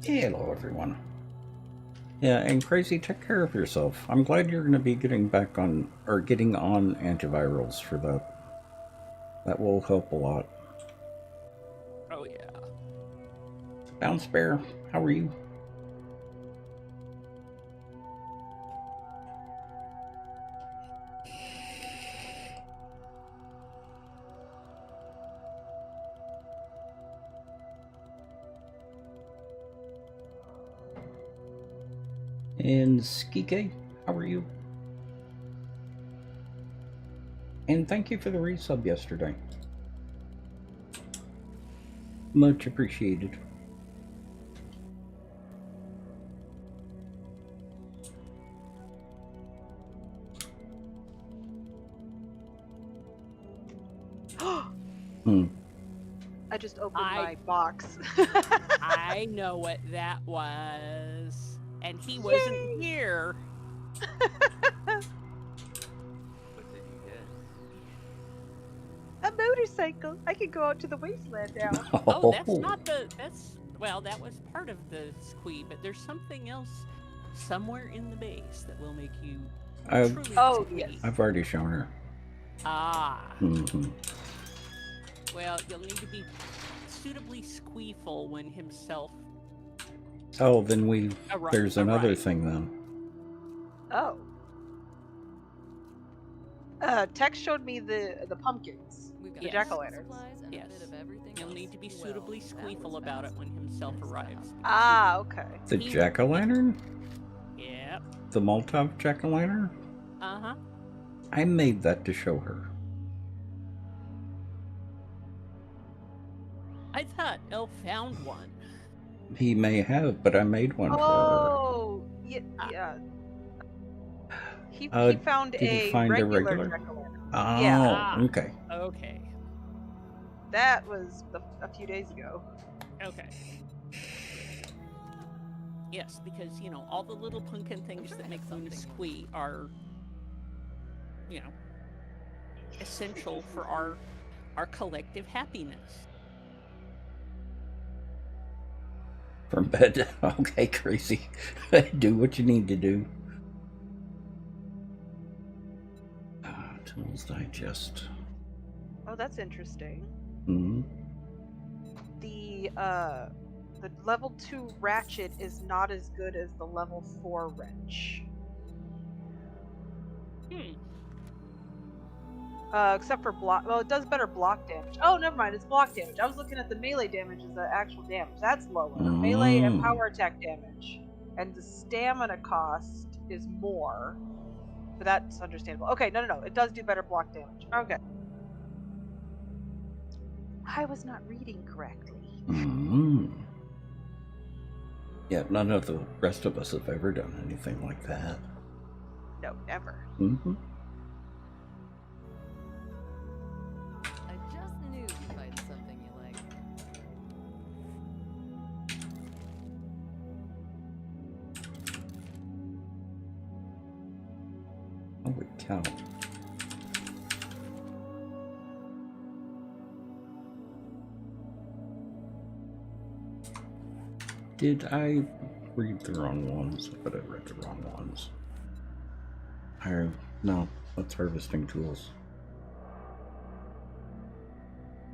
Hello, everyone. Yeah, and Crazy, take care of yourself. I'm glad you're going to be getting back on, or getting on antivirals for that. That will help a lot. Oh, yeah. Bounce Bear, how are you? And Skike, how are you? And thank you for the resub yesterday. Much appreciated. I just opened my box. I know what that was. And he wasn't here. What did you get? A motorcycle. I can go out to the wasteland now. Oh, that's not the... Well, that was part of the squee, but there's something else somewhere in the base that will make you truly yes. I've already shown her. Ah. Mm-hmm. Well, you'll need to be suitably squeeful when himself... Oh, then there's another arrives. thing then. Oh. Tex showed me the pumpkins. The jack-o'-lanterns. Yes. You'll need to be suitably squeeful about it when himself arrives. Ah, okay. The jack-o'-lantern? Yep. The Molotov jack-o'-lantern? Uh-huh. I made that to show her. I thought Elf found one. He may have, but I made one for her. Oh, yeah. He found did he find a regular jack-o'-lantern. Oh, yeah. Okay. Okay. That was a few days ago. Okay. Yes, because, you know, all the little pumpkin things that make Luna squee are, you know, essential for our collective happiness. From bed. Okay, Crazy. Do what you need to do. Tools Digest. Oh, that's interesting. Mm-hmm. The level 2 ratchet is not as good as the level 4 wrench. Except for block. Well, it does better block damage. Oh, never mind. It's block damage. I was looking at the melee damage as the actual damage. That's lower. Melee and power attack damage, and the stamina cost is more. But that's understandable. Okay, no. It does do better block damage. Okay. I was not reading correctly. Mm-hmm. Yeah, none of the rest of us have ever done anything like that. No, never. Mm-hmm. I just knew you'd find something you like. Holy cow. Did I read the wrong ones? I bet I read the wrong ones. No, that's harvesting tools.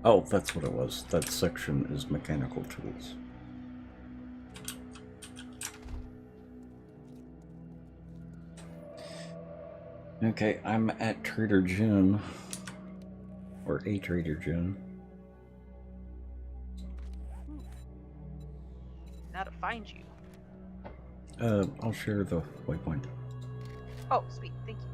Oh, that's what it was. That section is mechanical tools. Okay, I'm at Trader Jim. Or a Trader Jim. Now to find you. I'll share the waypoint. Oh, sweet. Thank you.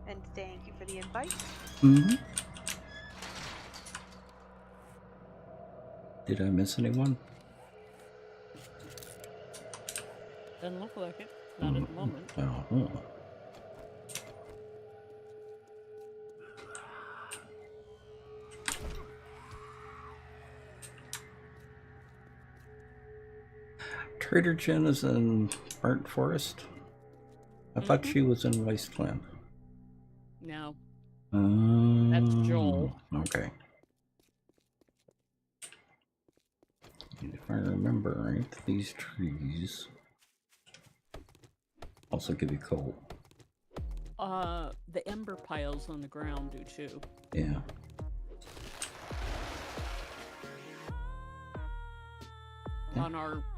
And thank you for the invite. Mm-hmm. Did I miss anyone? Doesn't look like it. Not at the moment. Uh-huh. Trader Jen is in Burnt Forest. I thought she was in Wasteland. No, that's Joel. Okay. And if I remember right, these trees also give you coal. The ember piles on the ground do too. Yeah.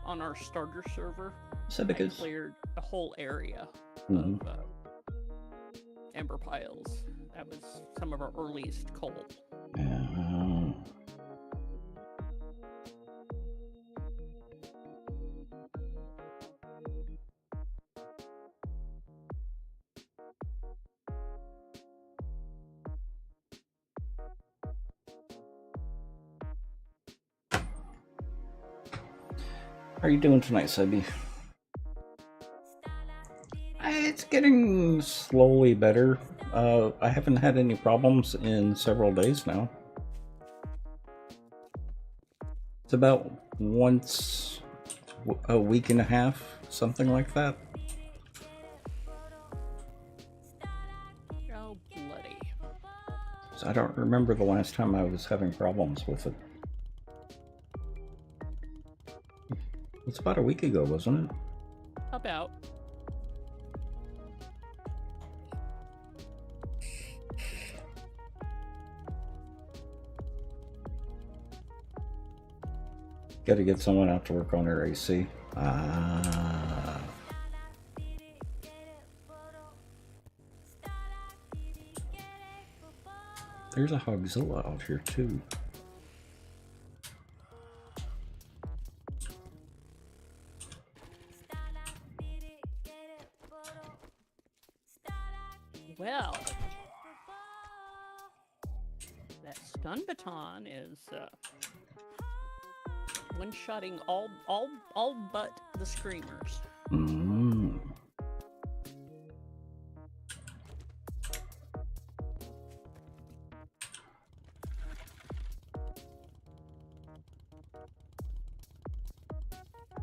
On our starter server, Is that I because? cleared a whole area Mhm. of ember piles. That was some of our earliest coal. Yeah. How are you doing tonight, Sebi? It's getting slowly better. I haven't had any problems in several days now. It's about once a week and a half, something like that. Oh, bloody. So I don't remember the last time I was having problems with it. It's about a week ago, wasn't it? About. Got to get someone out to work on her AC. Ah. There's a Hogzilla out here too. Well, that stun baton is one-shotting all but the screamers. Mm.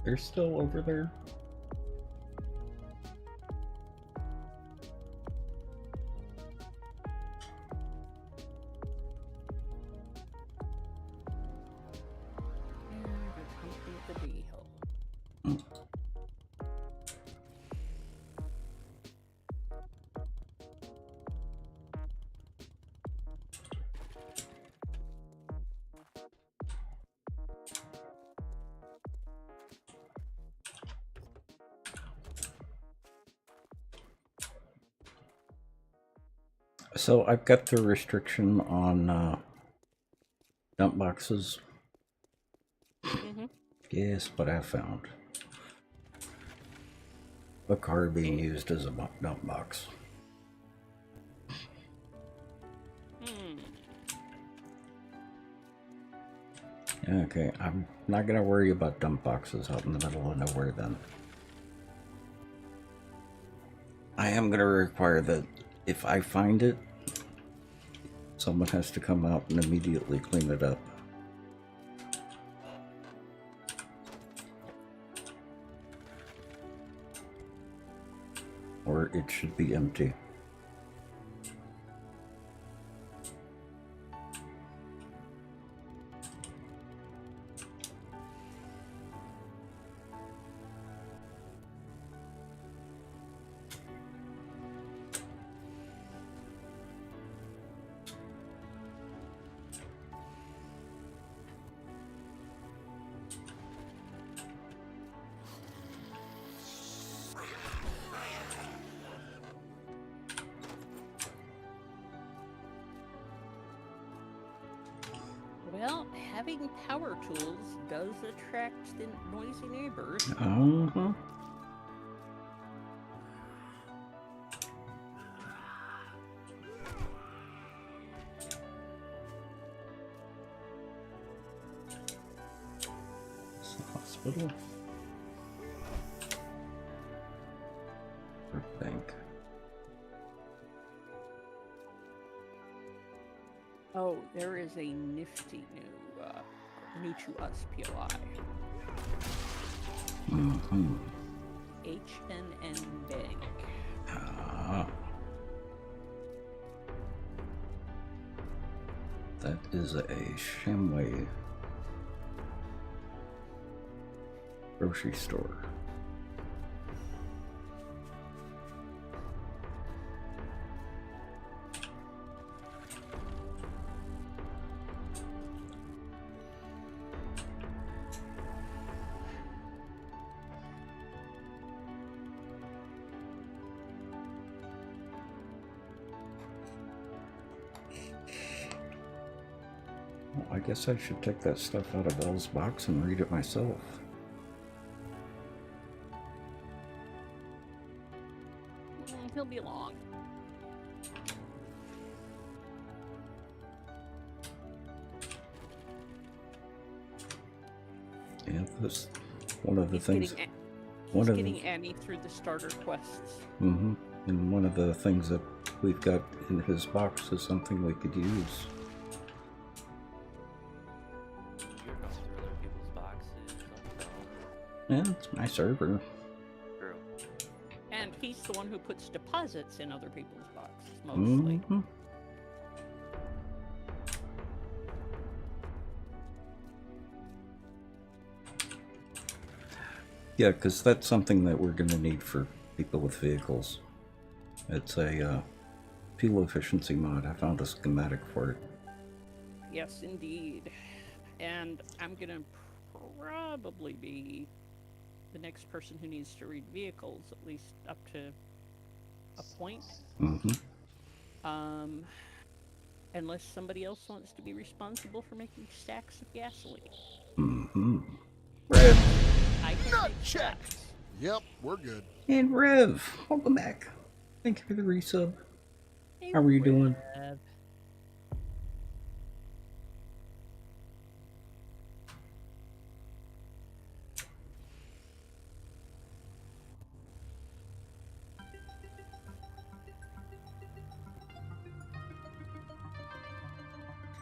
They're still over there. The D-hole. So I've got the restriction on dump boxes. Guess what I found? A car being used as a dump box. Okay, I'm not gonna worry about dump boxes out in the middle of nowhere then. I am gonna require that if I find it, someone has to come out and immediately clean it up. Or it should be empty. Well, having power tools does attract the noisy neighbors. Uh-huh. It's the hospital. Or bank. Oh, there is a nifty new to us POI. Mm-hmm. H&N Bank. Ah. That is a Shamway grocery store. Well, I guess I should take that stuff out of Elle's box and read it myself. He'll be along. Yeah, that's one of the He's things. getting, One he's of getting Annie through the starter quests. Mm-hmm. And one of the things that we've got in his box is something we could use. You're going through other people's boxes. Yeah, it's my server. True. And he's the one who puts deposits in other people's boxes, mostly. Mm-hmm. Yeah, because that's something that we're going to need for people with vehicles. It's a fuel efficiency mod. I found a schematic for it. Yes, indeed. And I'm gonna probably be the next person who needs to read vehicles, at least up to a point. Mm-hmm. Unless somebody else wants to be responsible for making stacks of gasoline. Mm-hmm. Rev! I can Gut make check. stacks. Yep, we're good. And Rev! Welcome back. Thank you for the resub. Hey, How are you doing? Rev.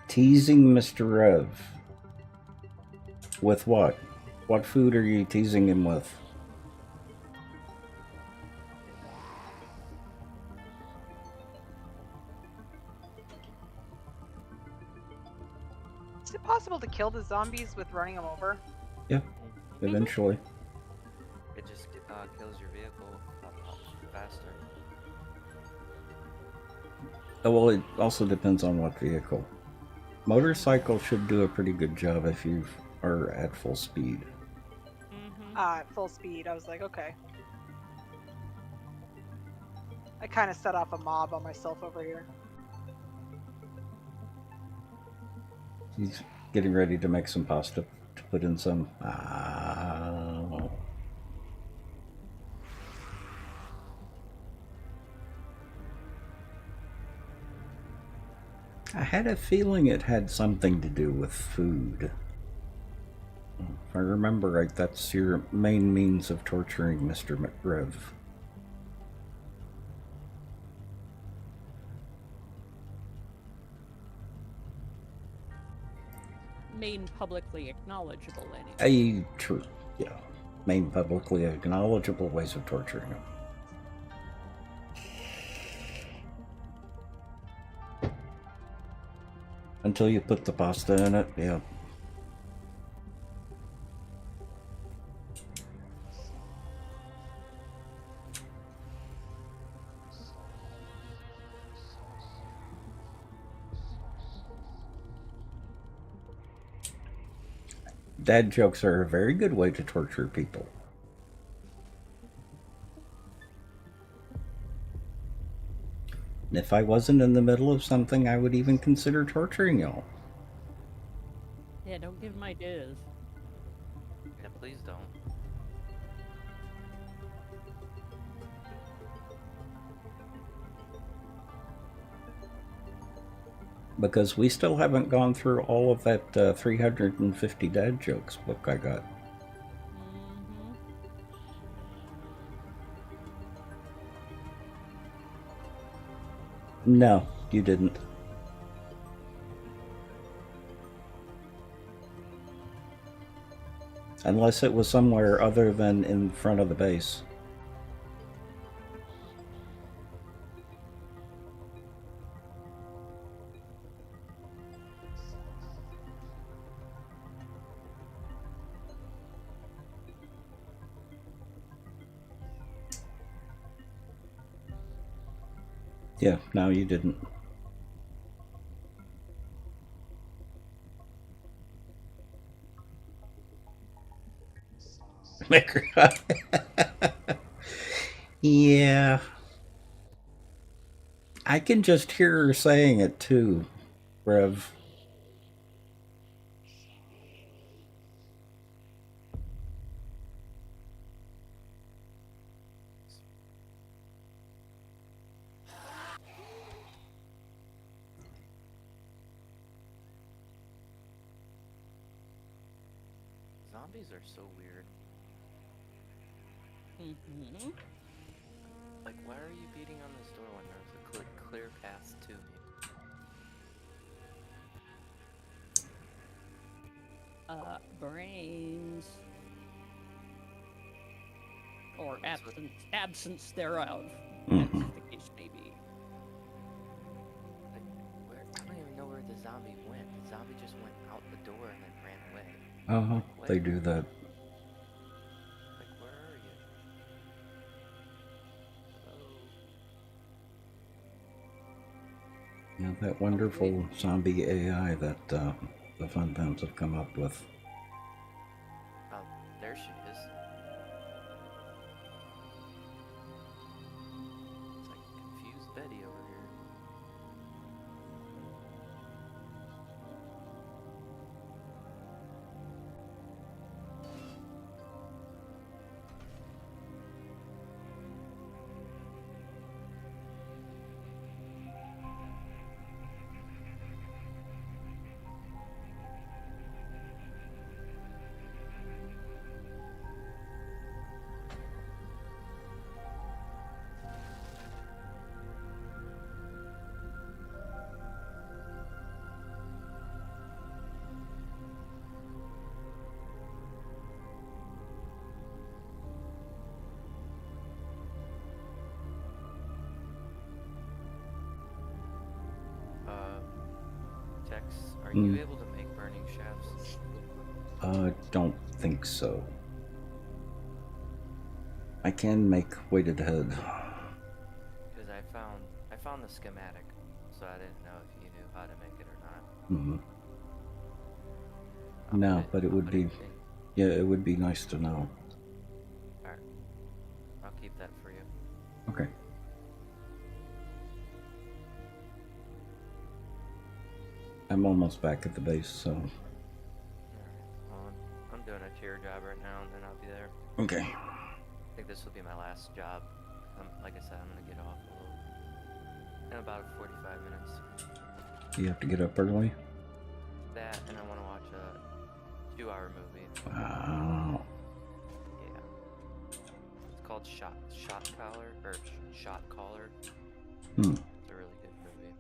Teasing Mr. Rev. With what? What food are you teasing him with? Is it possible to kill the zombies with running them over? Yeah, eventually. It just kills your vehicle faster. Oh, well, it also depends on what vehicle. Motorcycle should do a pretty good job if you are at full speed. At full speed. I was like, okay. I kind of set off a mob on myself over here. He's getting ready to make some pasta to put in some. I had a feeling it had something to do with food. If I remember right, that's your main means of torturing Mr. McRev. Main publicly acknowledgeable, anyway. True, yeah. Main publicly acknowledgeable ways of torturing him. Until you put the pasta in it, yeah. Dad jokes are a very good way to torture people. And if I wasn't in the middle of something, I would even consider torturing y'all. Yeah, don't give him ideas. Yeah, please don't. Because we still haven't gone through all of that 350 dad jokes book I got. No, you didn't. Unless it was somewhere other than in front of the base. Yeah, no, you didn't. Yeah. I can just hear her saying it too, Rev. Zombies are so weird. Mm-hmm. Like, why are you beating on this door when there's a clear path to me? Brains. Or That's what- absence thereof, Mhm. as the case may be. Like, where? I don't even know where the zombie went. The zombie just went out the door and then ran away. Uh-huh. What? They do that. Like, where are you? Hello? Yeah, that wonderful zombie AI that the Fun Pals have come up with. Oh, there she is. It's like confused Betty over here. Tex, are you able to make burning shafts? Don't think so. I can make weighted head. Because I found the schematic, so I didn't know if you knew how to make it or not. Mm-hmm. I'll No, put but it I'll would put be, in- yeah, it would be nice to know. Alright. I'll keep that for you. Okay. I'm almost back at the base, so. Alright. Well, I'm doing a tier job right now, and then I'll be there. Okay. I think this will be my last job. Like I said, I'm gonna get off in about 45 minutes. You have to get up early? That, and I want to watch a 2-hour movie. Wow. Yeah. It's called Shot Caller, or Shot Caller. Hmm. It's a really good movie.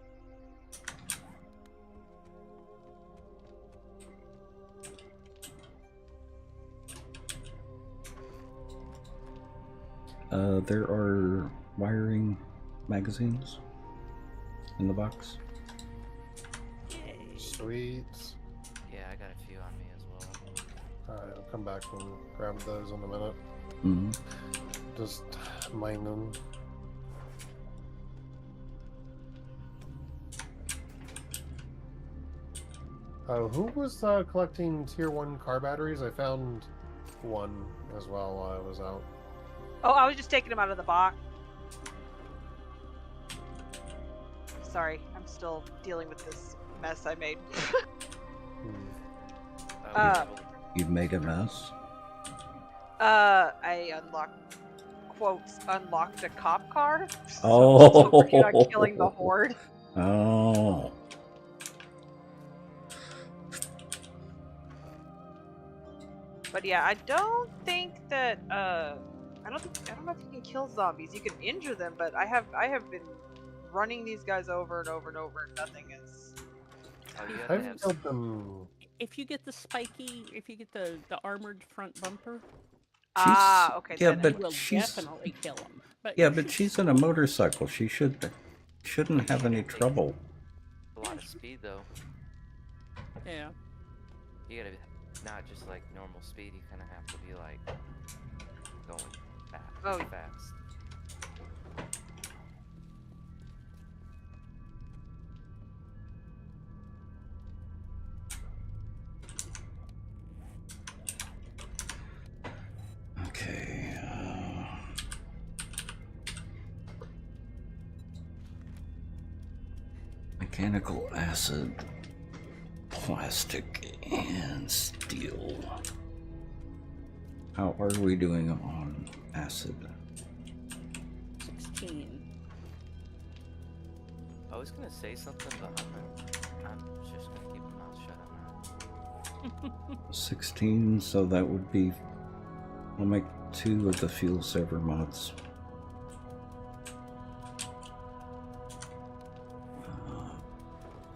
There are wiring magazines in the box. Sweet. Yeah, I got a few on me as well. Alright, I'll come back and grab those in a minute. Mm-hmm. Just mine them. Who was collecting tier 1 car batteries? I found one as well while I was out. Oh, I was just taking them out of the box. Sorry, I'm still dealing with this mess I made. You've made a mess? I unlocked, quotes, unlocked a cop car. Oh. So I'm still working on killing the horde. Oh. But yeah, I don't think that I don't know if you can kill zombies. You can injure them, but I have been running these guys over and over and over, and nothing is. Oh, you have to I've have killed them. if you get the spiky, if you get the armored front bumper, Okay. Yeah, then but you will she's definitely kill him. But yeah, you but should she's still- in a motorcycle. She shouldn't have any trouble. A lot of speed though. Yeah. You gotta be not just like normal speed. You kind of have to be like going Oh. fast. Okay. Mechanical acid, plastic, and steel. How are we doing on acid? 16. I was gonna say something, but I'm just gonna keep my mouth shut on that. 16, so that would be... I'll make 2 of the fuel saver mods.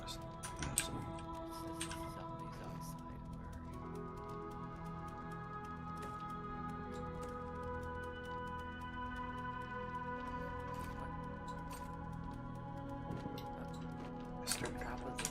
Acid. It says zombies outside. Where are you? On top of the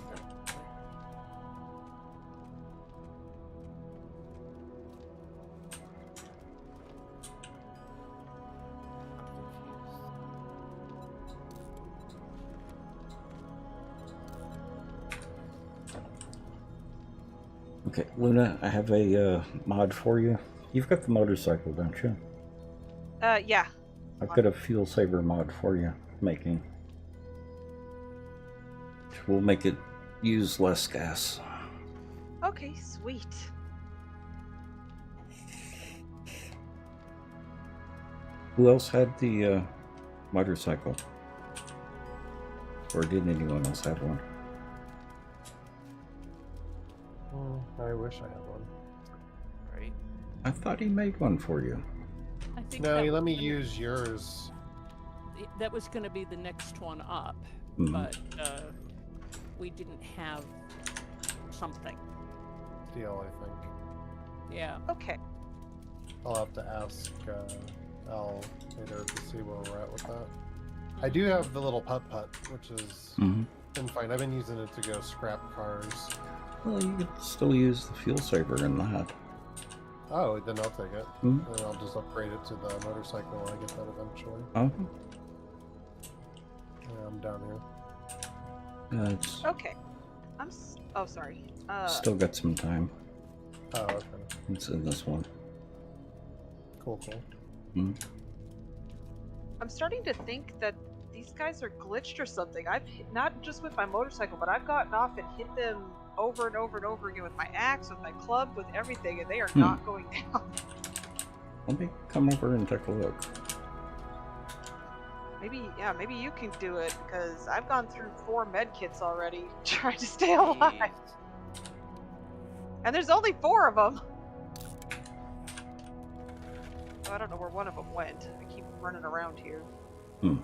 Okay, Luna, I have a mod for you. You've got the motorcycle, don't you? Yeah. I've got a fuel saver mod for you, making. Which will make it use less gas. Okay, sweet. Who else had the motorcycle? Or did anyone else have one? I wish I had one. right? I thought he made one for you. I think No, that you let was me gonna- use yours. That was going to be the next one up, Mhm. but we didn't have something. Deal, I think. Yeah. Okay. I'll have to ask Al later to see where we're at with that. I do have the little putt-putt, which is Mm-hmm. been fine. I've been using it to go scrap cars. Well, you could still use the fuel saver in that. Oh, then I'll take it. Mhm. And I'll just upgrade it to the motorcycle when I get that eventually. Oh, Yeah, I'm down here. it's Okay. Oh, sorry. still got some time. Oh, okay. It's in this one. Cool, cool. I'm starting to think that these guys are glitched or something. I've hit, not just with my motorcycle, but I've gotten off and hit them over and over and over again with my axe, with my club, with everything, and they are not going down. Let me come over and take a look. Maybe you can do it, because I've gone through 4 med kits already trying to stay alive. Jeez. And there's only 4 of them. Oh, I don't know where one of them went. I keep running around here. Oh.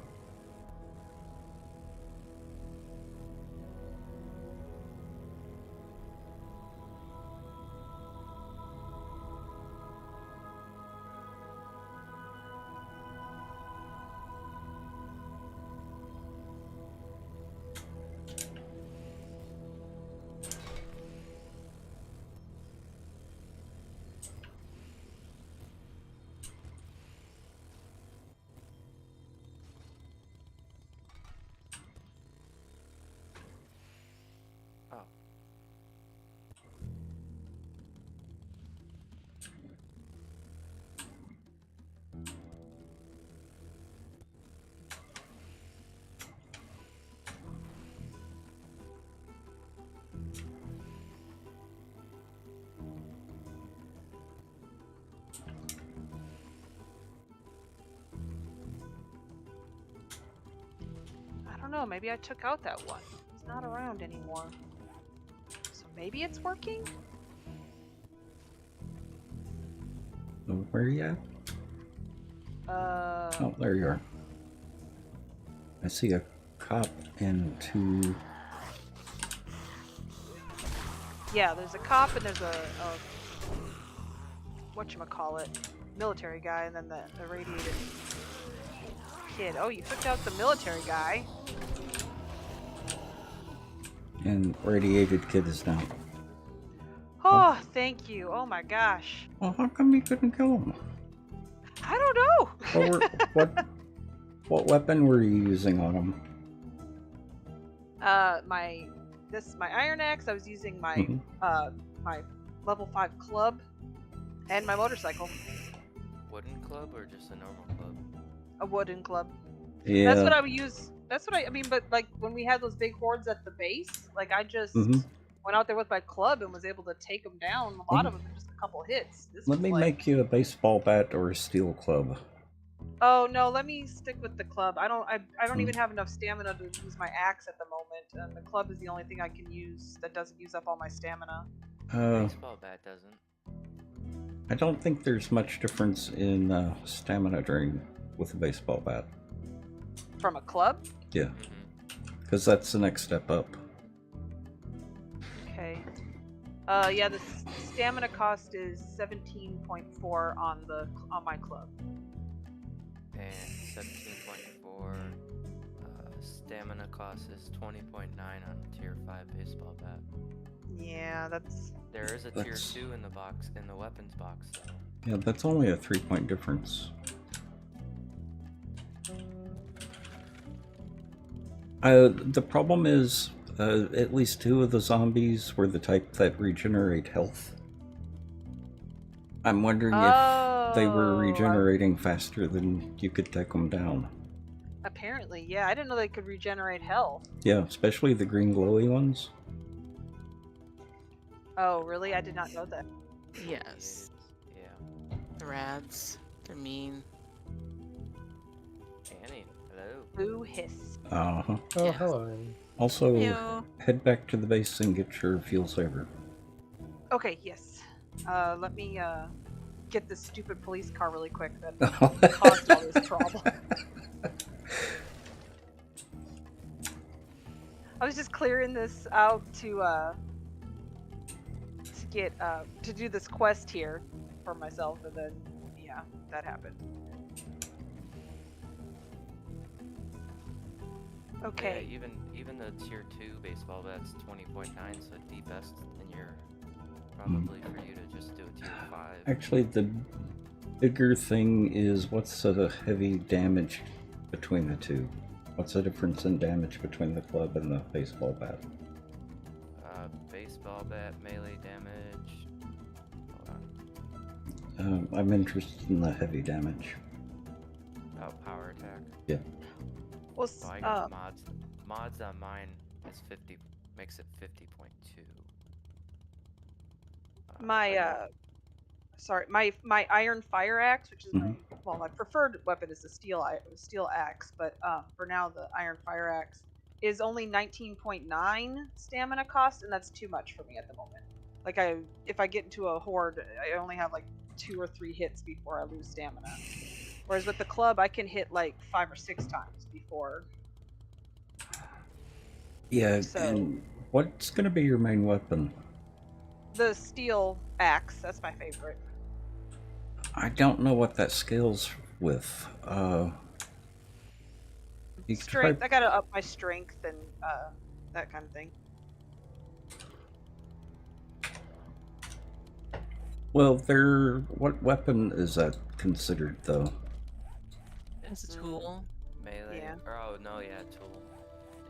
I don't know, maybe I took out that one. He's not around anymore. So maybe it's working? Oh, where are you at? Oh, there you are. I see a cop and 2 Yeah, there's a cop and there's a whatchamacallit, military guy, and then the radiated kid. Oh, you took out the military guy. And radiated kid is down. Oh, thank you. Oh my gosh. Well, how come you couldn't kill him? I don't know. What weapon were you using on him? My iron axe. I was using my Mhm. my level 5 club and my motorcycle, Wooden club or just a normal club? a wooden club. Yeah. That's what I would use. That's what I mean. But like when we had those big hordes at the base, like I just Mhm. went out there with my club and was able to take them down. A lot of them in just a couple hits. This Let was me like, make you a baseball bat or a steel club. oh no, let me stick with the club. I don't Hmm. even have enough stamina to use my axe at the moment, and the club is the only thing I can use that doesn't use up all my stamina. Baseball bat doesn't. I don't think there's much difference in stamina drain with a baseball bat. From a club? Yeah, Mm-hmm. because that's the next step up. Okay. Yeah, the stamina cost is 17.4 on my club. And 17.4. Stamina cost is 20.9 on a tier 5 baseball bat. Yeah, that's There is a tier 2 in the box, in the weapons box, though. Yeah, that's only a 3-point difference. The problem is, at least 2 of the zombies were the type that regenerate health. I'm wondering if they were regenerating faster than you could take them down. apparently, yeah. I didn't know they could regenerate health. Yeah, especially the green glowy ones. Oh, really? I did not know that. Yes. Yeah. The rads. They're mean. Annie, hello. Boo hiss. Uh-huh. Oh, Yeah. hello. Annie. Also, Ew. head back to the base and get your fuel saver. Okay, yes. Let me get this stupid police car really quick that Oh. caused all this problem. I was just clearing this out to get to do this quest here for myself, and then yeah, that happened. Okay. Yeah, even the tier 2 baseball bat's 20.9, so the best in your probably for you to just do a tier 5. Actually, the bigger thing is what's the heavy damage between the two? What's the difference in damage between the club and the baseball bat? Baseball bat melee damage. Hold on. I'm interested in the heavy damage. Oh, power attack. Yeah. Well, Oh, I got mods. Mods on mine is 50, makes it 50.2. my my iron fire axe, which is my preferred weapon is the steel axe, but for now the iron fire axe is only 19.9 stamina cost, and that's too much for me at the moment. Like if I get into a horde, I only have like 2 or 3 hits before I lose stamina. Whereas with the club, I can hit like 5 or 6 times before. Yeah, So- and what's going to be your main weapon? The steel axe, that's my favorite. I don't know what that scales with. You could Strength. try- I gotta up my strength and that kind of thing. Well, what weapon is that considered, though? It's a tool. Melee. Yeah. Or, oh no, yeah, tool.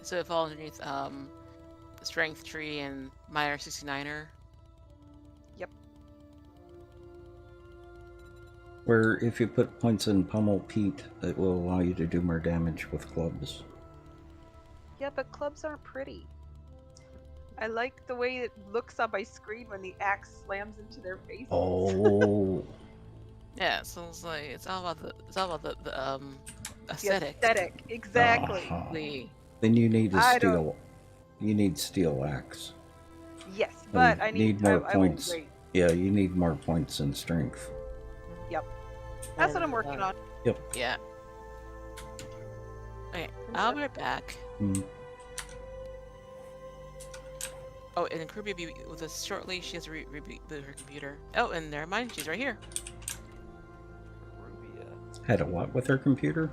So it falls underneath the strength tree and minor 69er. Where if you put points in Pummel Pete, it will allow you to do more damage with clubs. Yeah, but clubs aren't pretty. I like the way it looks on my screen when the axe slams into their faces. Oh. Yeah, so it's all about the The aesthetic. aesthetic, exactly. Uh-huh. The Then you need a I steel. don't- You need steel axe. Yes, but I need more I will points. wait. Yeah, you need more points in strength. That's what I'm working on. yeah. Okay, I'll be right back. Hmm. Oh, and Kirby will be with us shortly. She has to reboot her computer. Oh, and never mind. She's right here. Rubia. Had a what with her computer?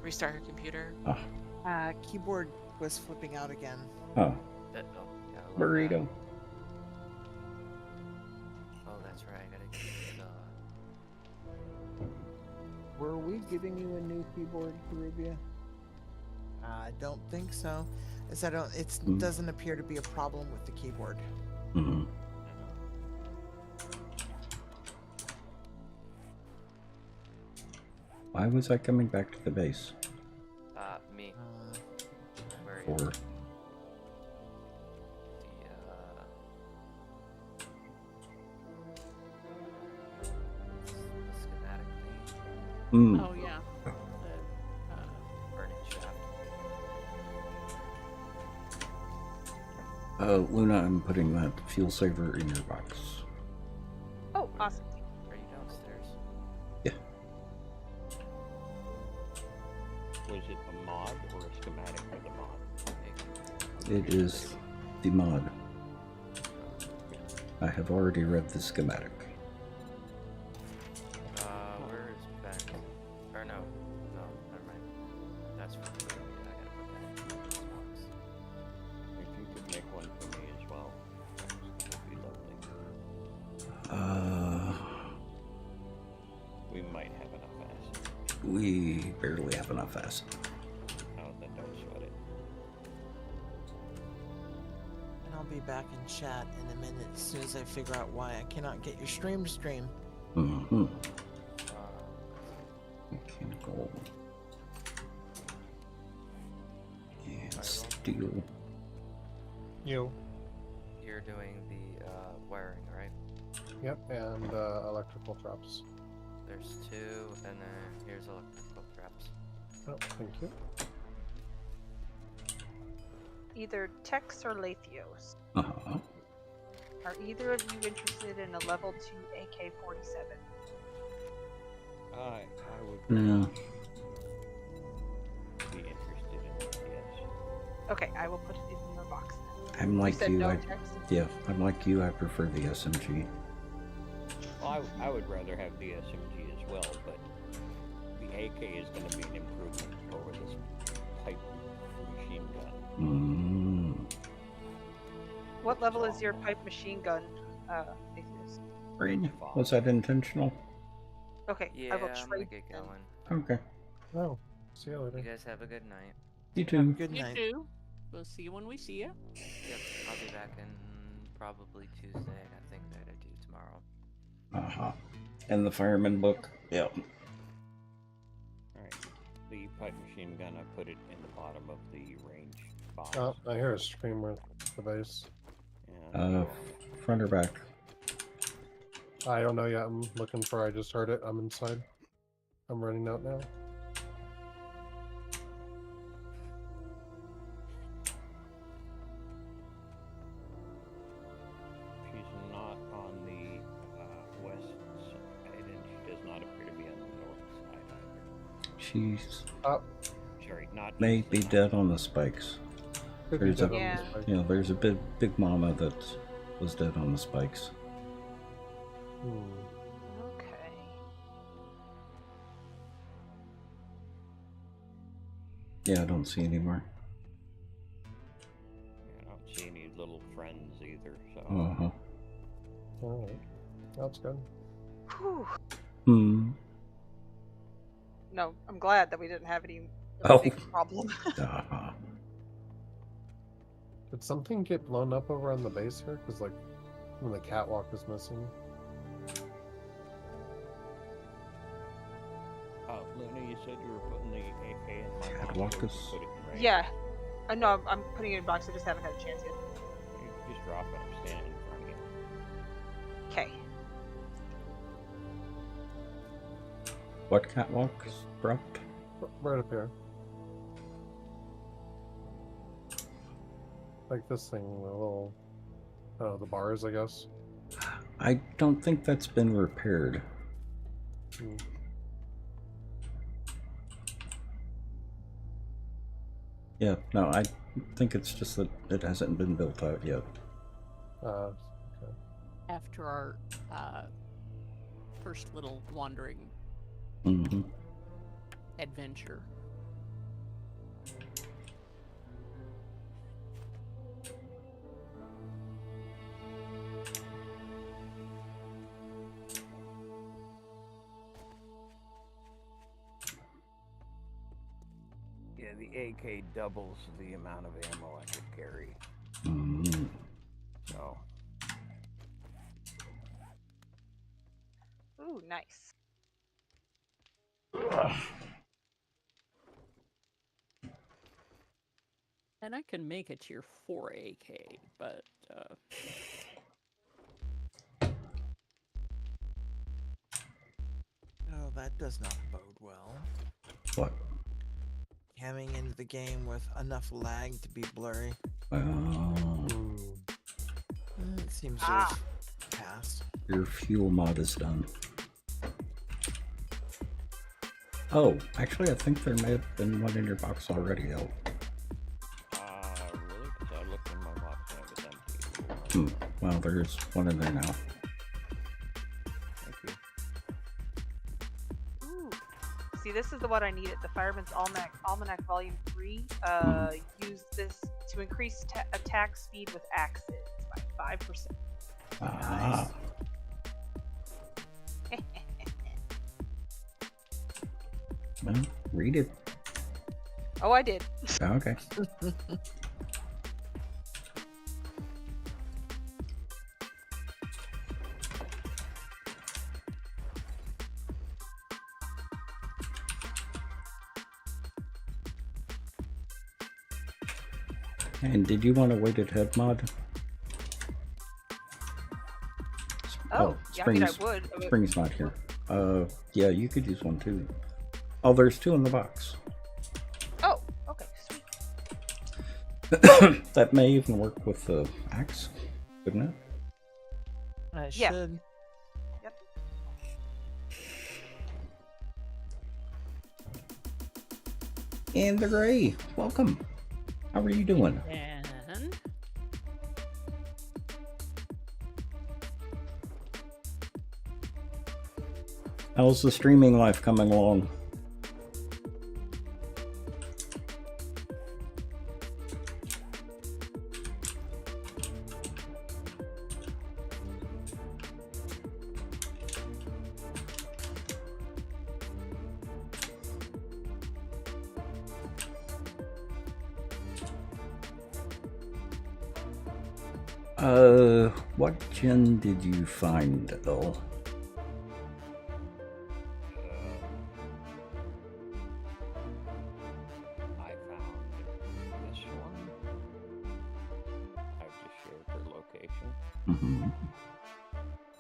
Restart her computer. Oh, Keyboard was flipping out again. oh, Yeah, I love burrito. that. Oh, that's right. I gotta get Were we giving you a new keyboard, Caribia? I don't think so. As I don't, it doesn't appear to be a problem with the keyboard. Mm-hmm. Why was I coming back to the base? Me. Where are you? For The schematic thing. Oh yeah. Burning shaft. Luna, I'm putting that fuel saver in your box. Oh, awesome. Are you downstairs? Yeah. Was it a mod or a schematic for the mod? It is the mod. I have already read the schematic. Where is Ben? Or no, never mind. That's for me. I gotta put that in this box. If you could make one for me as well, that would be lovely. We might have enough acid. We barely have enough acid. Oh, then don't sweat it. And I'll be back in chat in a minute as soon as I figure out why I cannot get your stream to stream. Mm-hmm. Mechanical. And steel. You. You're doing the wiring, right? Yep, and electrical traps. There's 2, and then here's electrical traps. Oh, thank you. Either Tex or Lathios. Uh-huh. Are either of you interested in a level 2 AK-47? I would No. be interested in it, yes. Okay, I will put it in your box then. I'm like said you. no, I, Tex? yeah, I'm like you. I prefer the SMG. Well, I would rather have the SMG as well, but the AK is going to be an improvement over this pipe machine gun. What level is your pipe machine gun, Lathios? Green. Was that intentional? Okay, Yeah, I will I'm gonna trade get then. going. Okay. Oh, see you You later. guys have a good night. You Have a too. good You night. too. We'll see you when we see you. Yep, I'll be back in probably Tuesday. I think that I do tomorrow. Uh-huh. And the fireman book. Yep. Alright. The pipe machine gun, I put it in the bottom of the range box. Oh, I hear a stream with the base. And, Front or back? I don't know yet. I'm looking for. I just heard it. I'm inside. I'm running out now. she's not on the west side, and she does not appear to be on the north side either. She's Sorry, not may east be side. dead on the spikes. Could be There's a- dead on Yeah. this way. Yeah, there's a big mama that was dead on the spikes. Okay. Yeah, I don't see any more. I don't see any little friends either, so. Uh-huh. All right, that's good. Whew. Hmm. No, I'm glad that we didn't have any Oh. big problem. Uh-huh. Did something get blown up over on the base here? Because like, when the catwalk is missing. Luna, you said you were putting the AK in my box. Catwalk or you is- put it in range? Yeah. No, I'm putting it in a box. I just haven't had a chance yet. You just drop it. I'm standing in front of you. Okay. What catwalk is dropped? Right up here. Like this thing, the little, the bars, I guess. I don't think that's been repaired. Hmm. Yeah, no, I think it's just that it hasn't been built out yet. Okay. after our first little wandering Mm-hmm. adventure. Yeah, the AK doubles the amount of ammo I could carry. Mm-hmm. So, Ooh, nice. And I can make a tier 4 AK, but Oh, that does not bode well. What? Coming into the game with enough lag to be blurry. It seems to have passed. Your fuel mod is done. Oh, actually, I think there may have been one in your box already, though. really? Because I looked in my box and it was empty. Well, there's one in there now. Thank you. Ooh. See, this is the one I needed. The Fireman's Almanac Volume 3. Use this to increase attack speed with axes by 5%. Ah. Well, read it. Oh, I did. Okay. And did you want a weighted head mod? Oh, yeah, I mean, I Spring's, would. Spring's not here. Yeah, you could use one too. Oh, there's two in the box. Oh, okay, sweet. That may even work with the axe, couldn't it? I Yeah. should. Yep. And the Gray, welcome. How are you doing? and How's the streaming life coming along? What gen did you find, though? I found this one. I've just shared her location. Mm-hmm.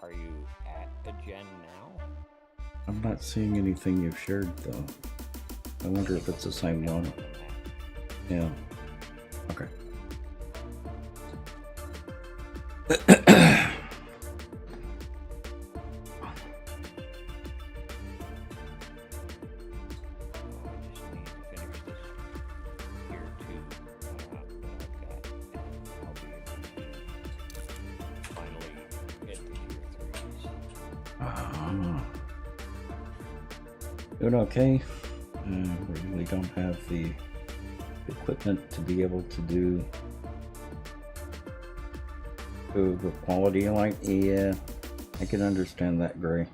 Are you at a gen now? I'm not seeing anything you've shared, though. I wonder if it's the same one. Yeah. Okay. Doing okay. We really don't have the equipment to be able to do the quality like. Yeah, I can understand that, Gray.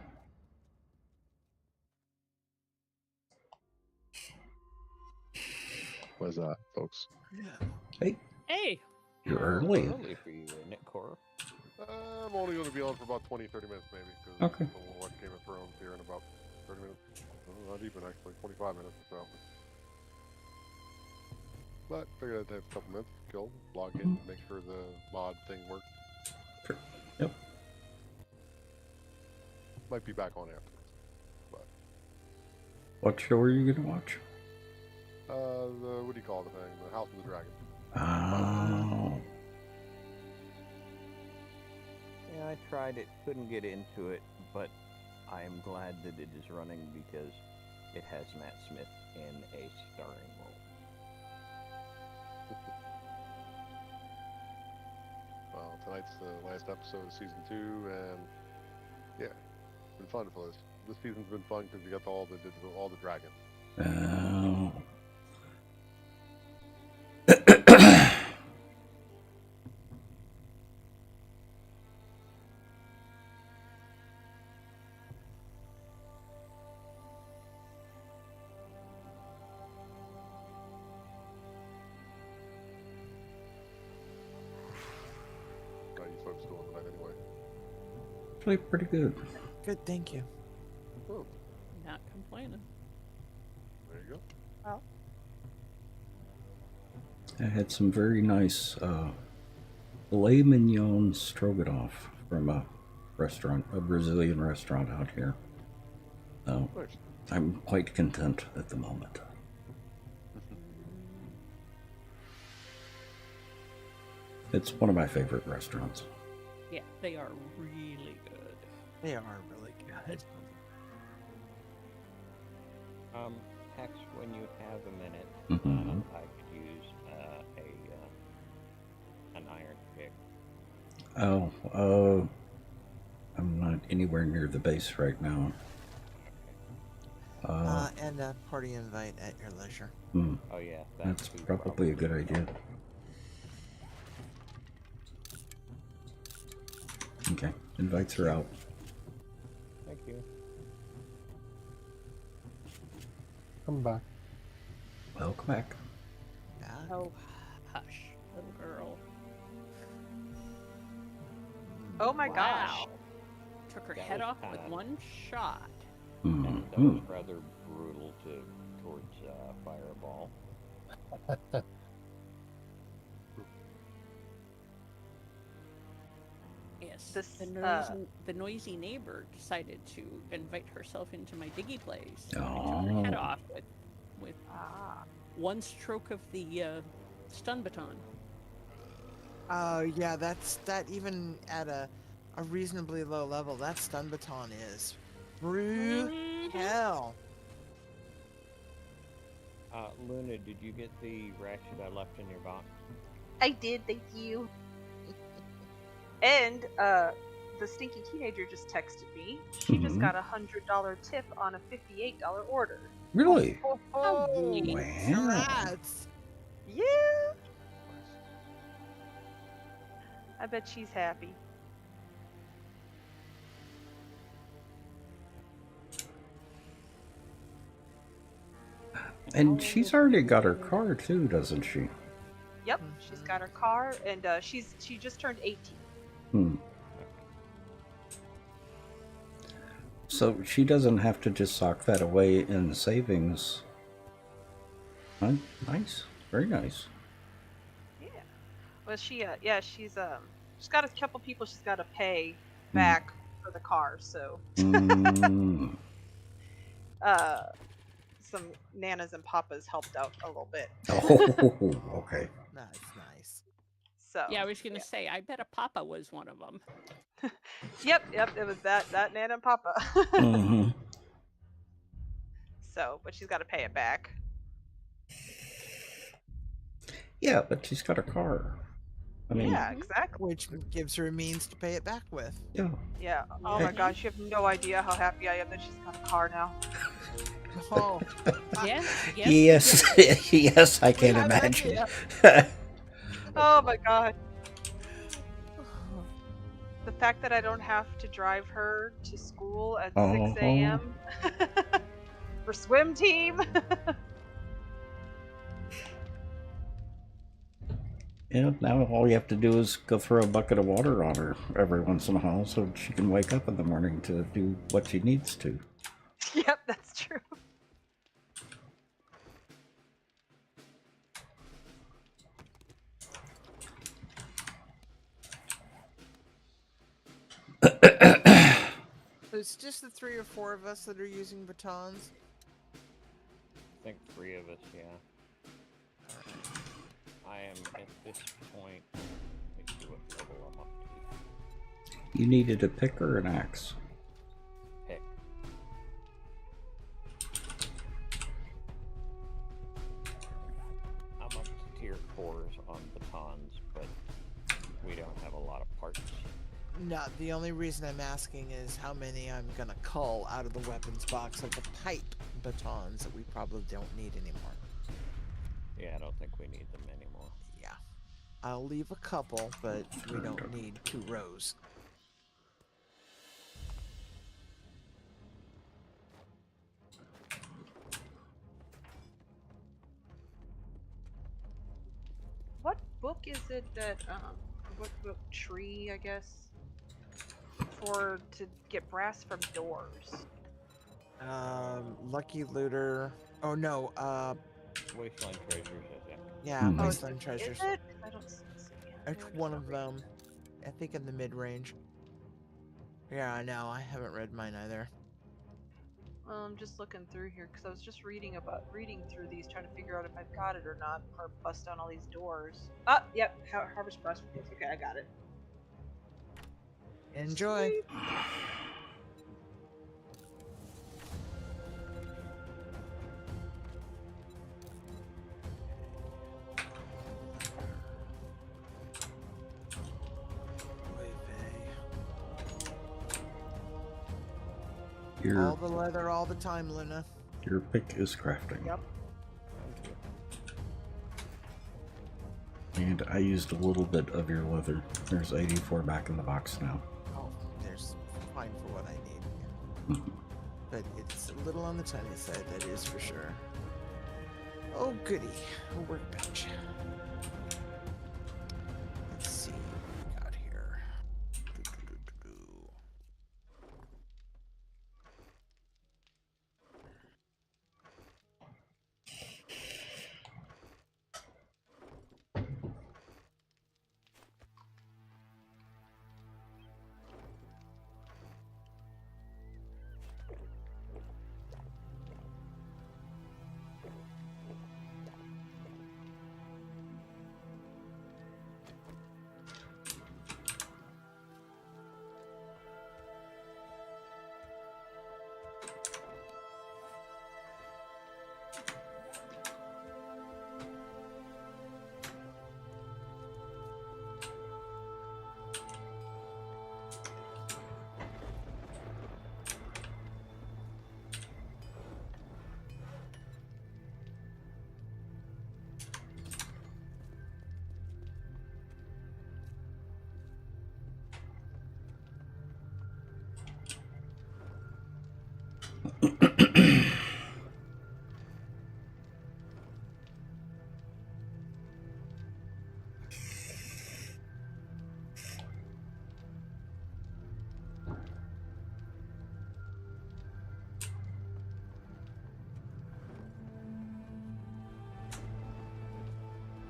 What is that, folks? Hey. Hey. You're early. Early for you, isn't it, Cora? I'm only going to be on for about 20-30 minutes, maybe. Because Okay. we'll watch Game of Thrones here in about 30 minutes. Well, not even, actually. 25 minutes or so. But figured I'd have a couple minutes to kill, log in, make sure the mod thing works. Sure. Yep. Might be back on afterwards. But What show are you gonna watch? what do you call the thing? The House of the Dragon. Oh. Yeah, I tried it, couldn't get into it, but I am glad that it is running because it has Matt Smith in a starring role. Well, tonight's the last episode of season 2, and yeah, it's been fun for this. This season's been fun because you got all the dragons. Oh. How you folks doing tonight anyway? Actually, pretty good. Good, thank you. Oh, Not complaining. there you go. Oh. I had some very nice filet mignon stroganoff from a restaurant, a Brazilian restaurant out here. So Nice. I'm quite content at the moment. It's one of my favorite restaurants. Yeah, they are really good. They are really good. Hex, when you have a minute, Mhm. I could use an iron pick. Oh, I'm not anywhere near the base right now. And a party invite at your leisure. Oh yeah, That's too, probably a good idea. Okay, invites are out. Thank you. Come back. Welcome back. Yeah. Oh, hush, little girl. Oh my gosh. Wow. Took her That head was off with kinda- one shot. And that Mhm. was rather brutal towards Fireball. Yes. This, The noisy neighbor decided to invite herself into my diggy place. And I took her head Oh. off with one stroke of the stun baton. Oh yeah, that even at a reasonably low level, that stun baton is hell. Luna, did you get the ratchet I left in your box? I did, thank you. And the stinky teenager just texted me. She just got a $100 tip on a $58 order. Really? Oh, Wow. congrats. Yeah. I bet she's happy. And she's already got her car too, doesn't she? Yep, she's got her car, and she just turned 18. Hmm. So she doesn't have to just sock that away in savings. Huh? Nice. Very nice. Yeah. Well, she's got a couple people she's got to pay back for the car, so Mm. some nanas and papas helped out a little bit. Oh, okay. Nice. So Yeah, I was gonna say, I bet a papa was one of them. Yep, it was that nana and papa. Hmm. So, but she's got to pay it back. Yeah, but she's got a car. I mean, Yeah, exactly. Which gives her a means to pay it back with. yeah. Yeah. Oh my gosh, you have no idea how happy I am that she's got a car now. Oh, Yes. Yes, yes, I can Yeah, I bet imagine. Oh my god. The fact that I don't have to drive her to school at 6 a.m. for swim team. Yeah, now all you have to do is go throw a bucket of water on her every once in a while so she can wake up in the morning to do what she needs to. Yep, that's true. it's just the 3 or 4 of us that are using batons. I think 3 of us, yeah. I am at this point. Let me see what level I'm up to. You needed a pick or an axe? Pick. I'm up to tier 4s on batons, but we don't have a lot No, the only reason I'm asking is how many I'm gonna cull out of the weapons box of the pipe batons that we probably don't need anymore. Yeah, I don't think we need them anymore. Yeah. I'll leave a couple, but we don't need 2 rows. What book is it that what book tree, I guess, to get brass from doors? Lucky Looter. Oh no, Wasteland treasures, I think. yeah, Mhm. Wasteland Is Treasures. it? I don't see it. It's one of them. I think in the mid-range. Yeah, I know. I haven't read mine either. Well, I'm just looking through here because I was just reading through these, trying to figure out if I've got it or not, or bust down all these doors. Ah, yep, Harvest Brass Books. Okay, I got it. Enjoy. Sweet. All the leather, all the time, Luna. Your pick is crafting. Yep. And I used a little bit of your leather. There's 84 back in the box now. Oh, there's fine for what I need. Mhm. But it's a little on the tiny side, that is for sure. Oh, goody. A workbench. Let's see what we got here.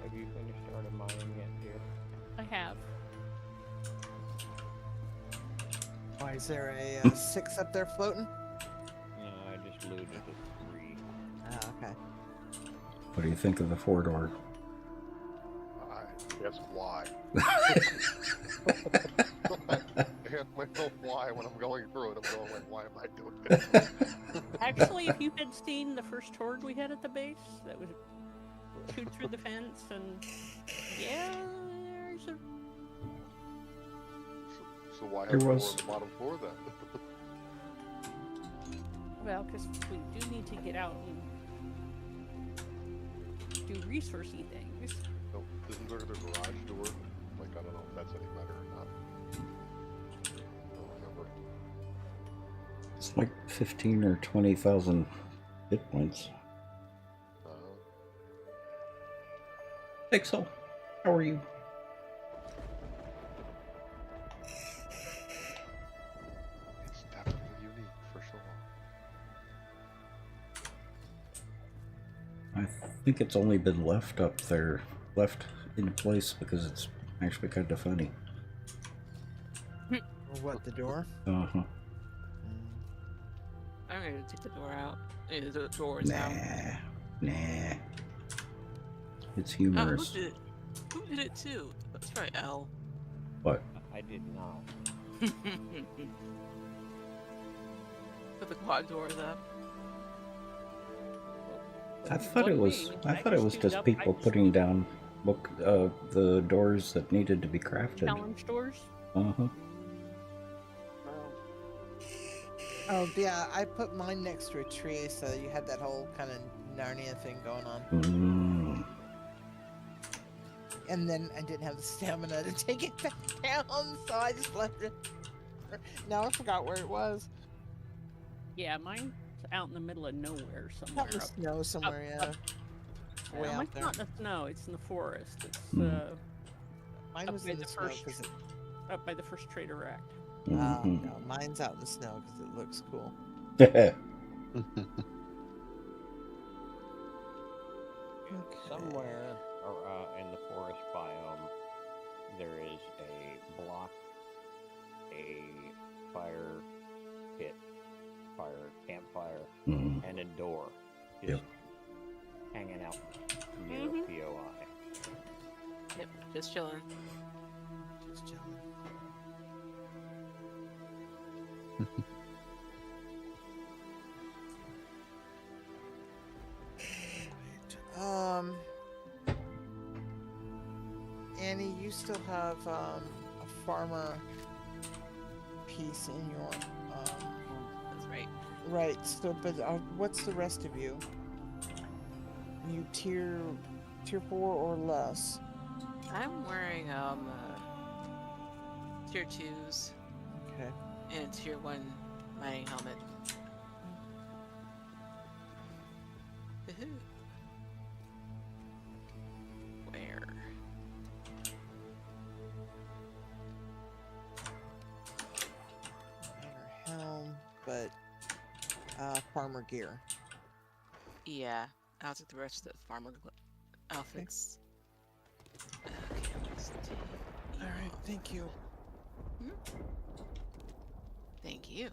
Have you finished started mining yet, dear? I have. Why, is there a 6 up there floating? No, I just looted a 3. Ah, okay. What do you think of the 4-door? Guess why? I ask myself why when I'm going through it. I'm going like, why am I doing this? Actually, if you had seen the first horde we had at the base, that would shoot through the fence, and yeah, there's a... So why There have more was- on the bottom floor then? Well, because we do need to get out and do resourcey things. No, isn't there the garage door? Like, I don't know if that's any better or not. I don't remember. It's like 15 or 20,000 hit points. Pixel, how are you? It's definitely unique for sure. I think it's only been left up there, left in place because it's actually kind of funny. What, the door? Uh-huh. I'm gonna take the door out. The door is out. Nah. It's Oh, humorous. who did it too? That's right, L. What? I did not. Put the quad doors up. I thought What it do was. you mean? I thought it was queued just up, people just putting down the doors that needed to be crafted. challenge doors. Uh huh. Oh yeah, I put mine next to a tree, so you had that whole kind of Narnia thing going on. Mm. And then I didn't have the stamina to take it back down, so I just left it. Now I forgot where it was. Yeah, mine's out in the middle of nowhere somewhere. Out in the Up, snow somewhere, yeah. up. Way Mine's out there. not in the snow. It's in the forest. It's Mine up was by in the the snow first because up by the first Trader Act. Mhm. no, mine's out in the snow because it looks cool. Somewhere in the forest biome, there is a block, a fire pit, campfire, Mhm. and a door just hanging out near a POI. Yep, just chilling. Just chilling. Annie, you still have a farmer piece in your That's right. right. So, but what's the rest of you? You tier 4 or less? I'm wearing tier 2s Okay. and a tier 1 mining helmet. Woohoo. Where? Miner helm, but farmer gear. Yeah, I'll take the rest of the farmer outfits. Okay, let's see. All right, thank you. Thank you.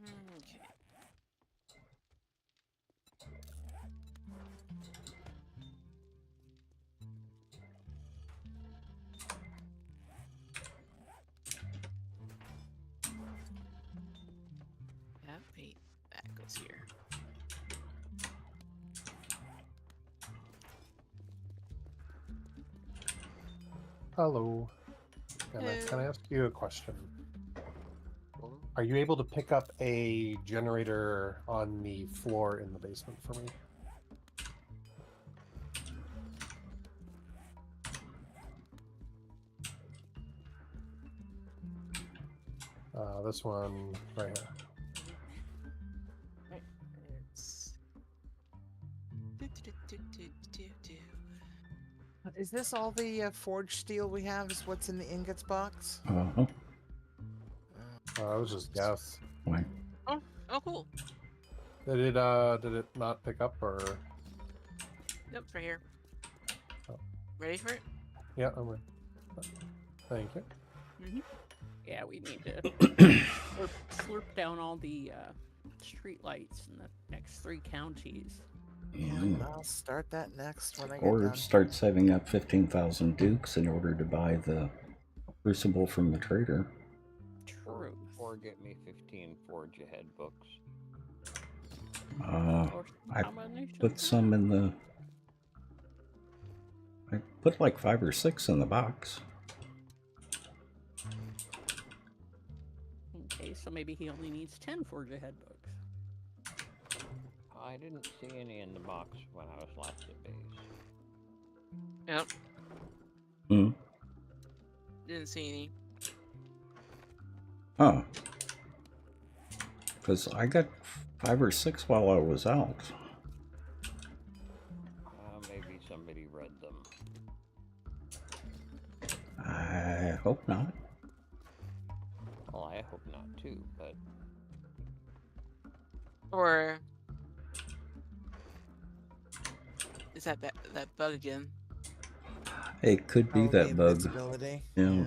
Okay. Yeah, wait, that goes here. Hello. Can I ask you a question? Are you able to pick up a generator on the floor in the basement for me? This one right here. It's... Is this all the forged steel we have? Is what's in the ingots box? Uh-huh. I was just guess. Why? Oh, cool. Did it not pick up or? Nope, it's right here. Oh. Ready for it? Yeah, I'm ready. Thank you. Yeah, we need to slurp down all the street lights in the next 3 counties. Yeah, Mm. I'll start that next when I get Or done. start saving up 15,000 dukes in order to buy the crucible from the trader. True. Or get me 15 Forge Ahead books. Or I combination put of some in the... I put like 5 or 6 in the box. Okay, so maybe he only needs 10 Forge Ahead books. I didn't see any in the box when I was last at base. Yep. Hmm. Didn't see any. Huh. Because I got 5 or 6 while I was out. Maybe somebody read them. I hope not. Well, I hope not too, but... Or... is that bug again? It could be that bug. Invisibility. Yeah.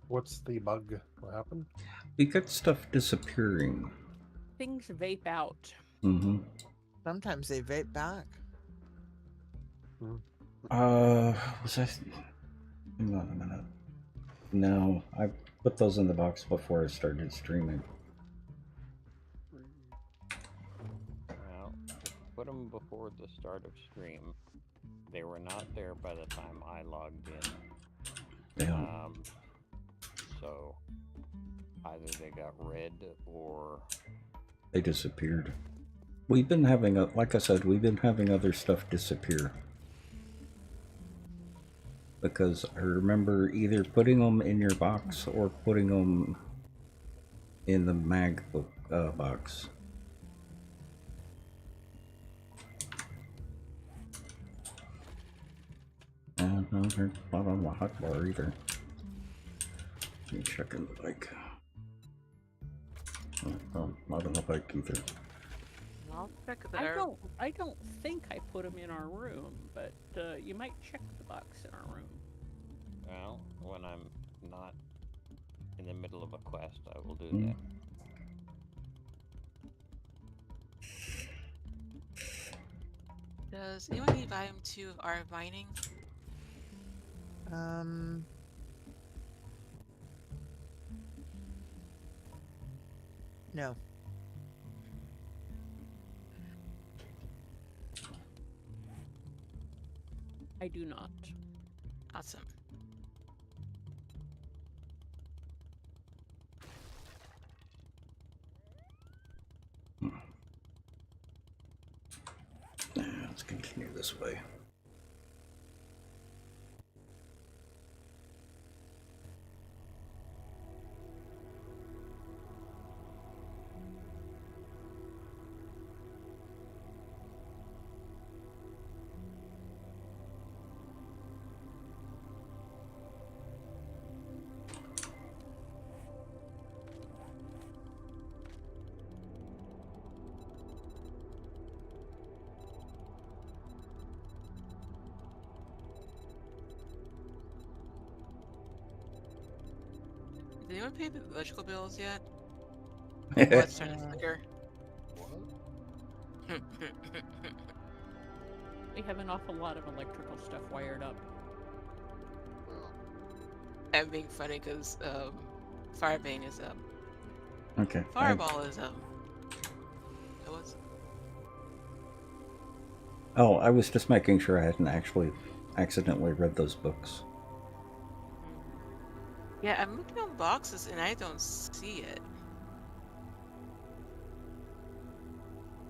What's the bug? What happened? We got stuff disappearing. Things vape out. Mm-hmm. Sometimes they vape back. Was I... Hang on a minute. No, put those in the box before I started streaming. Well, put them before the start of stream. They were not there by the time I logged in. Yeah. So either they got read or They disappeared. We've been having, like I said, we've been having other stuff disappear. Because I remember either putting them in your box or putting them in the mag book, box. And they're not on the hot bar either. Let me check in the bike. Oh, not on the bike either. I'll check there. I don't think I put them in our room, but you might check the box in our room. well, when I'm not in the middle of a quest, I will do that. Does anyone need volume 2 of our mining? No. I do not. Awesome. Let's continue this way. Did anyone pay the electrical bills yet? What's starting to flicker? We have an awful lot of electrical stuff wired up. I'm being funny because Firebane is Okay. Fireball is what's Oh, I was just making sure I hadn't actually accidentally read those books. Yeah, I'm looking on boxes and I don't see it.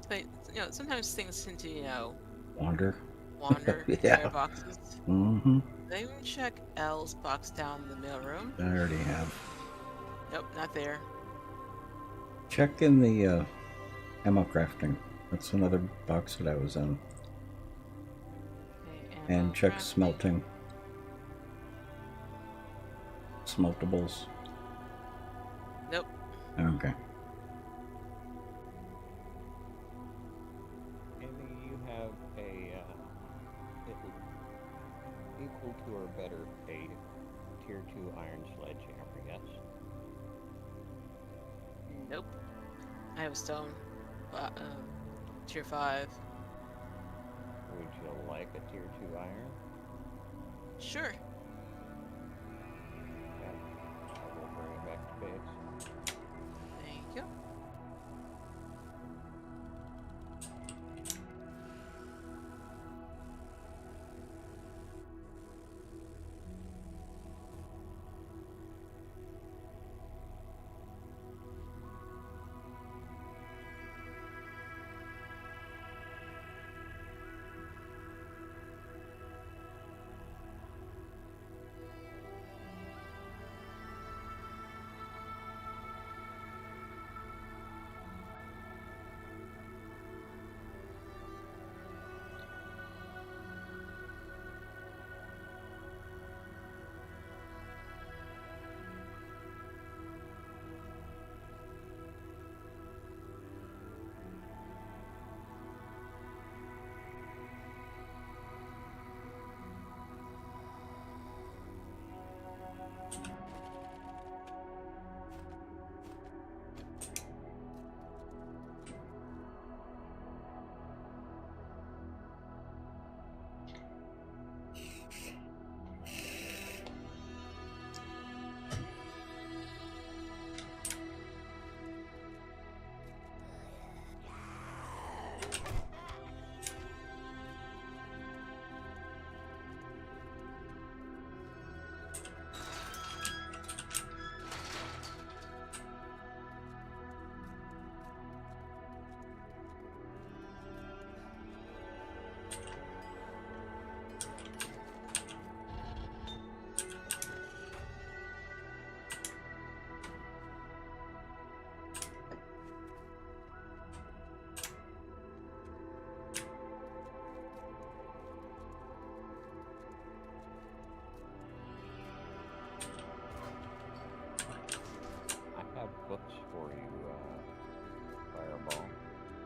But you know, sometimes things tend to, Wander. wander Yeah. to their boxes. Mm-hmm. Did I even check L's box down in the mailroom? I already have. Nope, not there. Check in the ammo crafting. That's another box that I was in. Okay, ammo And check crafting. smelting. Smeltables. Nope. Okay. Maybe you have a equal to or better a tier 2 iron sledgehammer, yes? Nope. I have a stone. Tier 5. Would you like a tier 2 iron? Sure. I will bring it back to base. Thank you.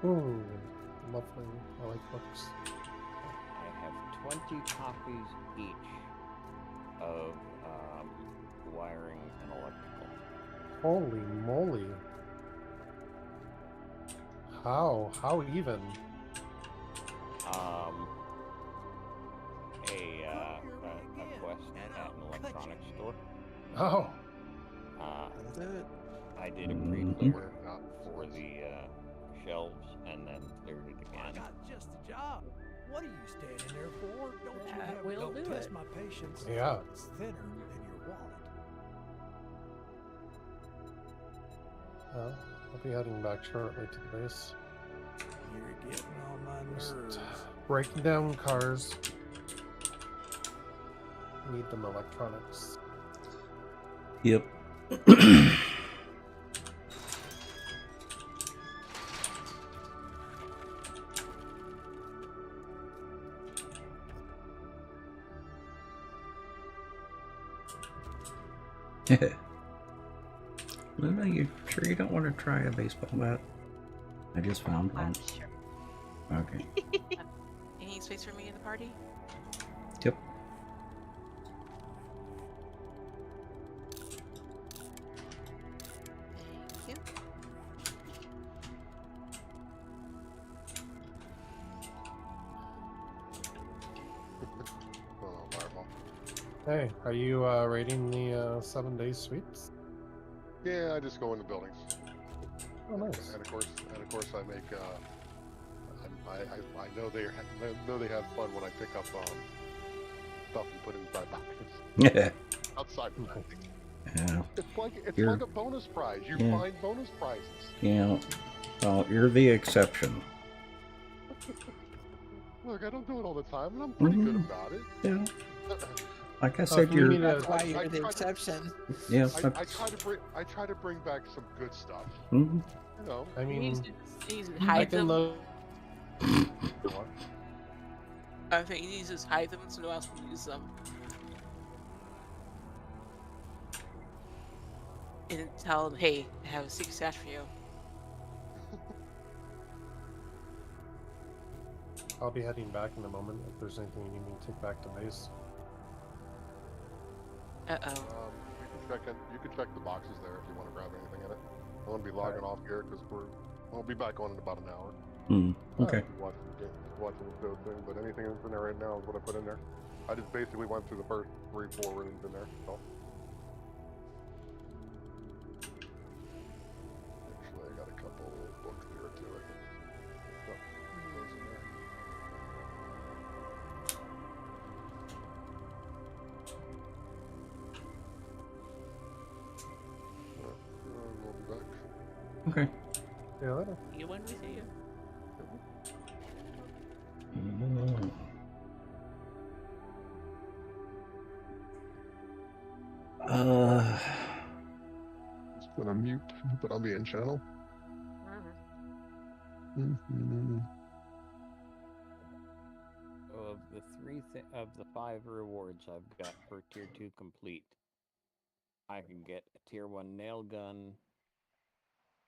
Ooh, lovely. I like books. I have 20 copies each of wiring and electrical. Holy moly. How? How even? A quest at an electronics store. Oh. That'll do it. I did a pre-clear for the shelves and then cleared it I again. got just the job. What are you standing there for? Don't you That have will don't do test it. my patience. Yeah. It's thinner than your wallet. Well, I'll be heading back shortly to the base. You're getting on my Just nerves. breaking down cars. Need them electronics. Yep. Luna, you sure you don't want to try a baseball bat? I just found one. Sure. Okay. You need space for me in the party? Yep. Thank you. Oh, fireball. Hey, are you rating the 7 day suites? Yeah, I just go in the buildings. Oh, nice. And of course, I make. I know they have fun when I pick up stuff and put inside boxes Yeah. outside the building. Yeah. It's You're- like a bonus prize. You Yeah. find bonus prizes. Yeah. Well, you're the exception. Look, I don't do it all the time, and I'm pretty good Mhm. about it. Yeah. Like I if said, you you're. need That's a- why you're I the tried to- exception. Yeah. I try to bring back some good stuff. Mhm. You know, I mean, He's I hide can them. load. I think he needs to hide them so no one else can use them. And tell him, hey, I have a secret stash for you. I'll be heading back in a moment if there's anything you need me to take back to base. Uh-oh. you can check the boxes there if you want to grab anything in it. I'm gonna be logging off here because I'll be back on in about an hour. Okay. Watching the show soon, but anything that's in there right now is what I put in there. I just basically went through the first 3-4 rooms in there. So. Actually, I got a couple books here too. I think. So, those in there. We'll be back. Okay. See you later. See you when we see you. Just put on mute, but I'll be in channel. So of the 5 rewards I've got for tier 2 complete, I can get a tier 1 nail gun,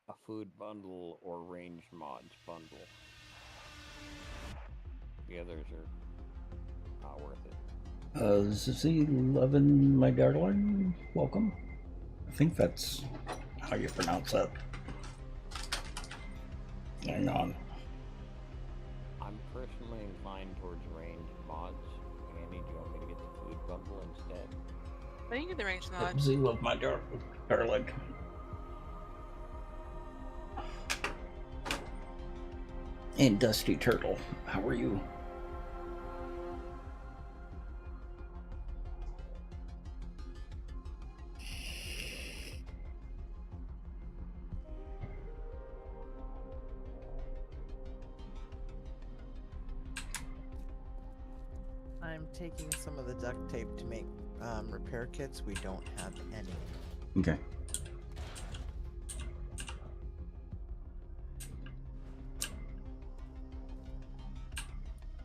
a food bundle, or ranged mods bundle. The others are not worth it. ZZ11, my darling, welcome. I think that's how you pronounce that. Hang on. I'm personally inclined towards ranged mods. Annie, do you want me to get the food bundle instead? But you can get the range mod. Z-Love, my darling. And Dusty Turtle, how are you? I'm taking some of the duct tape to make repair kits. We don't have any. Okay.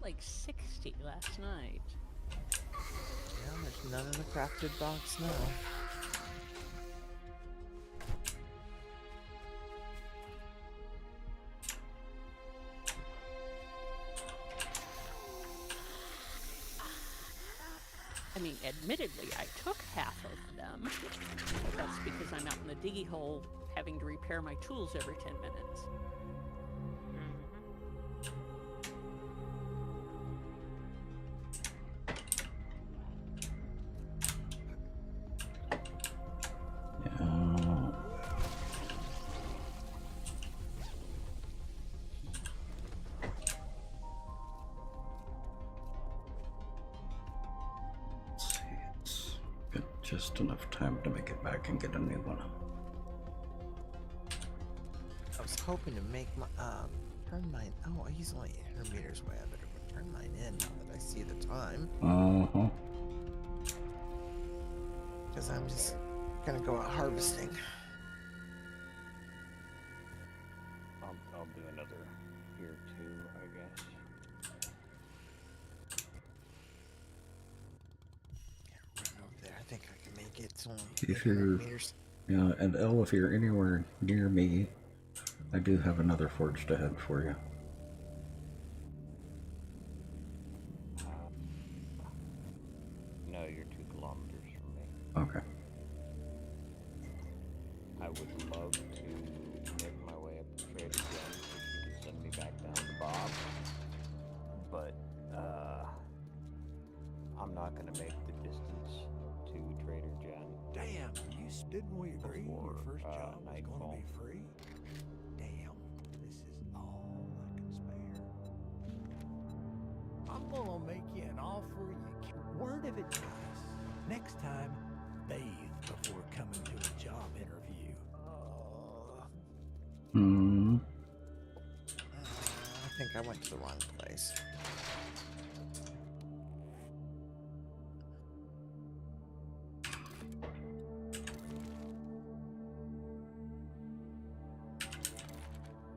Like 60 last night. Yeah, there's none in the crafted box now. admittedly, I took half of them. But that's because I'm out in the diggy hole having to repair my tools every 10 minutes. Just enough time to make it back and get a new one. I was hoping to make my turn mine. Oh, he's only 800 meters away. I better go turn mine in now that I see the time. Because I'm just gonna go out harvesting. I'll do another here too, I guess. Run over there. I think I can make it. It's only If 800 you're, meters. yeah, and Elle, if you're anywhere near me, I do have another forge ahead for you. No, you're 2 kilometers from me. Okay. I would love to make my way up the trade again if you could send me back down to Bob. But, I'm not going to make the distance to Trader Jen. Damn, didn't we agree your first job was nightfall. gonna be free? Damn, this is all I can spare. I'm gonna make you an offer you can. Word of advice. Next time, bathe before coming to a job interview. I think I went to the wrong place.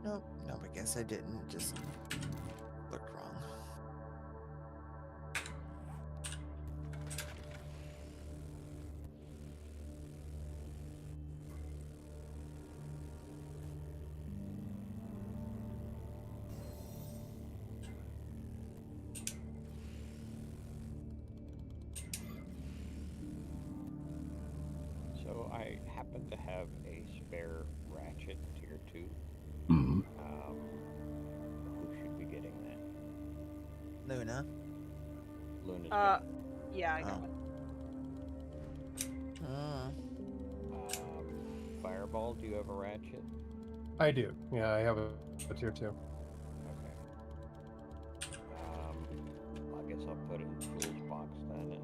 Nope, I guess I didn't. Just looked wrong. So I happen to have a spare ratchet tier 2. Who should be getting that? Luna. Luna's Yeah, I got it. Fireball, do you have a ratchet? I do. Yeah, I have a tier 2. Okay. I guess I'll put it in the tools box then,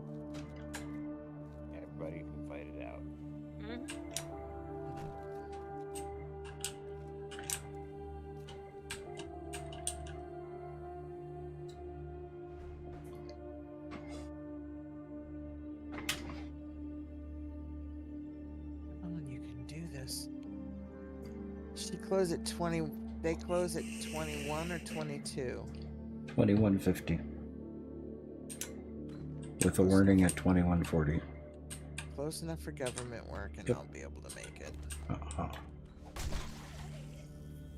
and everybody can fight it out. You can do this. She closed at 20. They close at 21 or 22. 2150. With a warning at 2140. Close enough for government work, and I'll be able to make it.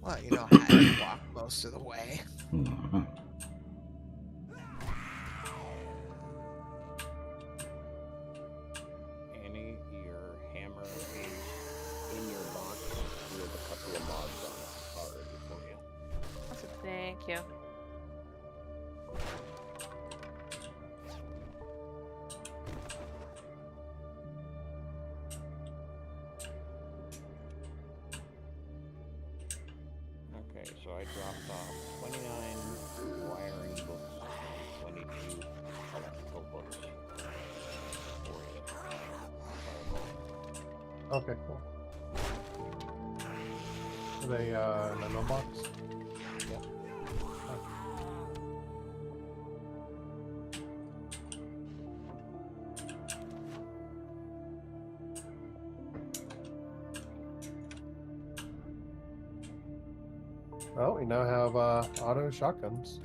Well, you know, I had to walk most of the way. Annie, your hammer is in your box with a couple of mods on it already for you. Awesome, thank you. Okay, so I dropped off 29 wiring books and 22 electrical books for you. Okay, cool. Are they in the mailbox? Yep. Well, we now have auto shotguns.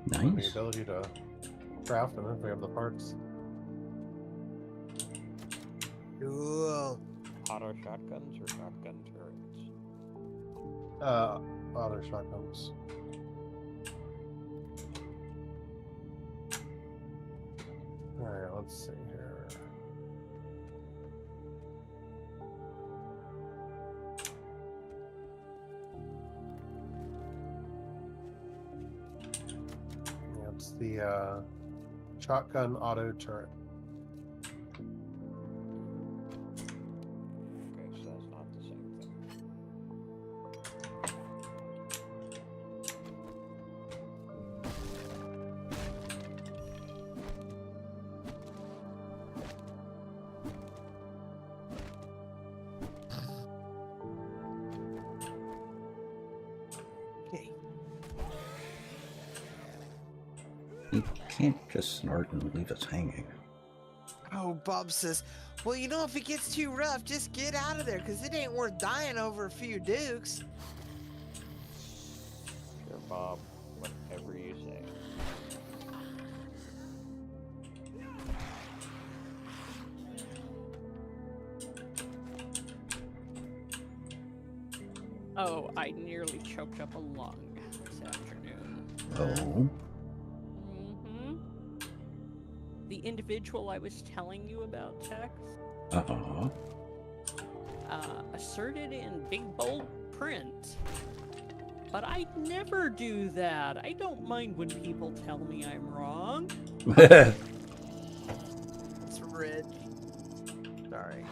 The Nice. ability to craft them if we have the parts. Cool. Auto shotguns or shotgun turrets? Auto shotguns. Alright, let's see here. It's the shotgun auto turret. Okay, so that's not the same thing. Okay. You can't just snort and leave us hanging. Oh, Bob says, well, you know, if it gets too rough, just get out of there, because it ain't worth dying over a few dukes. Sure, Bob. Whatever you say. Oh, I nearly choked up a lung this afternoon. Oh. Mm-hmm. The individual I was telling you about, Tex, Uh-huh. asserted in big bold print. But I never do that. I don't mind when people tell me I'm wrong. It's Rich. Sorry.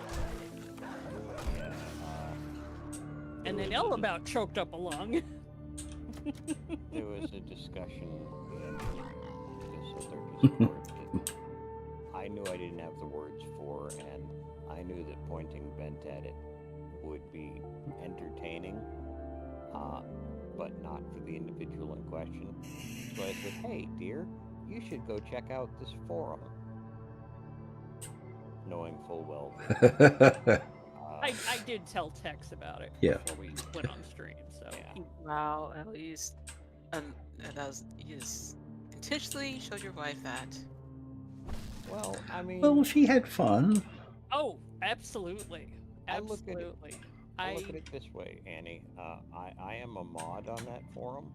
And then yell about choked up a lung. There was a discussion in this other Discord that I knew I didn't have the words for, and I knew that pointing bent at it would be entertaining, but not for the individual in question. So I said, hey, dear, you should go check out this forum. Knowing full well that I did tell Tex about it Yeah. before we went on stream, so Yeah. Wow, at least, you just intentionally showed your wife that. well, I mean, Well, she had fun. Oh, absolutely. I look at it- Absolutely. I look at it this way, Annie. I am a mod on that forum,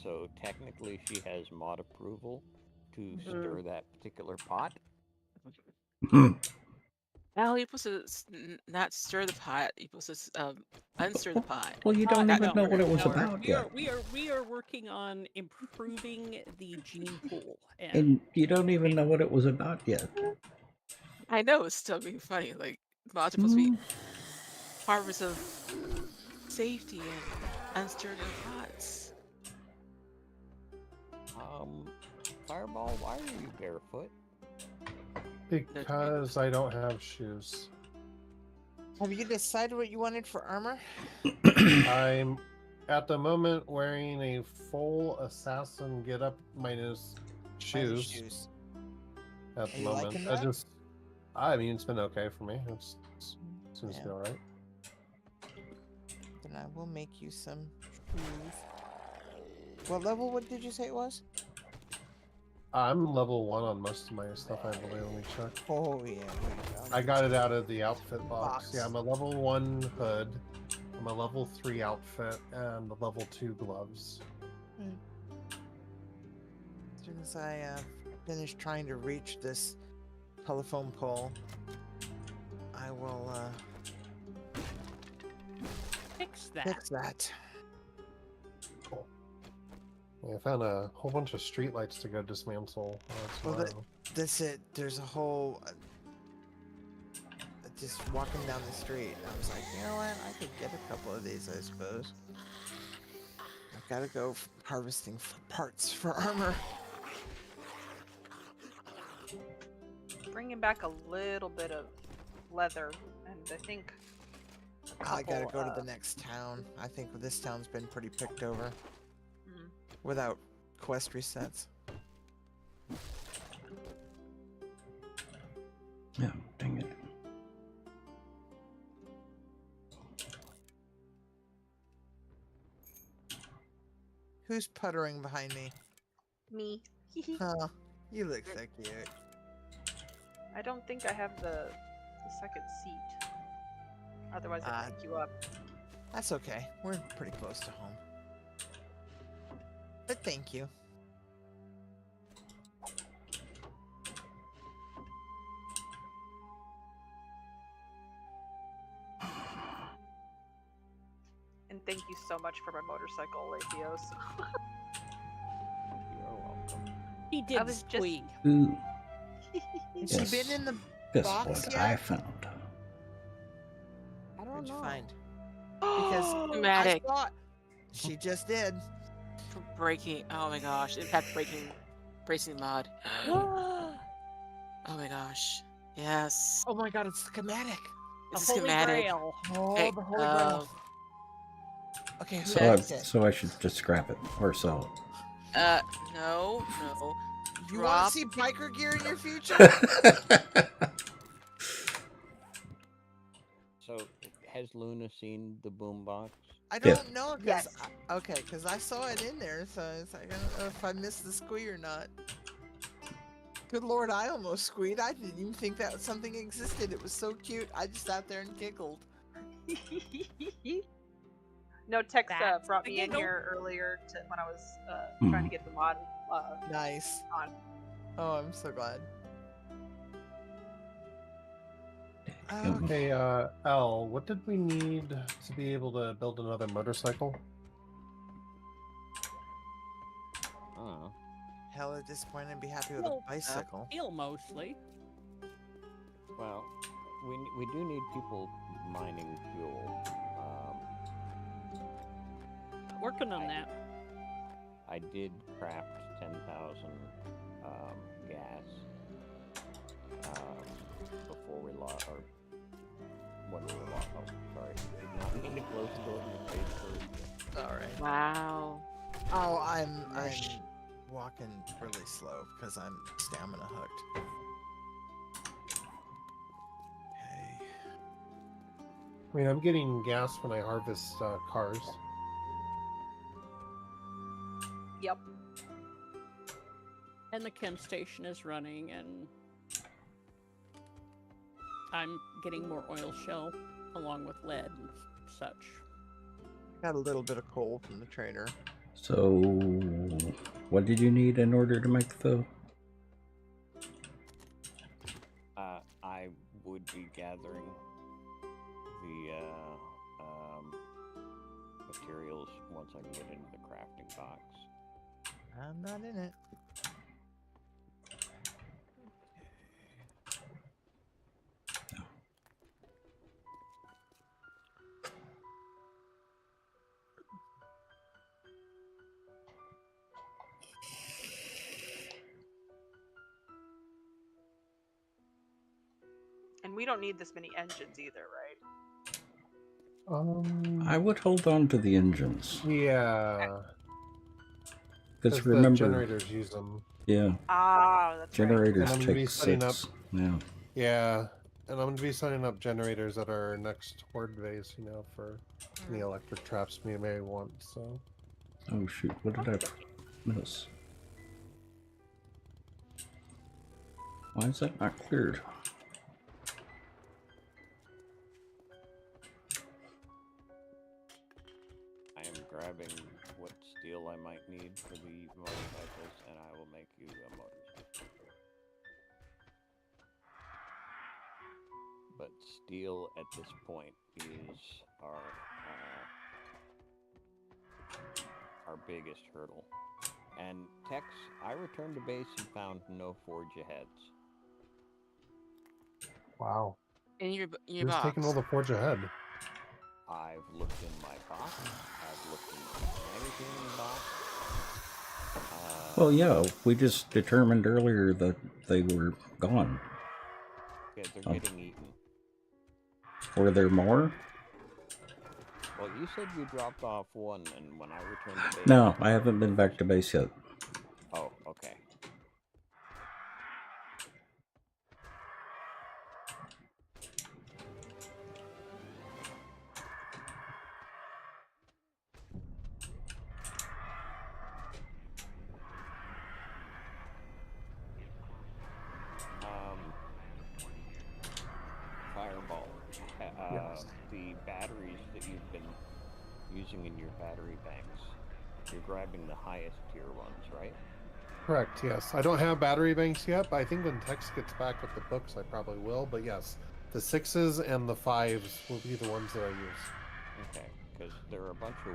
so technically she has mod approval to stir that particular pot. Now you're supposed to not stir the pot. You're supposed to unstir the pot. Well, you don't even know what it was about yet. We are working on improving the gene pool. And you don't even know what it was about yet. I know it's still being funny. Like mods are supposed to be harbors of safety and unstirred pots. Fireball, why are you barefoot? Because I don't have shoes. Have you decided what you wanted for armor? I'm at the moment wearing a full assassin getup minus shoes. At the Are you moment, liking that? I mean, it's been okay for me. It seems to be all right. Then I will make you some shoes. What level? What did you say it was? I'm level 1 on most of my stuff, I believe. Let me check. Oh yeah. I got it out of the outfit box. Box. Yeah, I'm a level 1 hood. I'm a level 3 outfit and a level 2 gloves. As soon as I finish trying to reach this telephone pole, I will Fix that. fix that. Yeah, I found a whole bunch of streetlights to go dismantle. Well, that's it. There's a whole. Just walking down the street, I was like, you know what? I could get a couple of these, I suppose. I've got to go harvesting for parts for armor. Bringing back a little bit of leather, and I think. I gotta go to the next town. I think this town's been pretty picked over. Without quest resets. Yeah, dang it. Who's puttering behind me? Me. Oh, you look so cute. I don't think I have the second seat. Otherwise, I'd pick you up. That's okay. We're pretty close to home. But thank you. so much for my motorcycle, Latios. You're welcome. He did I was just- squeak. Ooh, Has Yes. she been in the guess box what yet? I found? I don't What'd you know. find? Because Dramatic. I thought she just did. For breaking. Oh my gosh. Impact bracing mod. Oh my gosh. Yes. Oh my god, it's schematic. The It's a Holy schematic. Grail. Oh, Okay, the holy grail. Okay, who So I, owns it? so I should just scrap it or sell No. You want Drop. to see biker gear in your future? it. So, has Luna seen the boombox? I Yeah. don't know. Yes. Because I saw it in there, so it's like, I don't know if I missed the squee or not. Good lord, I almost squeed. I didn't even think that something existed. It was so cute. I just sat there and giggled. No, Tex That's brought the me in giggle. here earlier when I was trying to get the mod Nice. on. Oh, I'm so glad. Damn. Hey, Al, what did we need to be able to build another motorcycle? Oh. Hell, at this point, I'd be happy with Well, a bicycle. Steel mostly. Well, we do need people mining fuel. Working on that. I did craft 10,000 gas before we lost, or when we lost. Oh, sorry. Did not mean to close the door in your face first. Alright. Wow. Oh, I'm walking really slow because I'm stamina hooked. Okay. I mean, I'm getting gas when I harvest cars. Yep. And the chem station is running, and I'm getting more oil shell along with lead and such. Got a little bit of coal from the trader. So, what did you need in order to make the? I would be gathering the materials once I can get into the crafting box. I'm not in it. And we don't need this many engines either, right? I would hold on to the engines. Yeah. Because the remember, generators use them. Yeah. Ah, that's Generators And I'm gonna be take setting 6. Yeah. Yeah, and I'm gonna be setting up generators at our next horde base, you know, for any electric traps we may want. So. Oh shoot! What did I miss? Why is that not cleared? I am grabbing what steel I might need for the motorcycles, and I will make you a motorcycle. But steel at this point is our biggest hurdle. And Tex, I returned to base and found no forge aheads. Wow. In your Who's box. taking all the forge ahead? I've looked in my box. I've looked in anything in the box. Well, yeah, we just determined earlier that they were gone. Yeah, they're getting eaten. Were there more? Well, you said you dropped off one, and when I returned to base... No, I haven't been back to base yet. Oh, okay. Fireball. Yes. The batteries that you've been using in your battery banks, you're grabbing the highest tier ones, right? Correct, yes. I don't have battery banks yet, but I think when Tex gets back with the books, I probably will. But yes, the 6s and the 5s will be the ones that I use. Okay, because there are a bunch of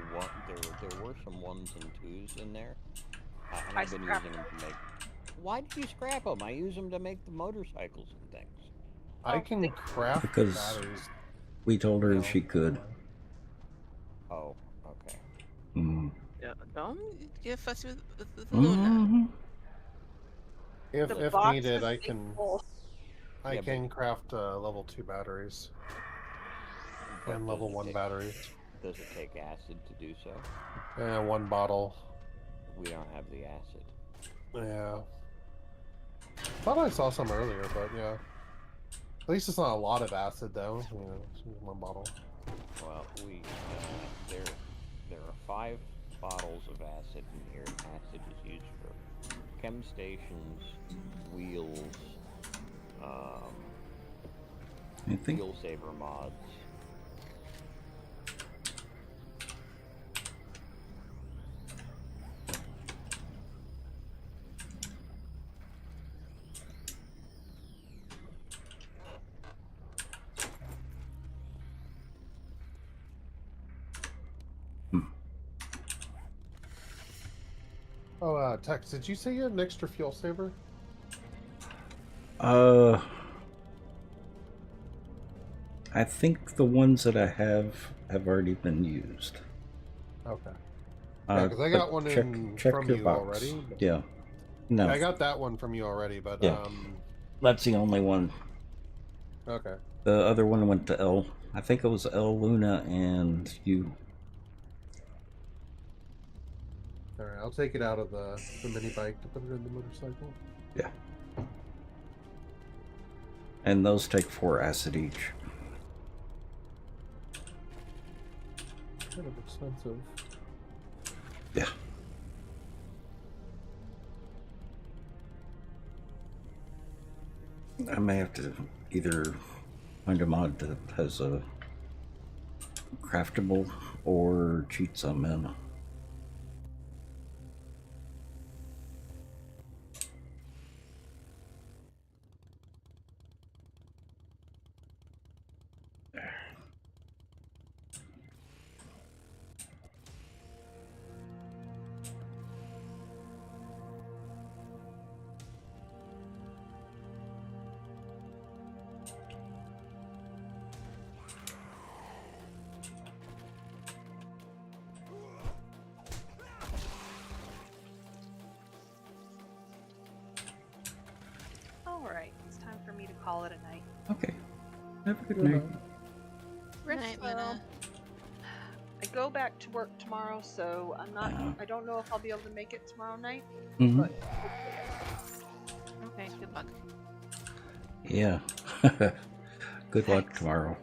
there were some 1s and 2s in there, and I I've been scrapped using them to make. Why did you scrap them? I use them to make the motorcycles and things. I can craft Because batteries. we told her No. she could. Oh, okay. Mm. Yeah, don't get fussy with Luna. Mhm. If The if box needed, is I big can full. I Yeah, can craft level 2 batteries but and does level it 1 take, batteries. does it take acid to do so? 1 bottle. We don't have the acid. Yeah. Thought I saw some earlier, but yeah. At least it's not a lot of acid, though. You know, it's just 1 bottle. Well, there are 5 bottles of acid in here. Acid is used for chem stations, wheels, I think wheel saver mods. Oh, Tex, did you say you had an extra fuel saver? I think the ones that I have already been used. Okay. Yeah, because I got but one check from your you box. already. But... Yeah. No. Yeah, I got that one from you already, but Yeah. That's the only one. Okay. The other one went to L. I think it was L, Luna, and you. All right, I'll take it out of the mini bike to put it in the motorcycle. Yeah. And those take 4 acid each. Kind of expensive. Yeah. I may have to either find a mod that has a craftable or cheat some in. Alright, it's time for me to call it a night. Okay. Have a good night. Rest Night, well. Luna. I go back to work tomorrow, so I'm not. I don't know if I'll be able to make it tomorrow night, Mhm. but hopefully I will. Okay, good luck. Yeah. Good luck Thanks. tomorrow.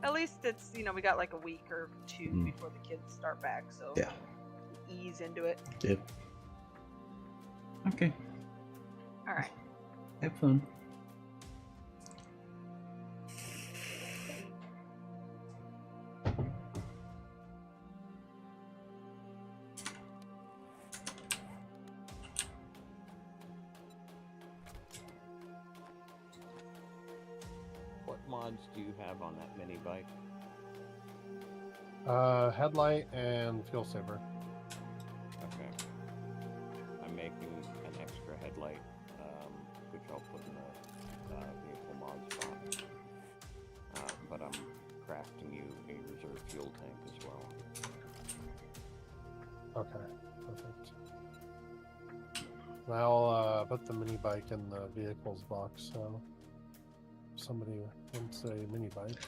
At least it's, we got like a week or 2 Mm. before the kids start back, so Yeah. ease into it. Yep. Okay. Alright. Have fun. What mods do you have on that mini bike? Headlight and fuel saver. Okay. I'm making an extra headlight, which I'll put in the vehicle mod spot. But I'm crafting you a reserve fuel tank as well. Okay, perfect. I'll put the mini bike in the vehicles box, so if somebody wants a mini bike.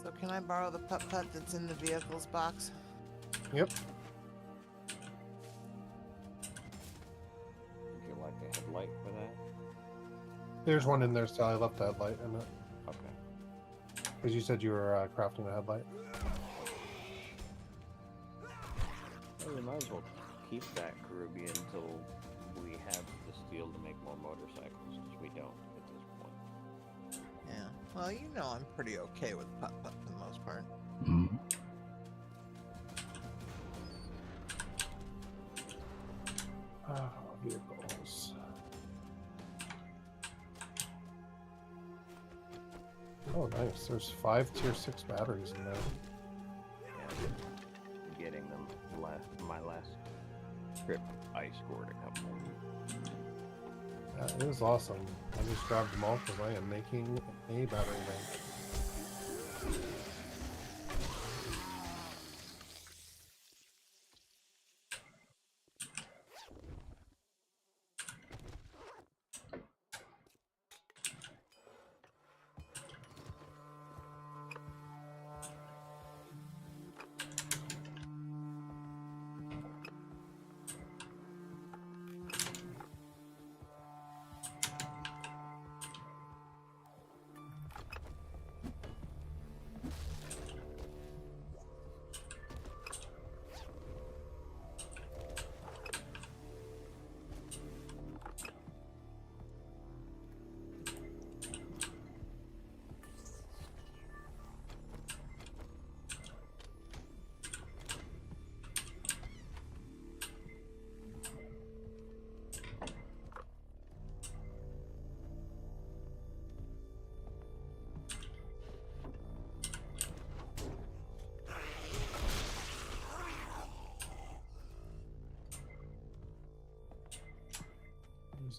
So can I borrow the putt-putt that's in the vehicles box? Yep. Would you like a headlight for that? There's one in there still. I left the headlight in it. Okay. Because you said you were crafting a headlight. Well, we might as well keep that Caribbean until we have the steel to make more motorcycles, because we don't at this point. Yeah. Well, you know I'm pretty okay with putt-putt for the most part. Mhm. Vehicles. Oh, nice. There's 5 tier 6 batteries in there. Yeah, getting them my last trip, I scored a couple. That is awesome. I just grabbed them all because I am making a battery bank.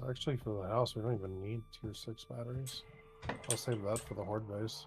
Actually, for the house, we don't even need tier 6 batteries. I'll save that for the horde base.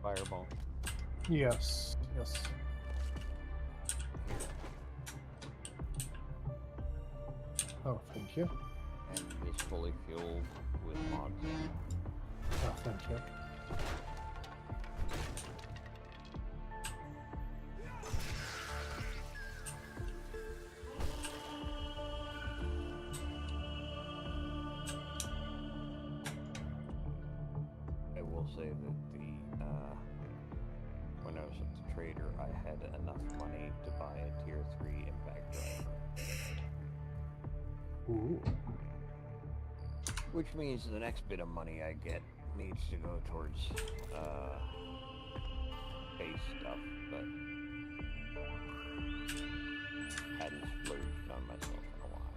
Fireball. Yes, yes. Oh, thank you. And it's fully fueled with mods. Oh, thank you. I will say that when I was at the trader, I had enough money to buy a tier 3 impact driver. Ooh. Which means the next bit of money I get needs to go towards base stuff, but hadn't splurged on myself in a while.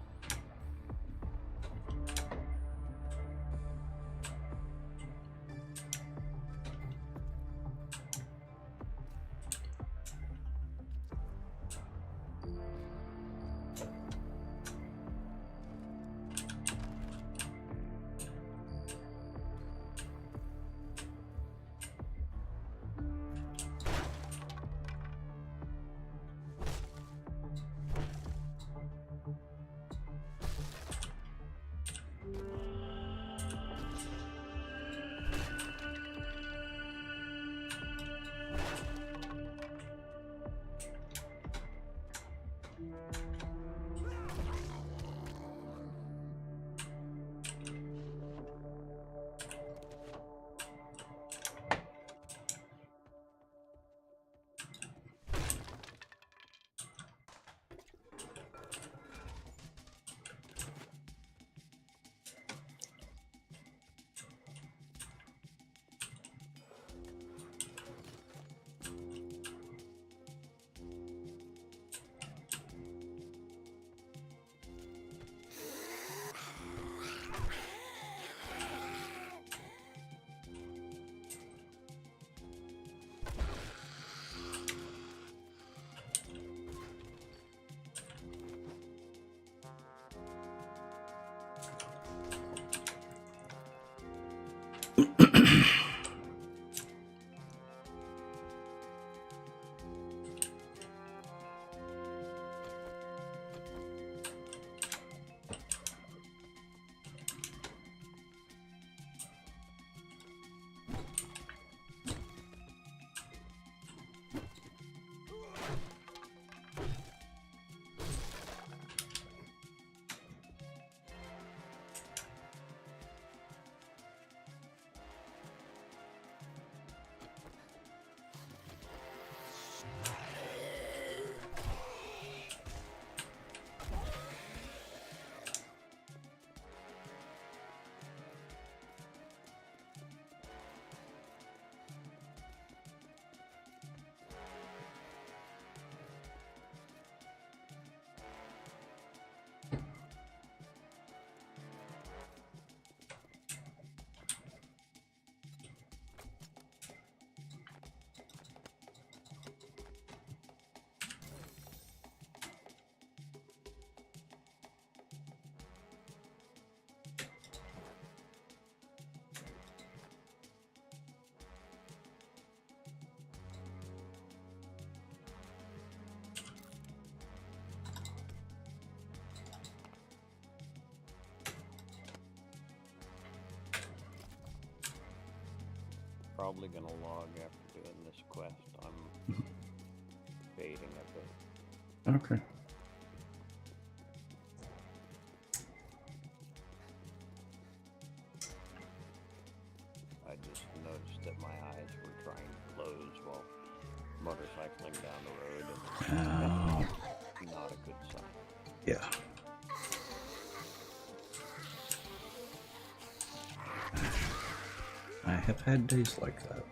probably gonna log after doing this quest. I'm fading a bit. Okay. I just noticed that my eyes were trying to close while motorcycling down the road, and that's not a good sign. Yeah. I have had days like that.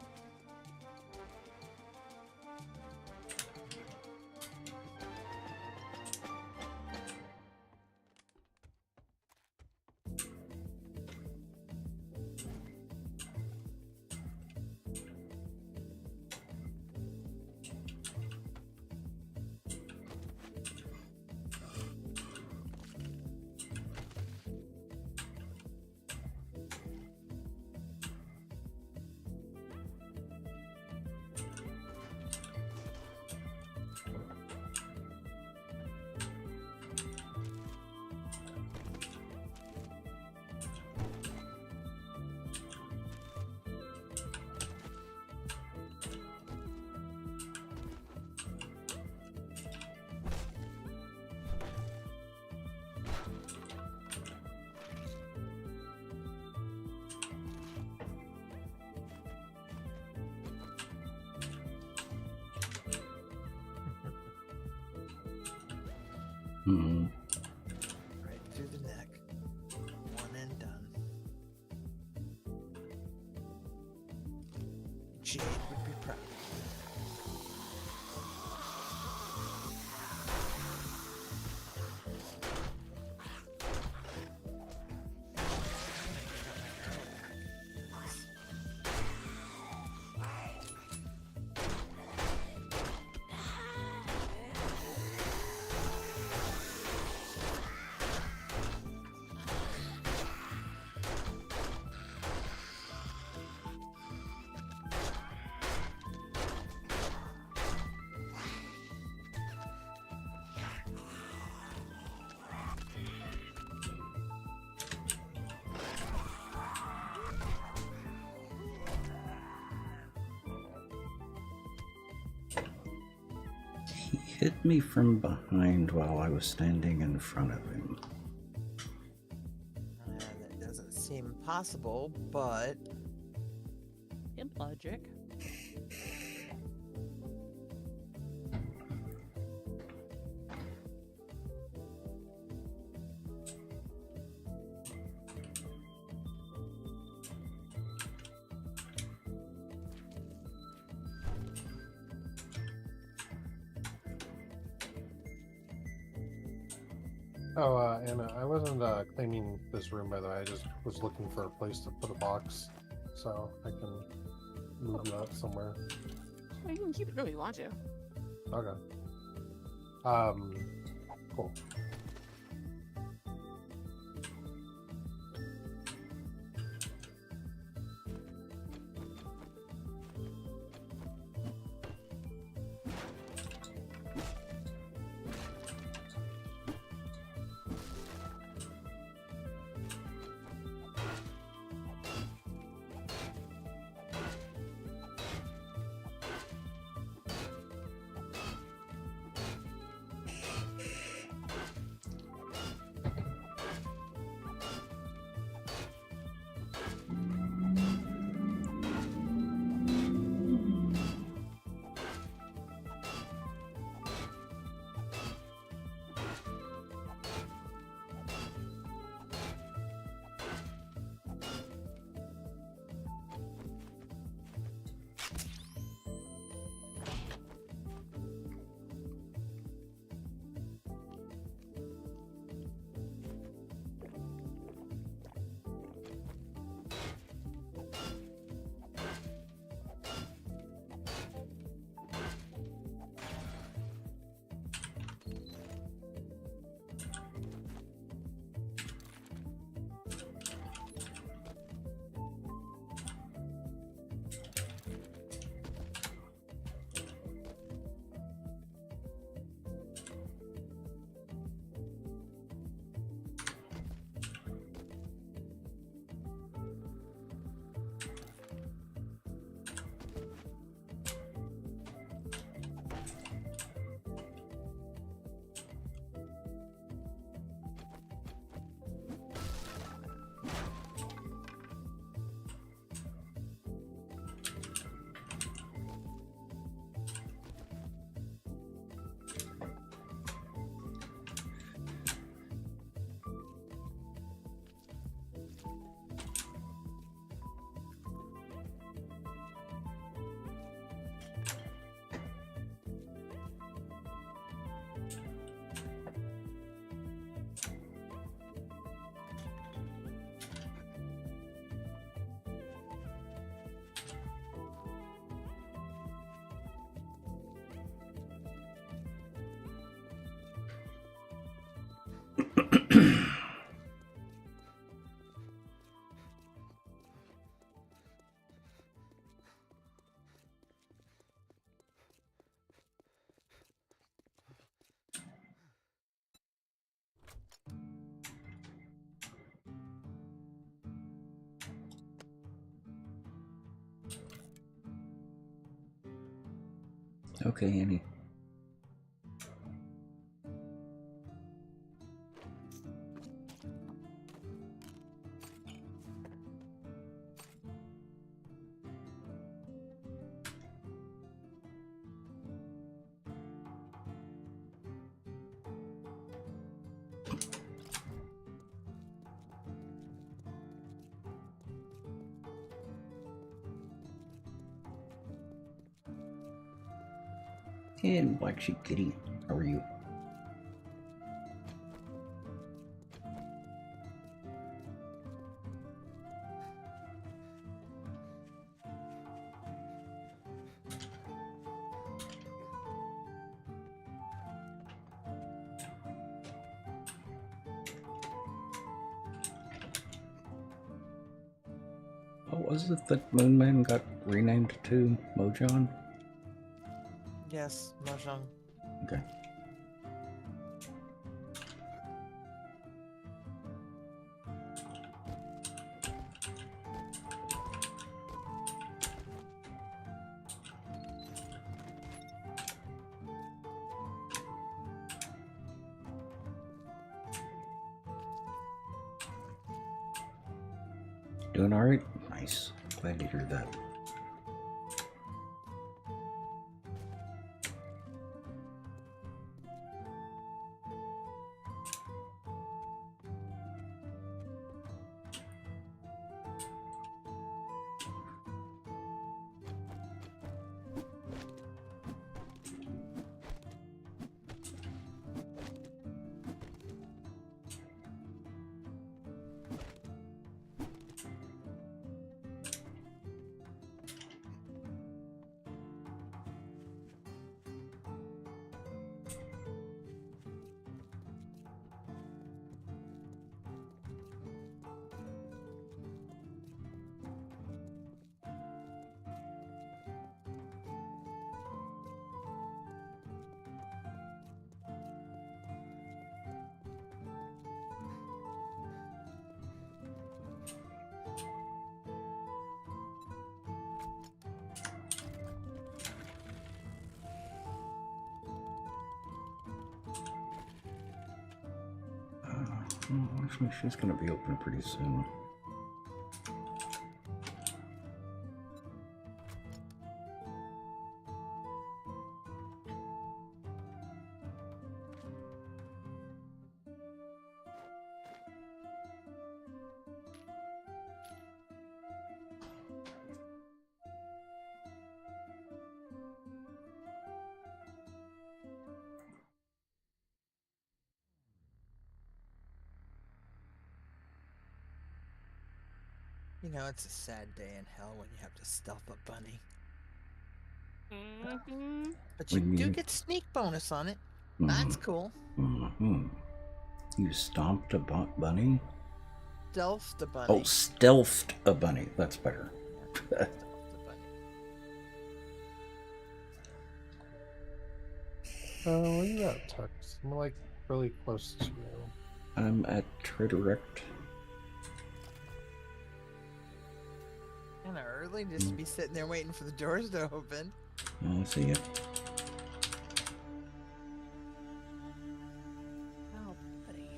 Hmm. Right through the neck. One and done. Jade would be proud. He hit me from behind while I was standing in front of him. That doesn't seem possible, but Imp logic. Oh, Anna, I wasn't claiming this room, by the way. I just was looking for a place to put a box, so I can move that somewhere. Well, you can keep it really you want to. Okay. Cool. Okay, Annie. And Black Sheep Kitty, how are you? What was it that Moonman got renamed to? Mojang? Yes, Mahjong. Okay. Doing alright? Nice. Glad to hear that. Actually, she's gonna be open pretty soon. You know, it's a sad day in hell when you have to stealth a bunny. But you do get sneak bonus on it. That's cool. You stomped a bunny? Stealthed a bunny. Oh, stealthed a bunny. That's better. Stealthed a bunny. Where you at, Tux? I'm like really close to you. I'm at Redirect. Kind of early just to be sitting there waiting for the doors to open. I see it. Oh, buddy.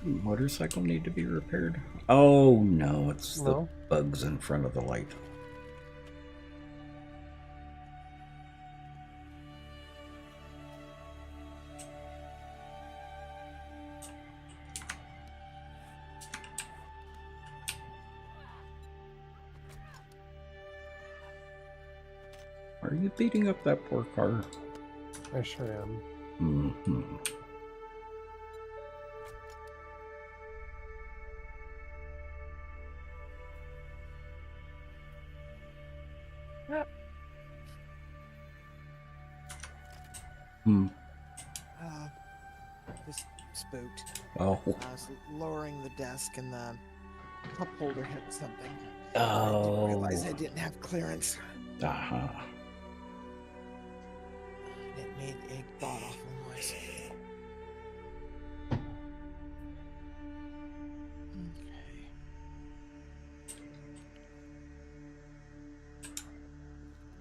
motorcycle need to be repaired? Oh no, it's the No. bugs in front of the light. Are you beating up that poor car? I sure am. Mm-hmm. Hmm. Just spooked. Oh. I was lowering the desk and the cup holder hit something. Oh. I didn't realize I didn't have clearance. Uh-huh. It made a god-awful noise. Okay.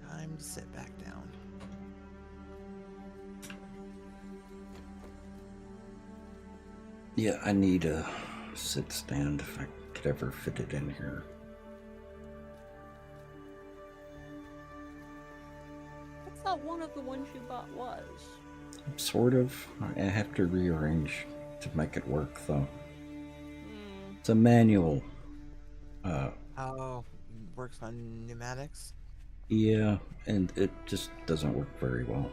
Time to sit back down. Yeah, I need a sit stand if I could ever fit it in here. I thought one of the ones you bought was. Sort of. I have to rearrange to make it work, though. It's a manual. Oh, works on pneumatics? Yeah, and it just doesn't work very well.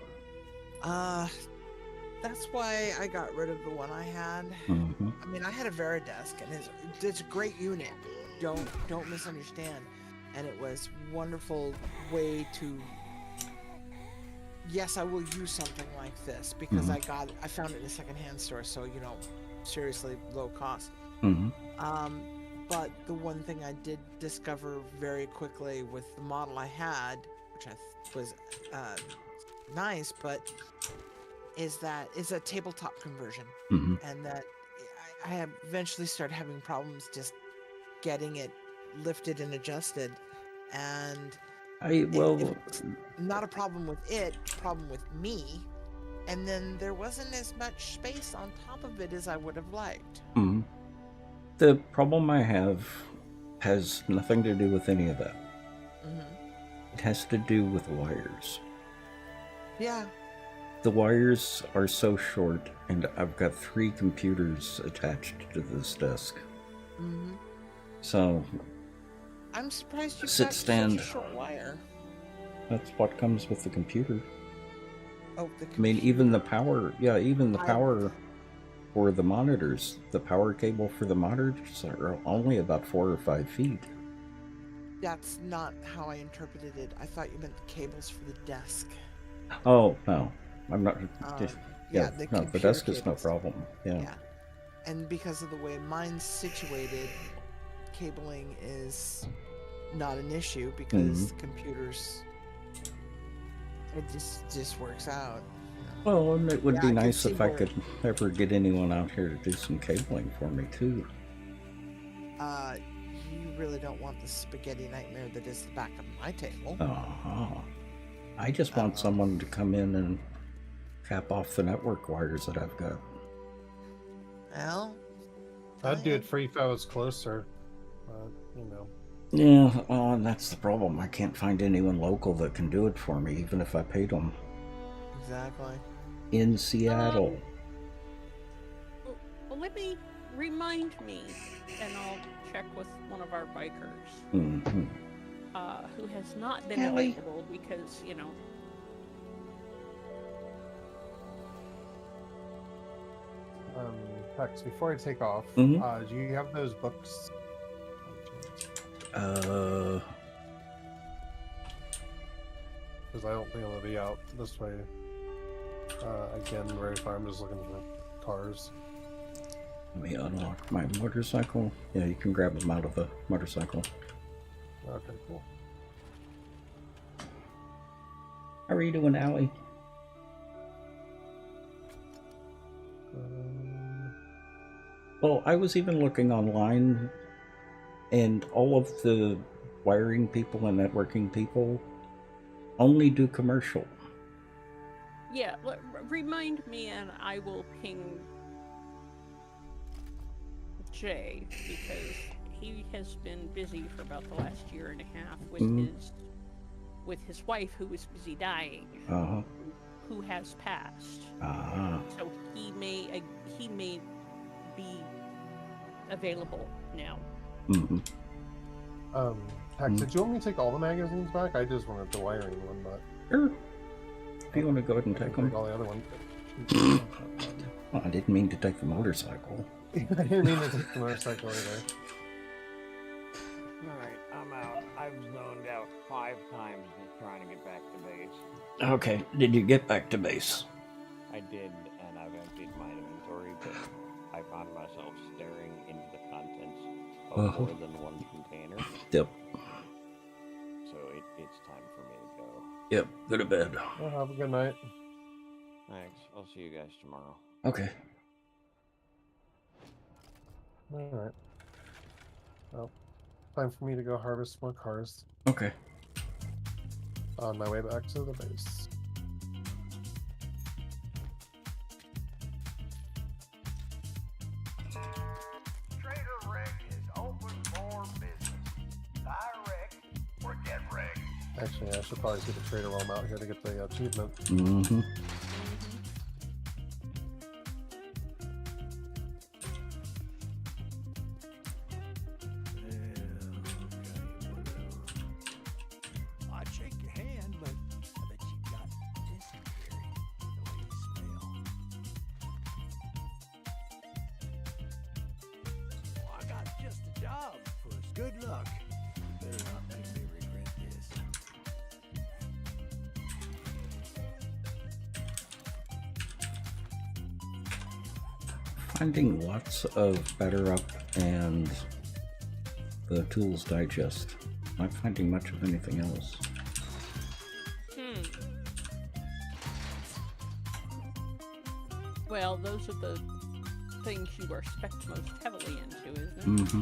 That's why I got rid of the one I had. Mm-hmm. I mean, I had a Veridesk, and it's a great unit. Don't misunderstand. And it was wonderful way to. Yes, I will use something like this because I found it in a secondhand store, so seriously low cost. Mm-hmm. But the one thing I did discover very quickly with the model I had, which was nice, but is that it's a tabletop conversion, and that I have eventually started having problems just getting it lifted and adjusted, and it's not a problem with it, problem with me, and then there wasn't as much space on top of it as I would have liked. Mm-hmm. The problem I have has nothing to do with any of that. It has to do with wires. Yeah. The wires are so short, and I've got 3 computers attached to this desk. So, I'm surprised you've sit got stand. such a short wire. That's what comes with the computer. Oh, the computer. I mean, even the power. Yeah, even the power for the monitors. The power cable for the monitors are only about 4 or 5 feet. That's not how I interpreted it. I thought you meant the cables for the desk. Oh no, I'm not. The desk is no cables. problem. Yeah, and because of the way mine's situated, cabling is not an issue because computers. It just works out. Well, and it would be nice if I could ever get anyone out here to do some cabling for me too. You really don't want the spaghetti nightmare that is the back of my table. I just want someone to come in and cap off the network wires that I've got. Well, I'd do it for you if I was closer. Yeah, well, and that's the problem. I can't find anyone local that can do it for me, even if I paid them. Exactly. In Seattle. Well, let me remind me, and I'll check with one of our bikers who has not been available because, Hex, before I take off, do you have those books? Because I don't think I'll be out this way. Again, right if I'm just looking for cars. Let me unlock my motorcycle. Yeah, you can grab them out of the motorcycle. Okay, cool. How are you doing, Allie? Well, I was even looking online, and all of the wiring people and networking people only do commercial. Yeah, remind me and I will ping Jay because he has been busy for about the last year and a half with his wife, who is busy dying, who has passed. So he may be available now. Hex, did you want me to take all the magazines back? I just wanted the wiring one, but Sure. If you want to go ahead and take them. all the other ones. Well, I didn't mean to take the motorcycle. I didn't mean to take the motorcycle either. Alright, I'm out. I've zoned out 5 times trying to get back to base. Okay, did you get back to base? I did, and I've emptied my inventory, but I found myself staring into the contents of more than one container. Yep. So it's time for me to go. Yep, go to bed. Well, have a good night. Thanks. I'll see you guys tomorrow. Okay. Alright. Well, time for me to go harvest more cars. Okay. On my way back to the base. Trader Rick is open for business. Buy Rick or get Rick. Actually, I should probably see the trader while I'm out here to get the achievement. Mm-hmm. I'd shake your hand, but I bet you got dysentery the way you smell. Well, I got just a job for us. Good luck. Better not make me regret this. Finding lots of Better Up and the Tools Digest. Not finding much of anything else. Well, those are the things you are spec'd most heavily into, isn't it? Mm-hmm.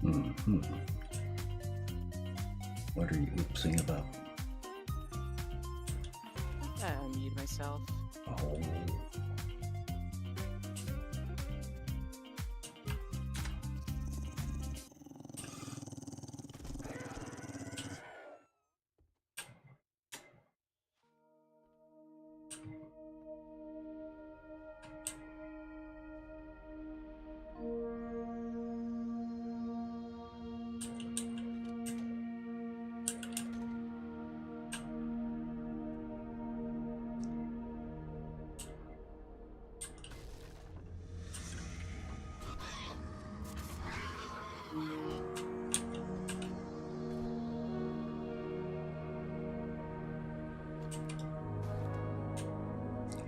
Mm-hmm. What are you oopsing about? I unmuted myself. Oh.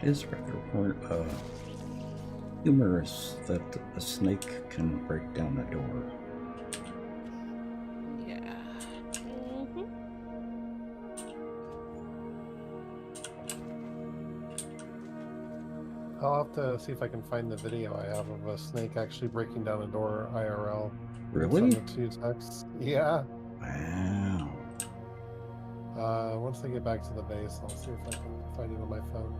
It is rather humorous that a snake can break down a door. Yeah. I'll have to see if I can find the video I have of a snake actually breaking down a door IRL. Really? Send it to you text. Yeah. Wow. Once I get back to the base, I'll see if I can find it on my phone.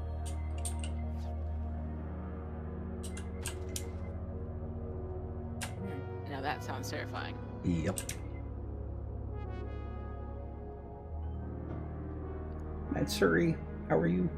Now that sounds terrifying. Yep. Matsuri, how are you?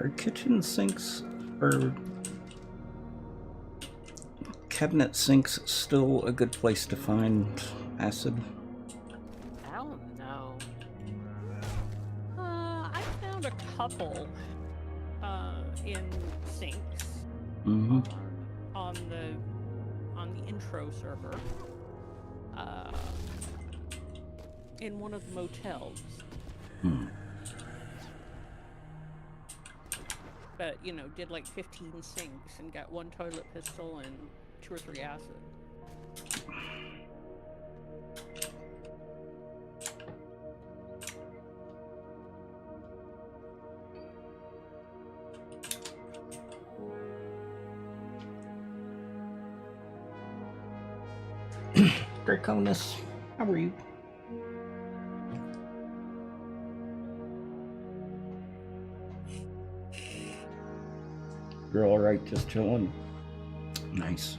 Are kitchen sinks or cabinet sinks still a good place to find acid? I don't know. I found a couple in sinks Mm-hmm. on the intro server. In one of the motels. Hmm. But, you know, did like 15 sinks and got 1 toilet pistol and 2 or 3 acid. Draconis, how are you? You're alright, just chilling. Nice.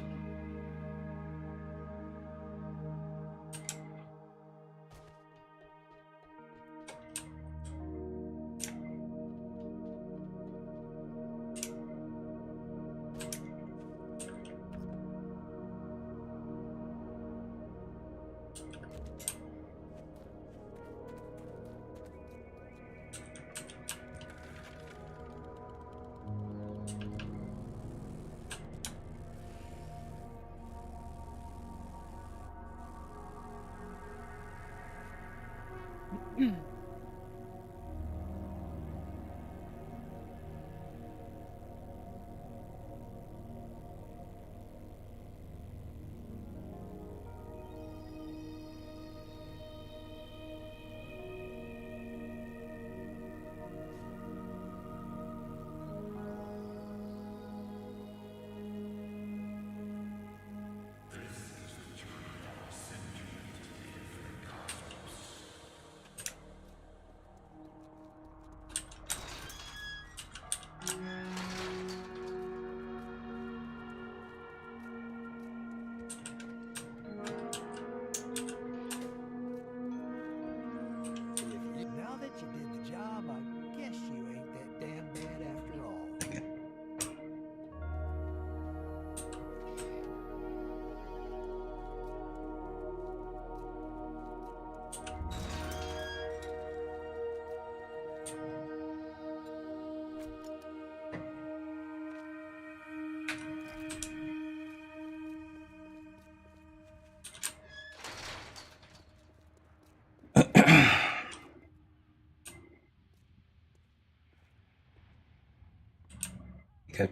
Got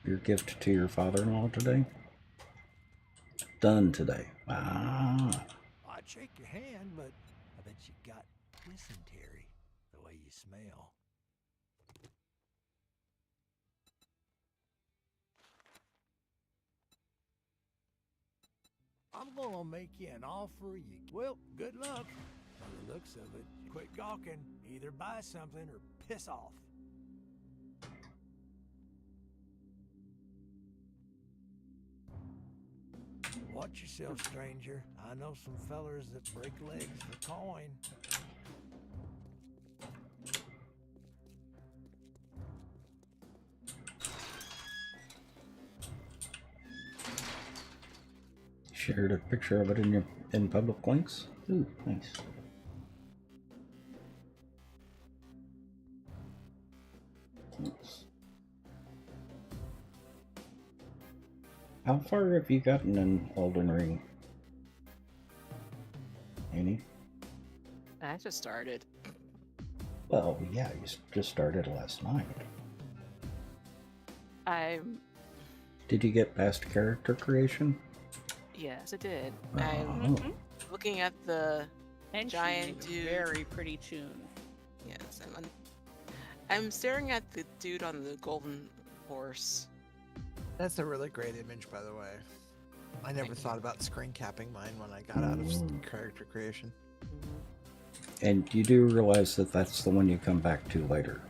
your gift to your father-in-law today? Done today. Ah. I'd shake your hand, but I bet you got dysentery the way you smell. I'm gonna make you an offer you... Well, good luck. By the looks of it, quit gawking. Either buy something or piss off. Watch yourself, stranger. I know some fellers that break legs for coin. Shared a picture of it in public links. Ooh, nice. How far have you gotten in Elden Ring, Annie? I just started. Well, yeah, you just started last night. Did you get past character creation? Yes, I did. Oh. I'm looking at the And giant she's dude. very pretty tune. Yes, I'm staring at the dude on the golden horse. That's a really great image, by the way. I never thought about screen capping mine when I got out of character creation. And you do realize that that's the one you come back to later.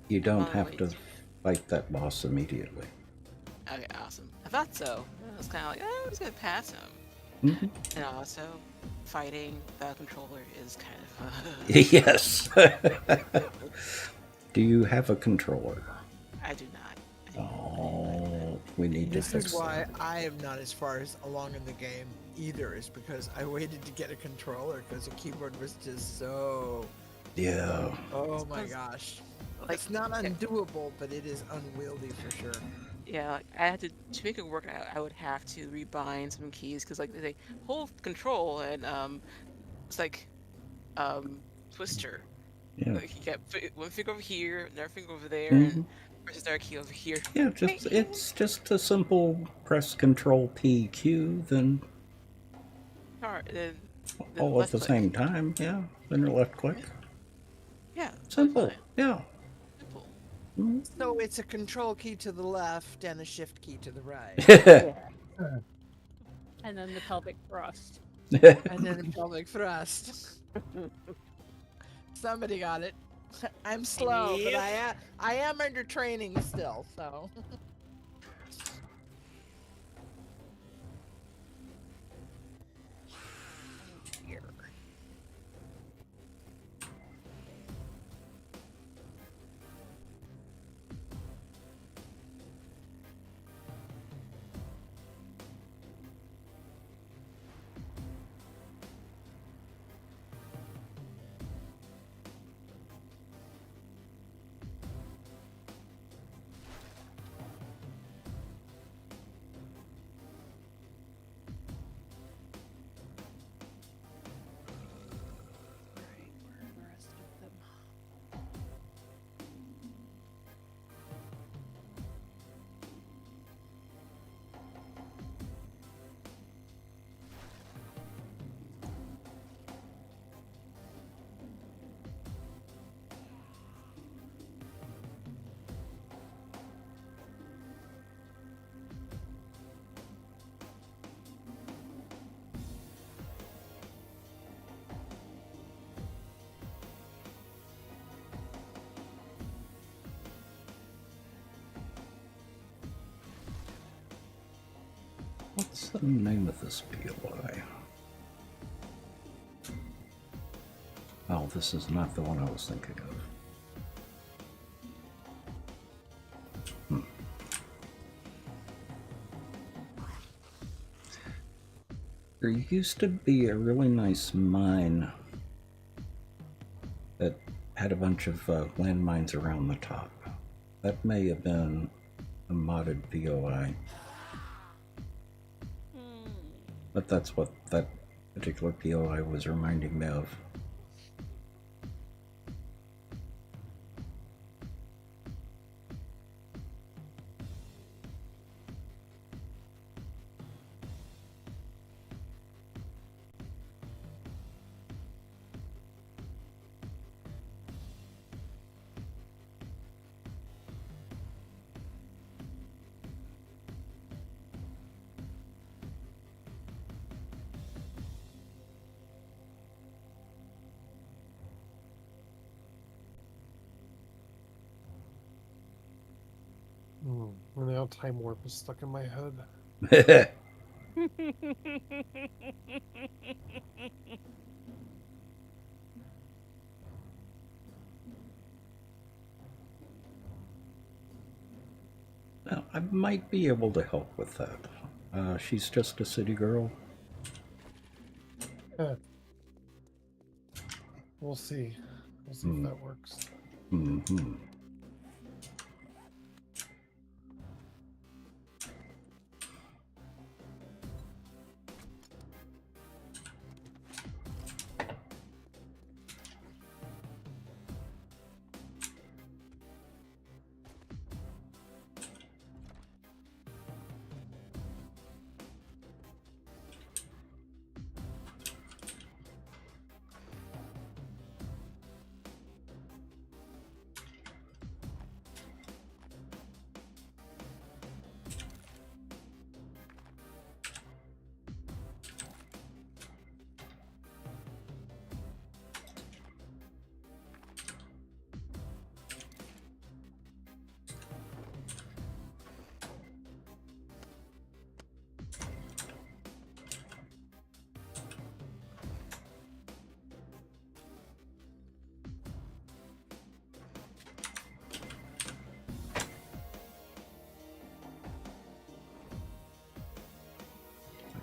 You don't have to fight that boss immediately. Okay, awesome. I thought so. I was kind of like, I'm just gonna pass him. Mm-hmm. And also, fighting without a controller is kind of. Yes. Do you have a controller? I do not. Oh, we need to fix that. This is why I am not as far as along in the game either, is because I waited to get a controller because the keyboard was just so... Yeah. Oh my gosh. Like, it's not undoable, but it is unwieldy for sure. Yeah, like, I had to make it work. I would have to rebind some keys because like they hold control and it's like Twister. Yeah. Like you get one finger over here, another finger over there, Mm-hmm. and press the key over here. Yeah, it's just a simple press Control P Q, then Then all at the same time. Yeah, then your left click. Yeah. Simple. Yeah. Simple. Mm-hmm. So it's a control key to the left and a shift key to the right. And then the pelvic thrust. And then the pelvic thrust. Somebody got it. I'm slow, but I am under training still, so. What's the name of this POI? Oh, this is not the one I was thinking of. There used to be a really nice mine that had a bunch of landmines around the top. That may have been a modded POI. But that's what that particular POI was reminding me of. And now time warp is stuck in my head. Now, I might be able to help with that. She's just a city girl. We'll see. We'll see if that works. Mm-hmm.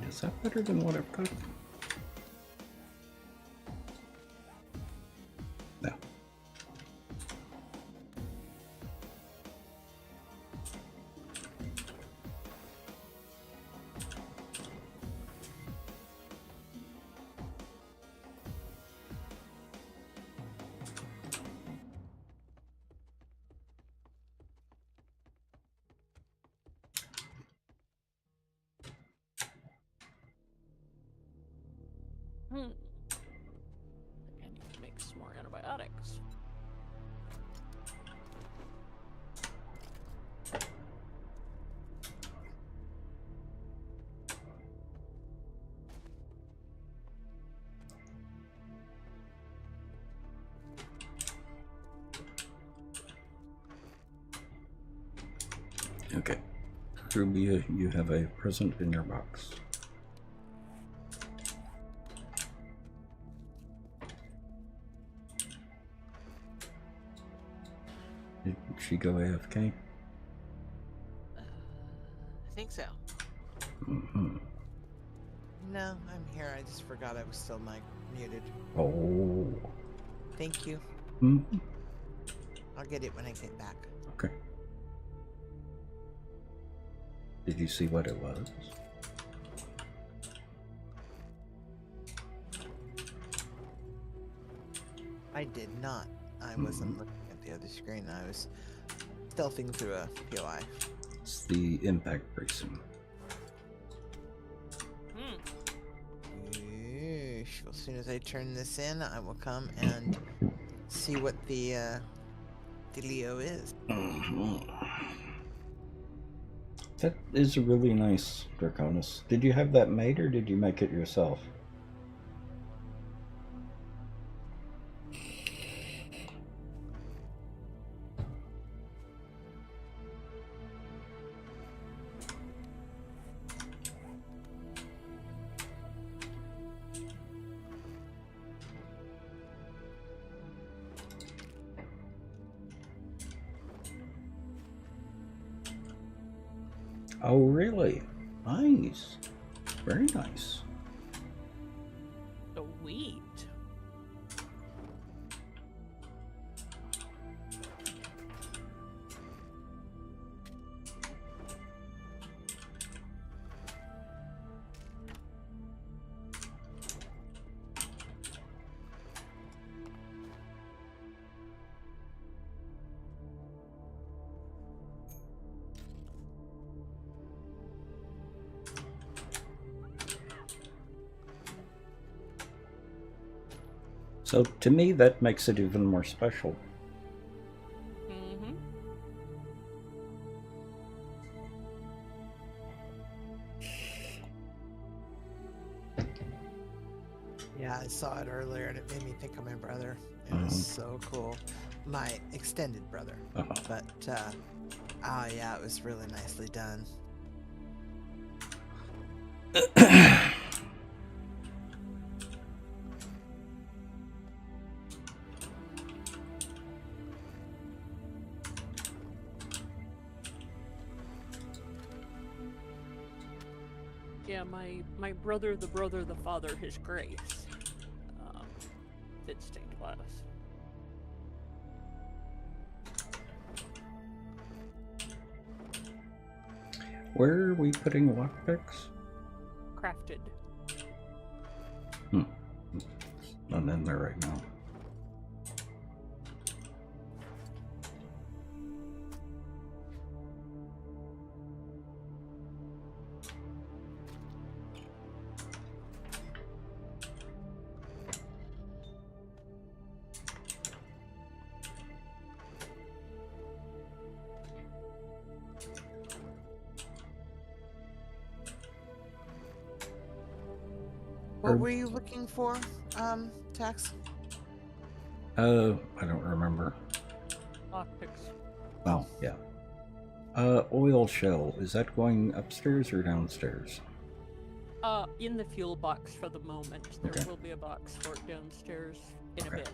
Is that better than what I've got? No. I need to make some more antibiotics. Okay. Ruby, you have a present in your box. Did she go AFK? I think so. Mm-hmm. No, I'm here. I just forgot I was still muted. Oh. Thank you. Mm-hmm. I'll get it when I get back. Okay. Did you see what it was? I did not. I wasn't looking at the other screen. I was stealthing through a POI. It's the impact bracing. Yeesh. As soon as I turn this in, I will come and see what the dealio is. That is a really nice Draconis. Did you have that made or did you make it yourself? Oh, really? Nice. Very nice. Sweet. So to me, that makes it even more special. Mm-hmm. Yeah, I saw it earlier and it made me think of my brother. It was so cool. My extended brother. But, oh yeah, it was really nicely done. Yeah, my brother, the father, his grace. Did stained glass. Where are we putting lockpicks? Crafted. None in there right now. What were you looking for, Tax? I don't remember. Lockpicks. Oh, yeah. Oil shell. Is that going upstairs or downstairs? In the fuel box for the moment. There Okay. will be a box for it downstairs in a bit.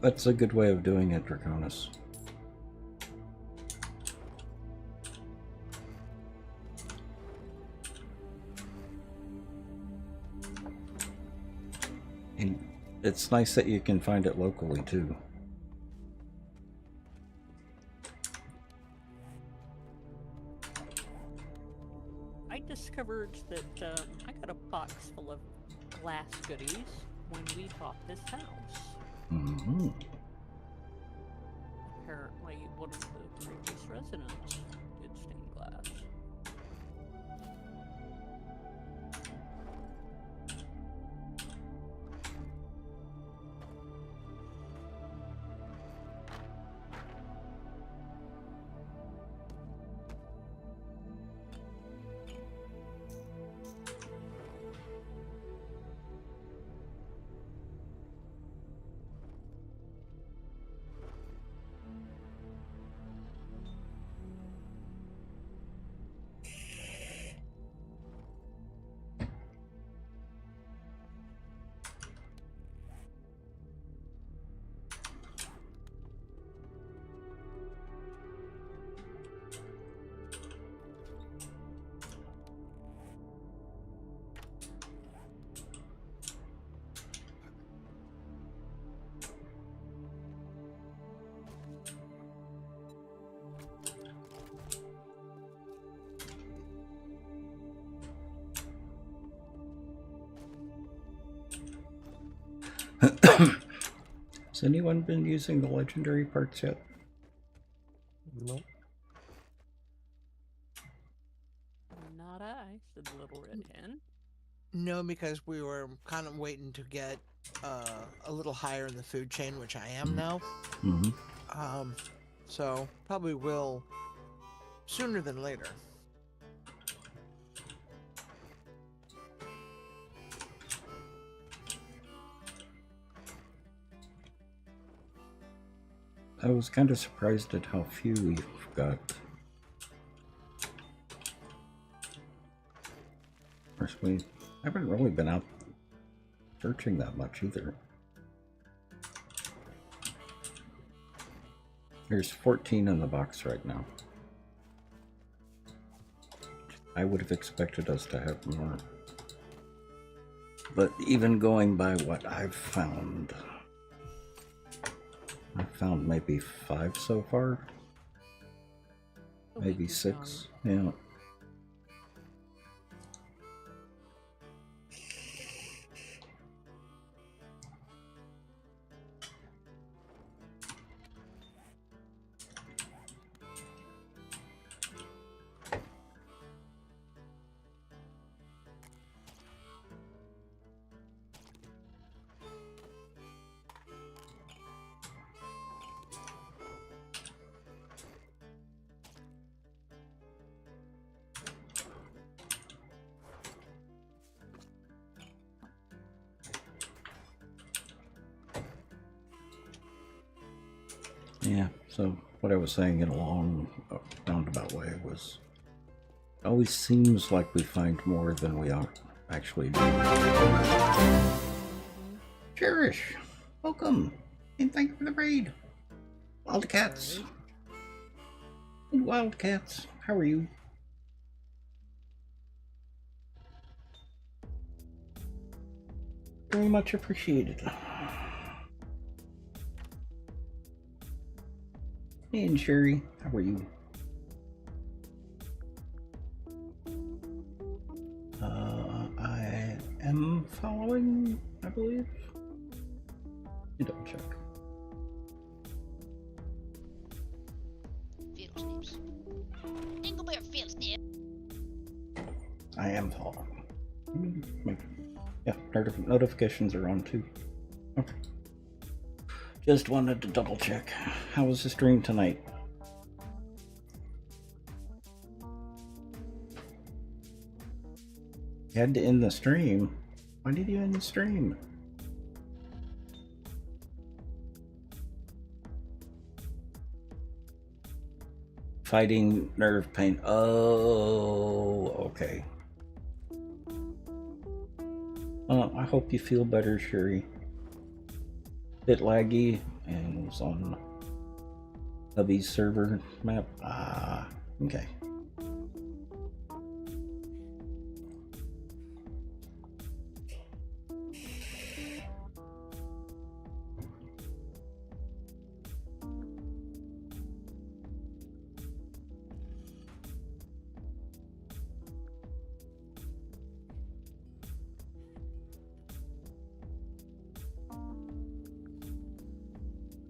That's a good way of doing it, Draconis. And it's nice that you can find it locally, too. I discovered that I got a box full of glass goodies when we bought this house. Mm-hmm. Apparently, one of the previous residents did stained glass. Has anyone been using the legendary parts yet? Nope. Not I, said the little red hen. No, because we were kind of waiting to get a little higher in the food chain, which I am now. Mm-hmm. So probably will sooner than later. I was kind of surprised at how few we've got. Of course, we haven't really been out searching that much either. There's 14 in the box right now. I would have expected us to have more. But even going by what I've found, I've found maybe 5 so far. Maybe 6. Yeah. Yeah, so what I was saying in a long roundabout way was, it always seems like we find more than we actually do. Cherish, welcome, and thank you for the raid. Wildcats. Wildcats, how are you? Very much appreciated. And Sherry, how are you? I am following, I believe. You double check. Field snips. Dingleberry field snip. I am following. Yeah, notifications are on too. Okay. Just wanted to double check. How was the stream tonight? You had to end the stream. Why did you end the stream? Fighting nerve pain. Oh, okay. I hope you feel better, Sherry. Bit laggy and was on hubby's server map. Ah, okay.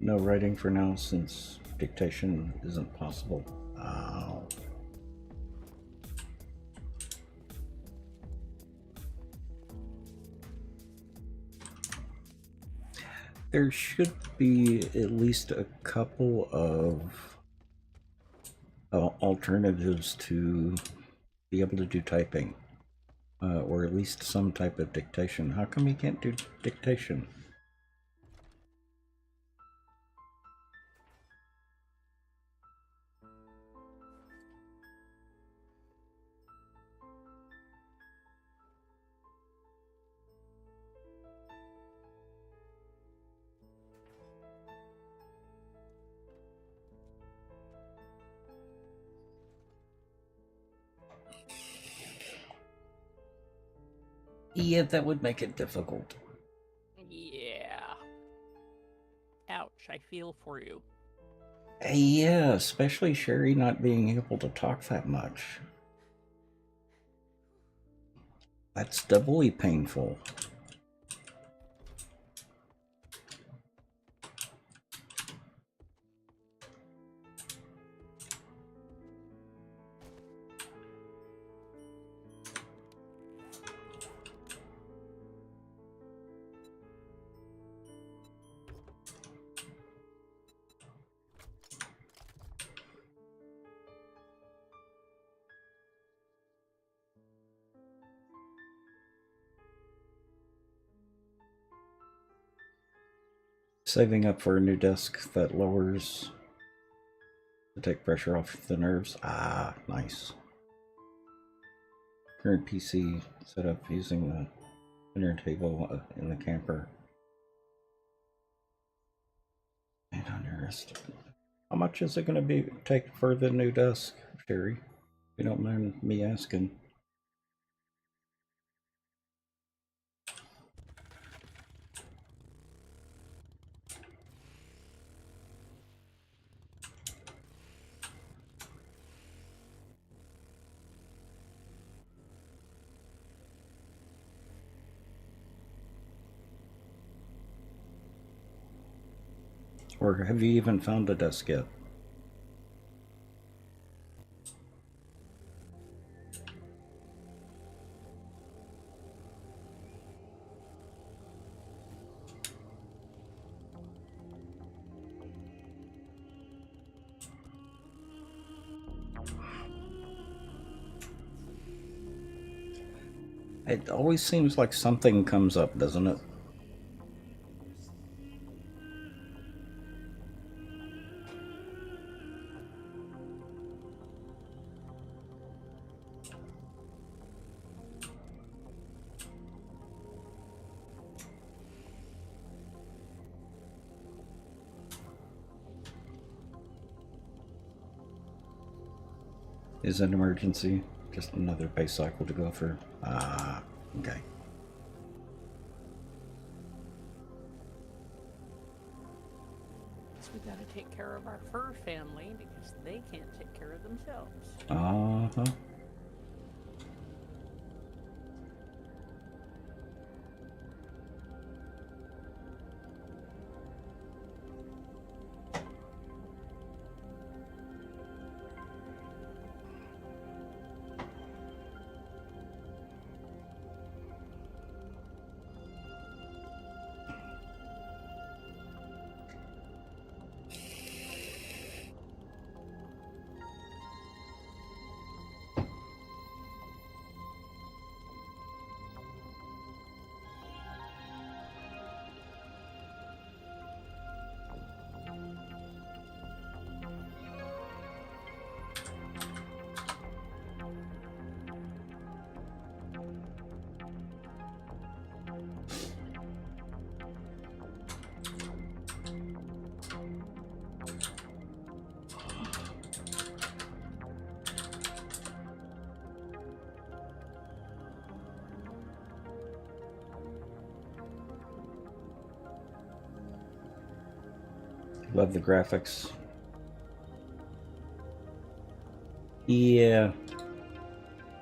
No writing for now since dictation isn't possible. Ow. There should be at least a couple of alternatives to be able to do typing, or at least some type of dictation. How come you can't do dictation? Yeah, that would make it difficult. Yeah. Ouch, I feel for you. Yeah, especially Sherry not being able to talk that much. That's doubly painful. Saving up for a new desk that lowers to take pressure off the nerves. Ah, nice. Current PC set up using the dinner table in the camper. And underestimated. How much is it going to take for the new desk, Sherry? If you don't mind me asking. Or have you even found a desk yet? It always seems like something comes up, doesn't it? is an emergency. Just another base cycle to go through. Ah, okay. So we gotta take care of our fur family because they can't take care of themselves. Uh-huh. Love the graphics. Yeah.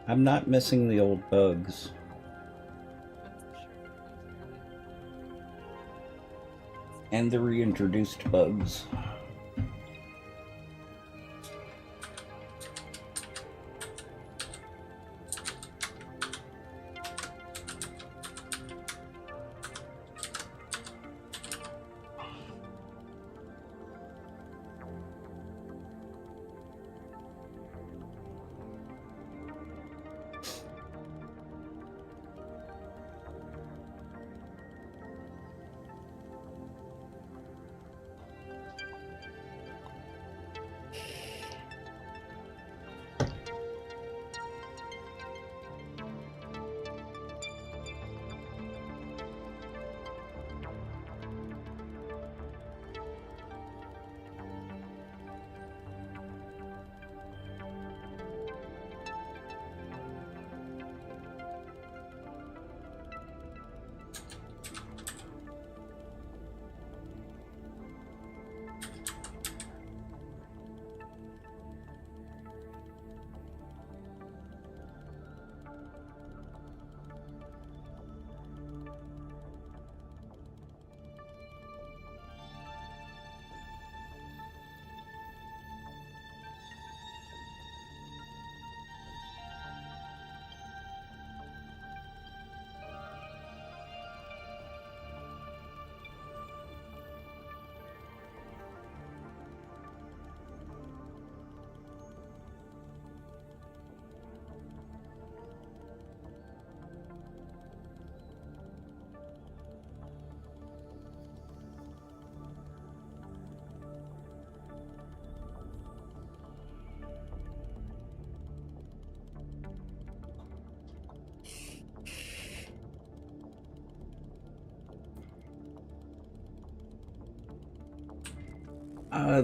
I'm not missing the old bugs. And the reintroduced bugs.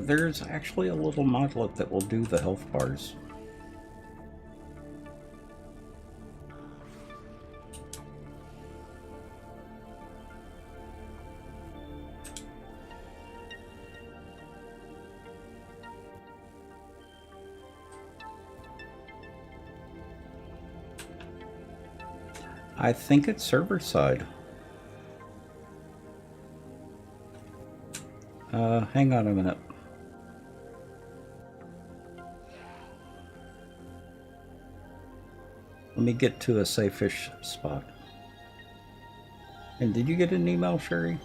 There's actually a little modlet that will do the health bars. I think it's server side. Hang on a minute. Let me get to a safe-ish spot. And did you get an email, Sherry?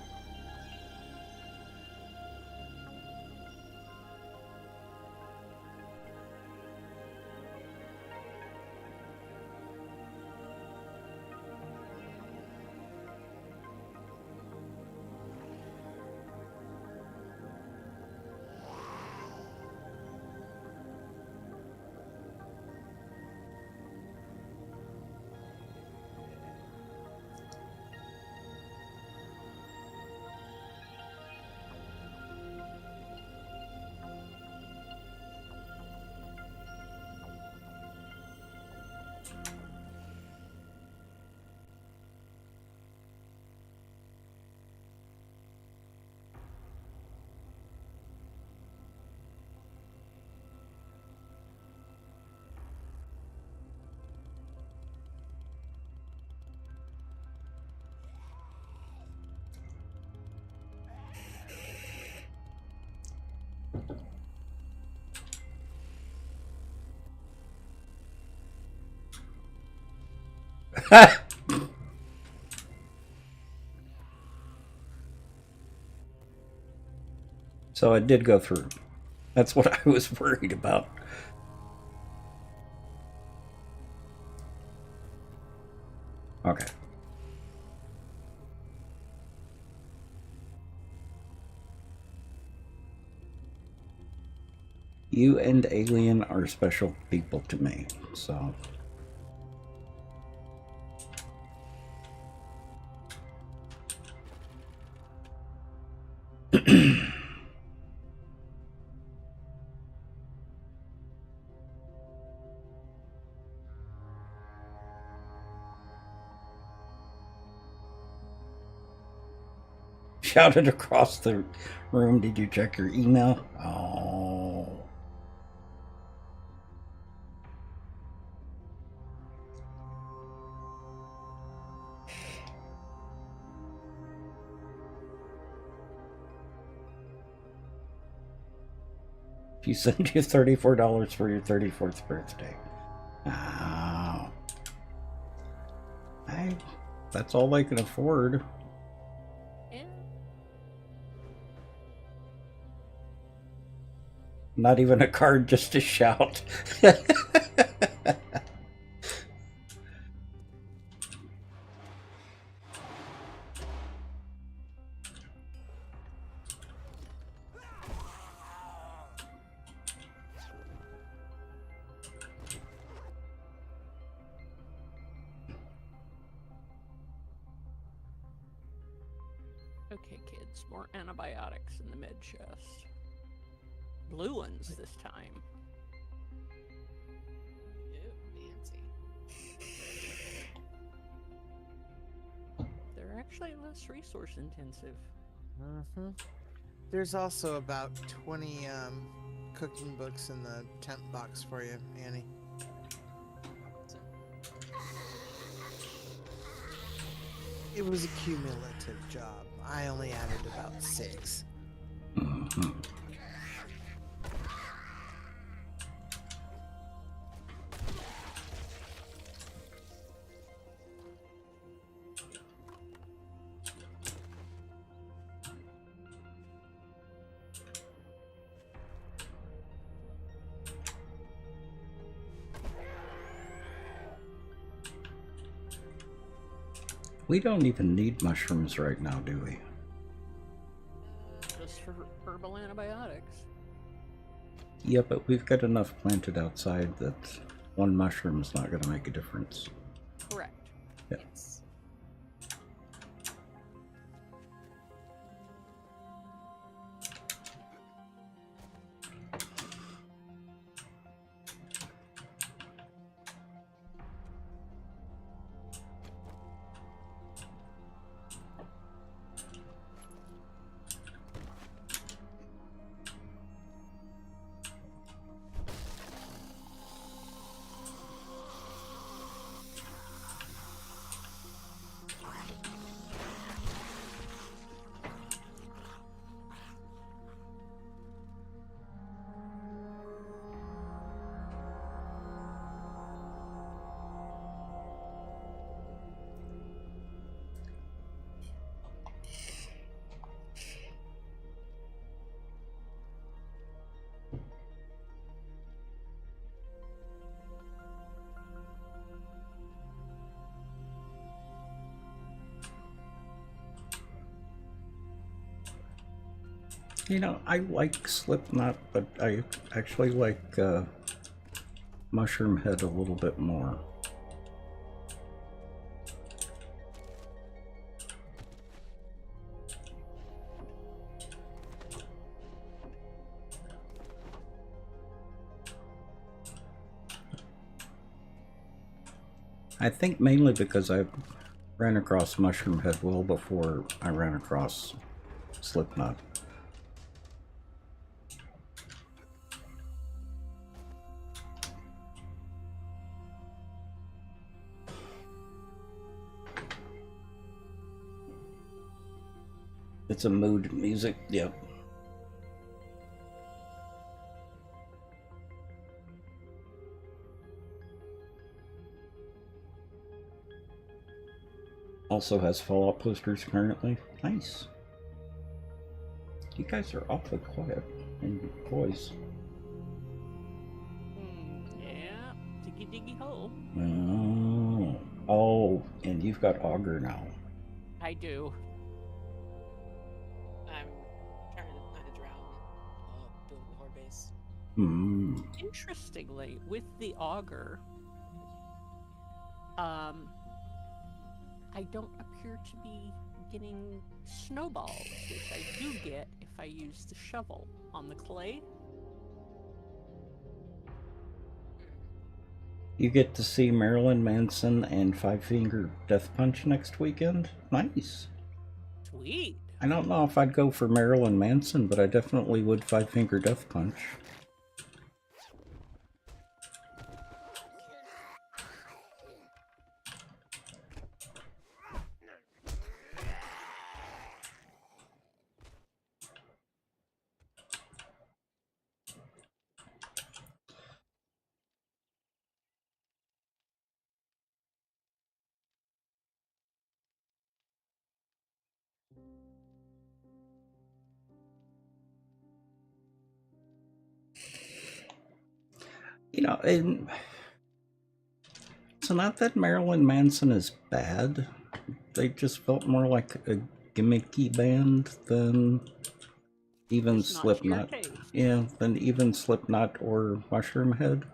So it did go through. That's what I was worried about. Okay. You and Alien are special people to me, so... Shouted across the room, did you check your email? Oh. She sent you $34 for your 34th birthday. Oh. That's all I can afford. Yeah. Not even a card, just a shout. Okay, kids, more antibiotics in the med chest. Blue ones this time. Fancy. They're actually less resource intensive. Mm-hmm. There's also about 20 cooking books in the temp box for you, Annie. It was a cumulative job. I only added about 6. Mm-hmm. We don't even need mushrooms right now, do we? Just for herbal antibiotics. Yeah, but we've got enough planted outside that one mushroom's not going to make a difference. Correct. Yeah. Yes. You know, I like Slipknot, but I actually like Mushroom Head a little bit more. I think mainly because I ran across Mushroom Head well before I ran across Slipknot. It's a mood music, yep. Also has Fallout posters currently. Nice. You guys are awfully quiet in your voice. Yeah. Diggy diggy hole. Oh, and you've got Augur now. I do. I'm trying to find a drown, build the horde base. Interestingly, with the auger, I don't appear to be getting snowballs, which I do get if I use the shovel on the clay. You get to see Marilyn Manson and Five Finger Death Punch next weekend? Nice. Sweet. I don't know if I'd go for Marilyn Manson, but I definitely would Five Finger Death Punch. You know, it's not that Marilyn Manson is bad. They just felt more like a gimmicky band than even Just not to your Slipknot. taste. Yeah, than even Slipknot or Mushroom Head.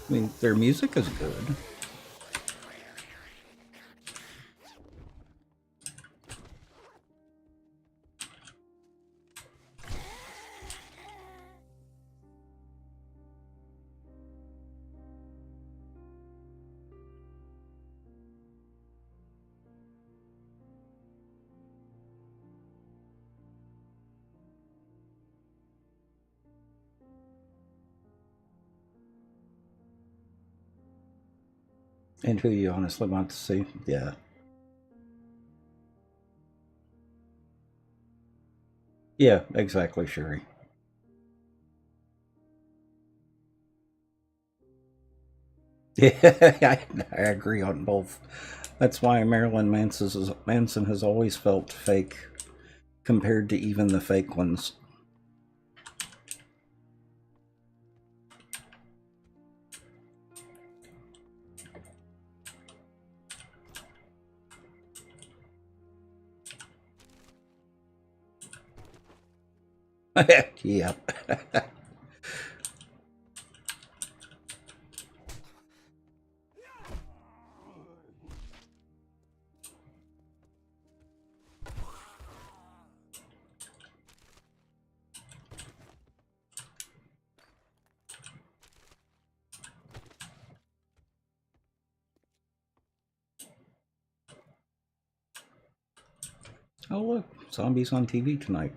I mean, their music is good. And who you honestly want to see? Yeah. Yeah, exactly, Sherry. Yeah, I agree on both. That's why Marilyn Manson has always felt fake compared to even the fake ones. Yep. Oh look, zombies on TV tonight.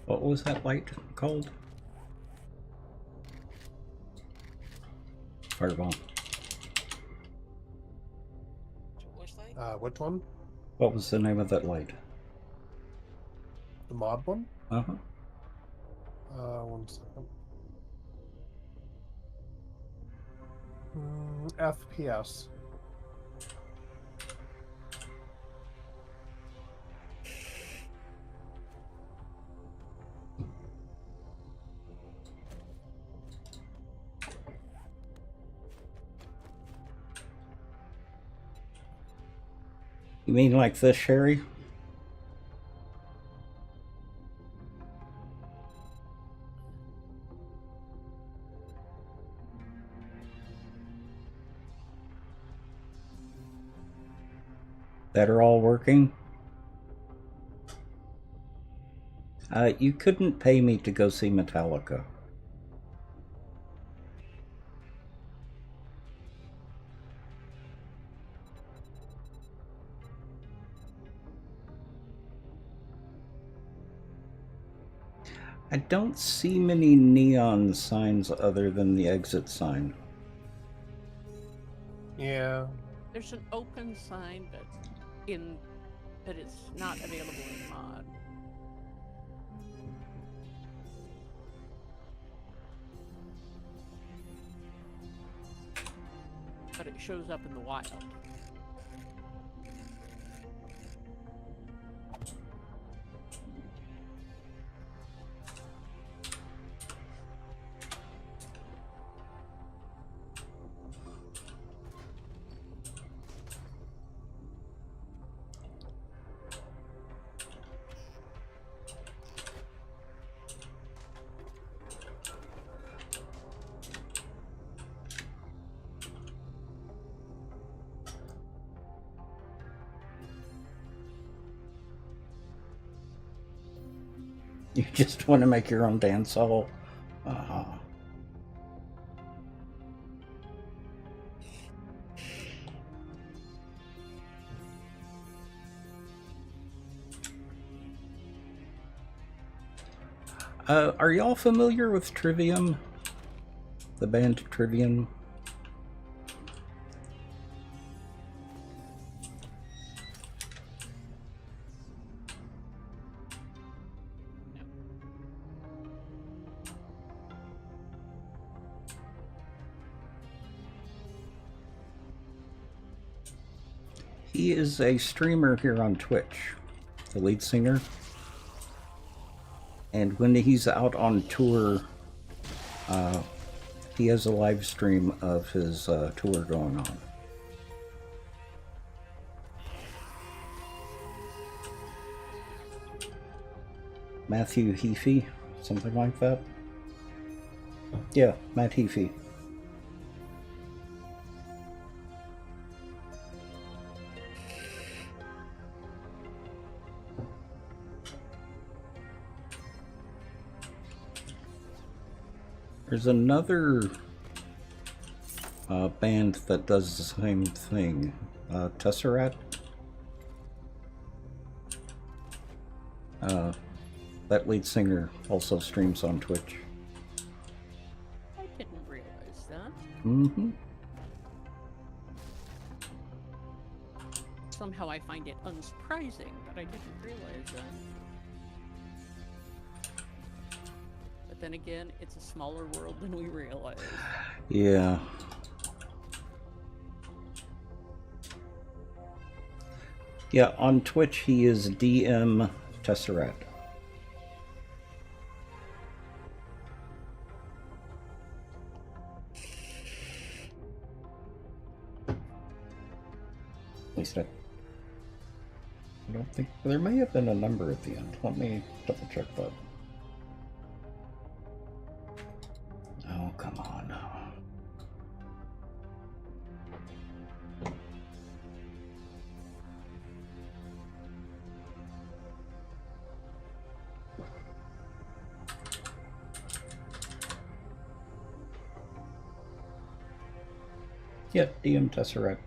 What was that light called? Fireball. Which light? Which one? What was the name of that light? The mod one? Uh-huh. 1 second. FPS. You mean like this, Sherry? that are all working. You couldn't pay me to go see Metallica. I don't see many neon signs other than the exit sign. Yeah. There's an open sign, but it's not available in mod. But it shows up in the wild. You just want to make your own dance hall? Uh-huh. Are y'all familiar with Trivium? The band Trivium? He is a streamer here on Twitch, the lead singer. And when he's out on tour, he has a live stream of his tour going on. Matthew Heafy, something like that. Yeah, Matt Heafy. There's another band that does the same thing. Tesseract. That lead singer also streams on Twitch. I didn't realize that. Mm-hmm. Somehow I find it unsurprising, but I didn't realize that. But then again, it's a smaller world than we realize. Yeah. Yeah, on Twitch he is DM Tesseract. At least I don't think there may have been a number at the end. Let me double check that. Oh, come on. Yeah, DM Tesseract.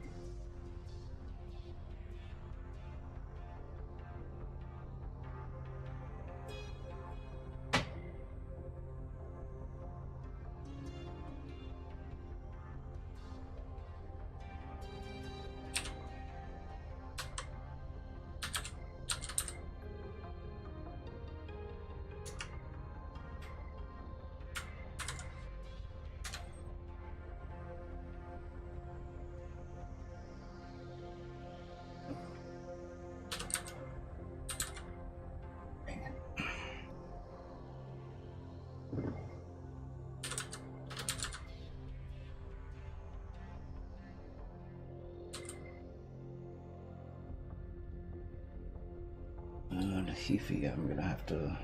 Heafy, I'm gonna have to...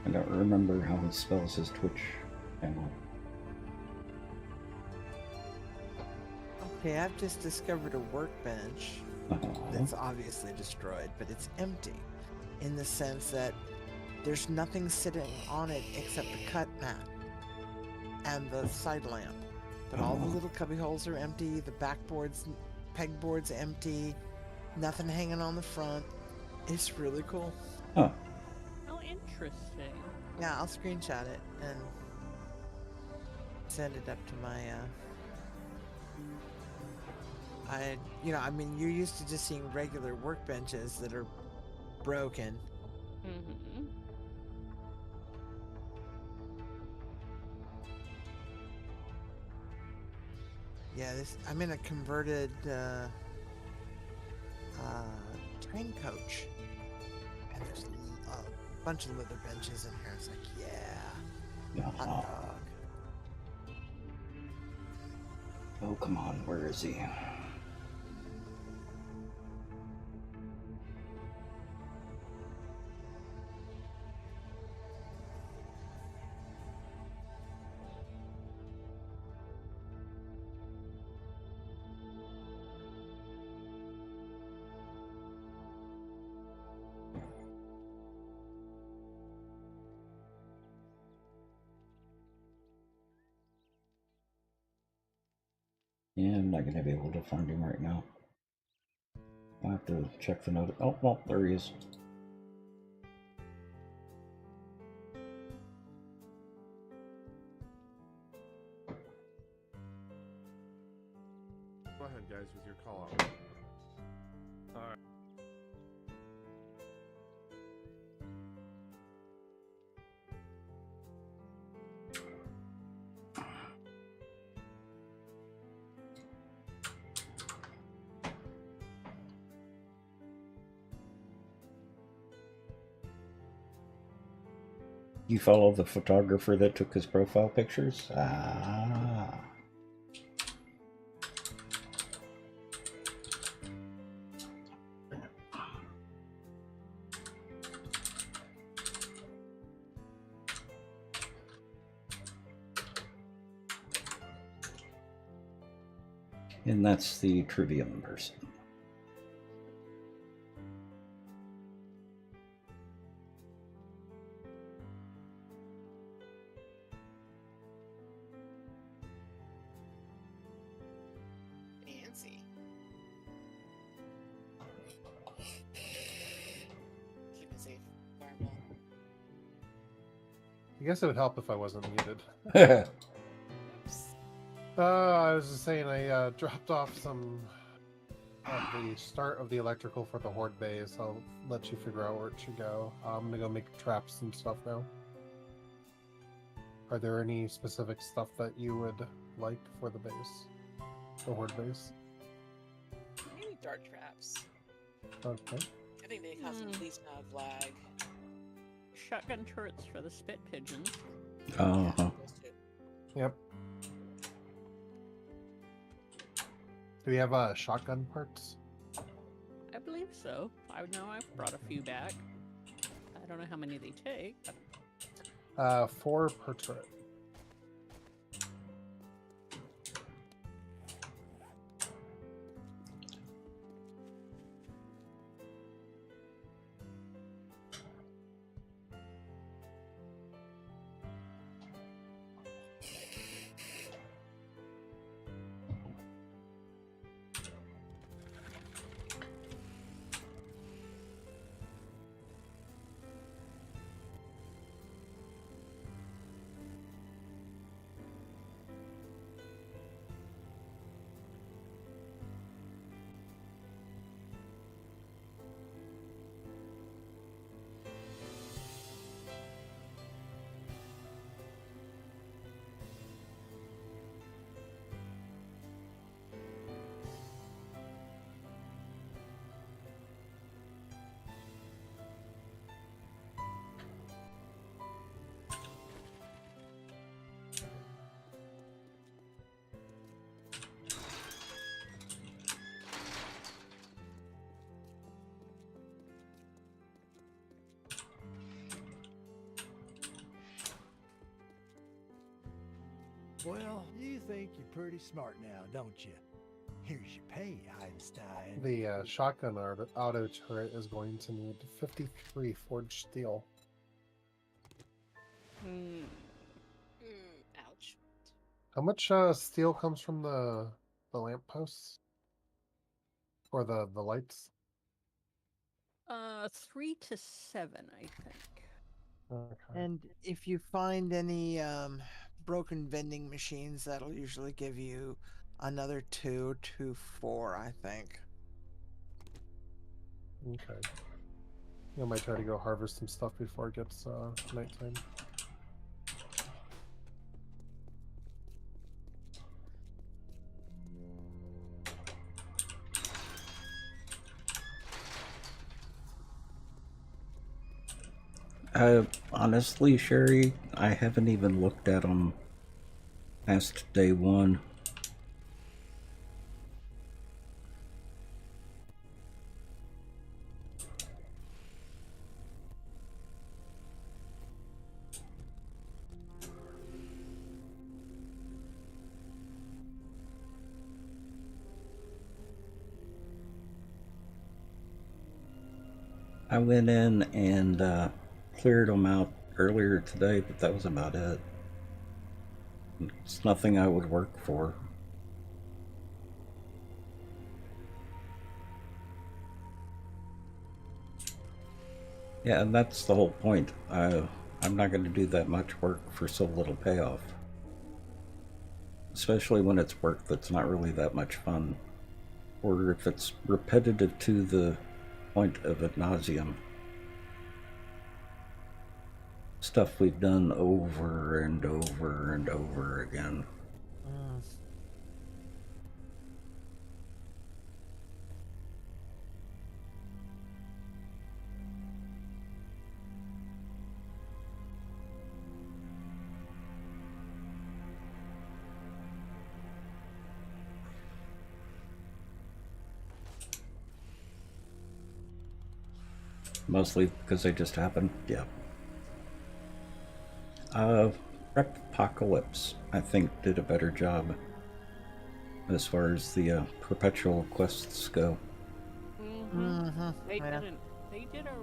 I don't remember how he spells his Twitch channel. Okay, I've just discovered a workbench that's obviously destroyed, but it's empty in the sense that there's nothing sitting on it except the cut mat and the side lamp. But all the little cubby holes are empty, the backboard's pegboard's empty, nothing hanging on the front. It's really cool. Huh. How interesting. Yeah, I'll screenshot it and send it up to my I mean, you're used to just seeing regular workbenches that are broken. Mm-hmm. Yeah, I'm in a converted train coach, and there's a bunch of leather benches in here. It's like, yeah, hot dog. Oh, come on, where is he? Yeah, I'm not going to be able to find him right now. I'll have to check the note. Oh, well, there he is. Go ahead, guys, with your call out. Alright. You follow the photographer that took his profile pictures? Ah. And that's the Trivium person. Fancy. Keep it safe, Fireball. I guess it would help if I wasn't muted. Oops. I was just saying I dropped off some of the start of the electrical for the Horde base. I'll let you figure out where it should go. I'm gonna go make traps and stuff now. Are there any specific stuff that you would like for the base? The Horde base? Maybe dart traps. Okay. I think they cause the least amount of lag. Shotgun turrets for the spit pigeons. Uh-huh. Yep. Do we have shotgun parts? I believe so. I know I've brought a few back. I don't know how many they take. 4 per turret. Well, you think you're pretty smart now, don't you? Here's your pay, Einstein. The shotgun auto turret is going to need 53 forged steel. Ouch. How much steel comes from the lampposts? Or the lights? 3 to 7, I think. Okay. And if you find any broken vending machines, that'll usually give you another 2 to 4, I think. Okay. I might try to go harvest some stuff before it gets nighttime. Honestly, Sherry, I haven't even looked at them past day 1. I went in and cleared them out earlier today, but that was about it. It's nothing I would work for. Yeah, and that's the whole point. I'm not going to do that much work for so little payoff. Especially when it's work that's not really that much fun. Or if it's repetitive to the point of ad nauseum. Stuff we've done over and over and over again. Mostly because they just happen. Yeah. Rep Apocalypse, I think, did a better job as far as the perpetual quests go. They did a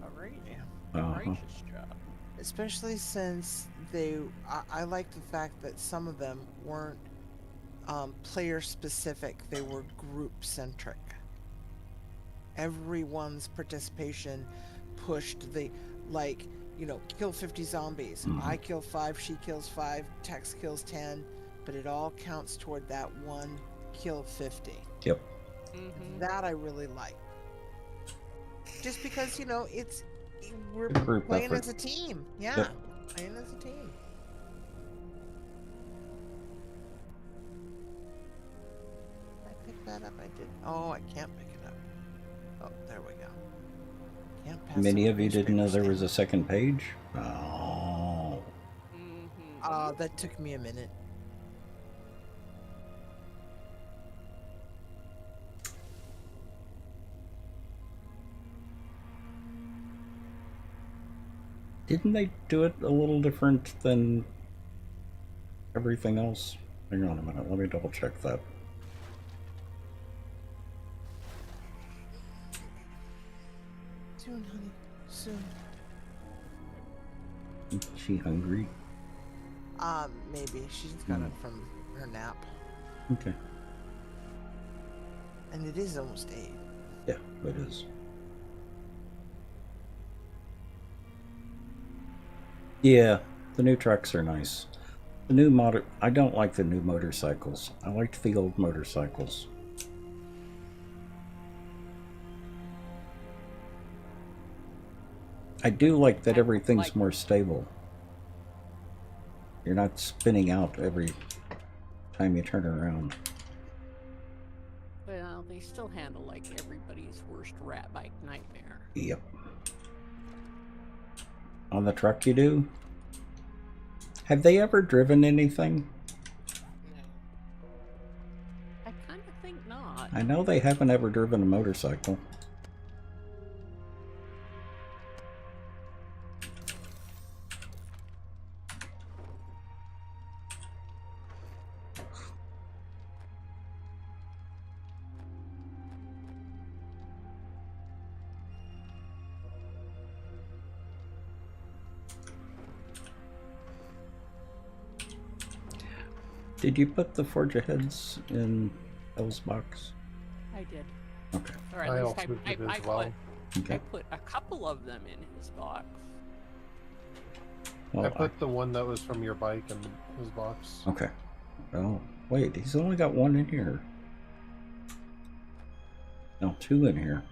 righteous job. Especially since I like the fact that some of them weren't player specific, they were group centric. Everyone's participation pushed kill 50 zombies. I kill 5, she kills 5, Tex kills 10, but it all counts toward that one kill 50. Yep. That I really like. Just because, we're group playing effort. as a team. Yeah, Yep. playing as a team. Did I pick that up? I did. Oh, I can't pick it up. Oh, there we go. Can't pass Many up of you didn't know newspaper there was stand. a second page? Oh. That took me a minute. Didn't they do it a little different than everything else? Hang on a minute, let me double check that. Soon, honey. Soon. Is she hungry? Maybe. She just got up from her nap. Okay. And it is almost 8. Yeah, it is. Yeah, the new trucks are nice. The new I don't like the new motorcycles. I liked the old motorcycles. I do like that everything's more stable. You're not spinning out every time you turn around. Well, they still handle like everybody's worst rat bike nightmare. Yep. On the truck you do? Have they ever driven anything? I kind of think not. I know they haven't ever driven a motorcycle. Did you put the Forge Aheads in L's box? I did. Okay. Or at I least also did as I well. Okay. put a couple of them in his box. Well, I put the one that was from your bike in his box. Okay. Oh, wait, he's only got one in here. No, two in here.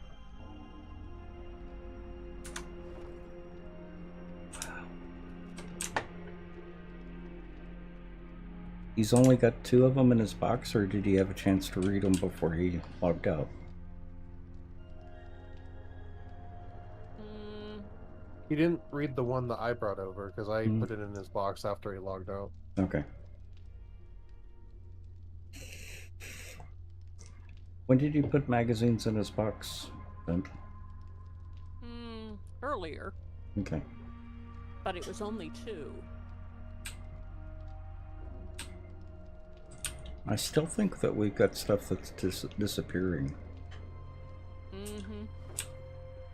He's only got two of them in his box, or did he have a chance to read them before he logged out? He didn't read the one that I brought over because I put it in his box after he logged out. Okay. When did you put magazines in his box, Ben? Earlier. Okay. But it was only 2. I still think that we've got stuff that's disappearing. Mm-hmm.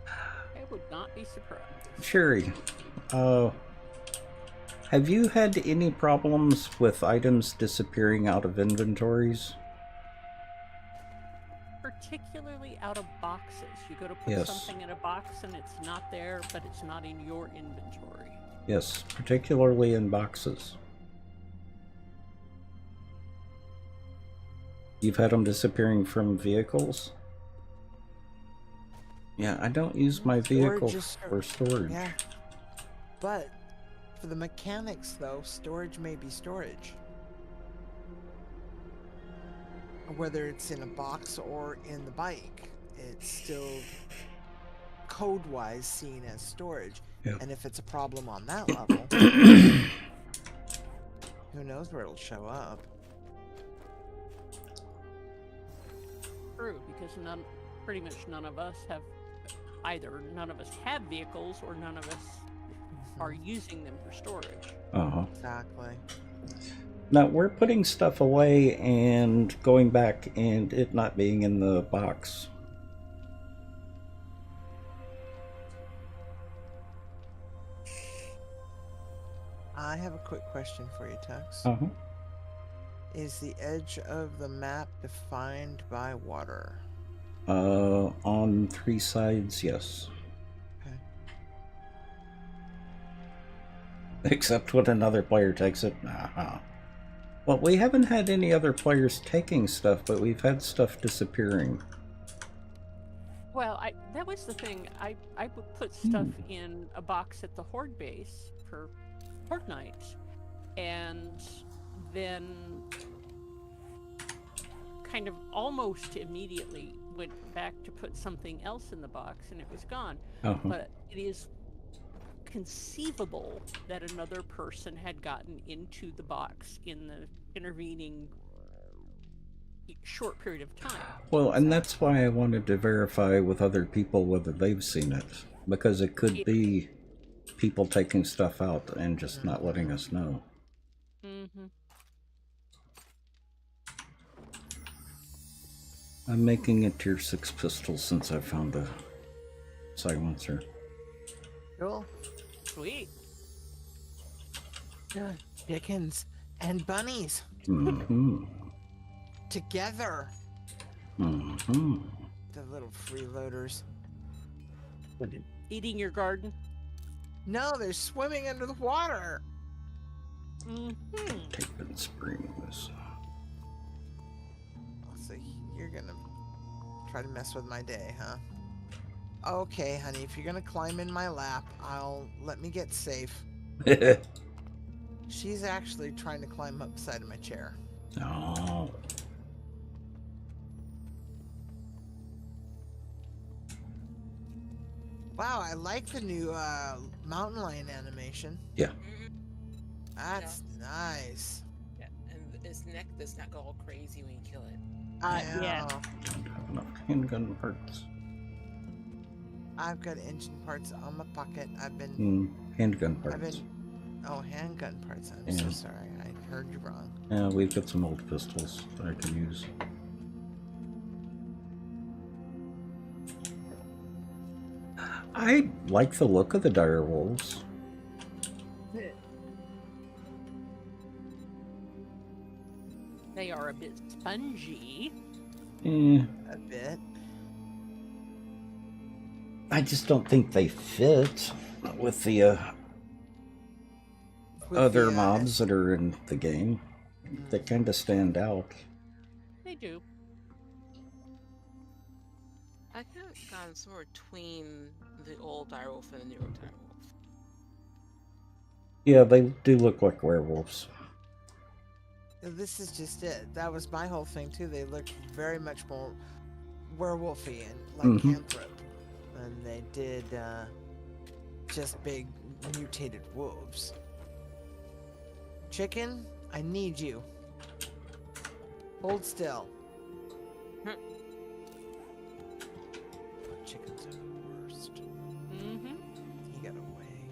I would not be surprised. Sherry, have you had any problems with items disappearing out of inventories? Particularly out of boxes. You go to put Yes. something in a box and it's not there, but it's not in your inventory. Yes, particularly in boxes. You've had them disappearing from vehicles? Yeah, I don't use my vehicle for storage. Yeah. But for the mechanics, though, storage may be storage. Whether it's in a box or in the bike, it's still code-wise seen as storage. Yep. And if it's a problem on that level, who knows where it'll show up. True, because pretty much none of us have vehicles or none of us are using them for storage. Uh-huh. Exactly. Now, we're putting stuff away and going back and it not being in the box. I have a quick question for you, Tux. Uh-huh. Is the edge of the map defined by water? On 3 sides, yes. Okay. Except when another player takes it. Uh-huh. Well, we haven't had any other players taking stuff, but we've had stuff disappearing. Well, that was the thing. I would put stuff in a box at the Horde base for Horde night, and then kind of almost immediately went back to put something else in the box, and it was gone. Uh-huh. But it is conceivable that another person had gotten into the box in the intervening short period of time. Well, and that's why I wanted to verify with other people whether they've seen it, because it could be people taking stuff out and just not letting us know. Mm-hmm. I'm making a tier 6 pistol since I found a silencer. Cool. Sweet. Chickens and bunnies. Mm-hmm. Together. Mm-hmm. The little freeloaders. Eating your garden? No, they're swimming under the water. Mm-hmm. Taken Springs. So you're gonna try to mess with my day, huh? Okay, honey, if you're gonna climb in my lap, let me get safe. She's actually trying to climb up the side of my chair. Oh. Wow, I like the new mountain lion animation. Yeah. That's nice. Yeah, and his neck does not go all crazy when you kill it. Yeah. Don't have enough handgun parts. I've got engine parts on my pocket. Handgun parts. Oh, handgun parts. I'm so Yeah. sorry. I heard you wrong. Yeah, we've got some old pistols that I can use. I like the look of the dire wolves. bit spongy. Eh, A bit. I just don't think they fit with the With other the, mobs that are in the game. They kind of stand out. They do. I kind of gone somewhere between the old direwolf and the newer direwolf. Yeah, they do look like werewolves. This is just it. That was my whole thing too. They look very much more werewolfy and lycanthrope than they did just big mutated wolves. Chicken, I need you. Hold still. Chickens are the worst. Mm-hmm. He got away.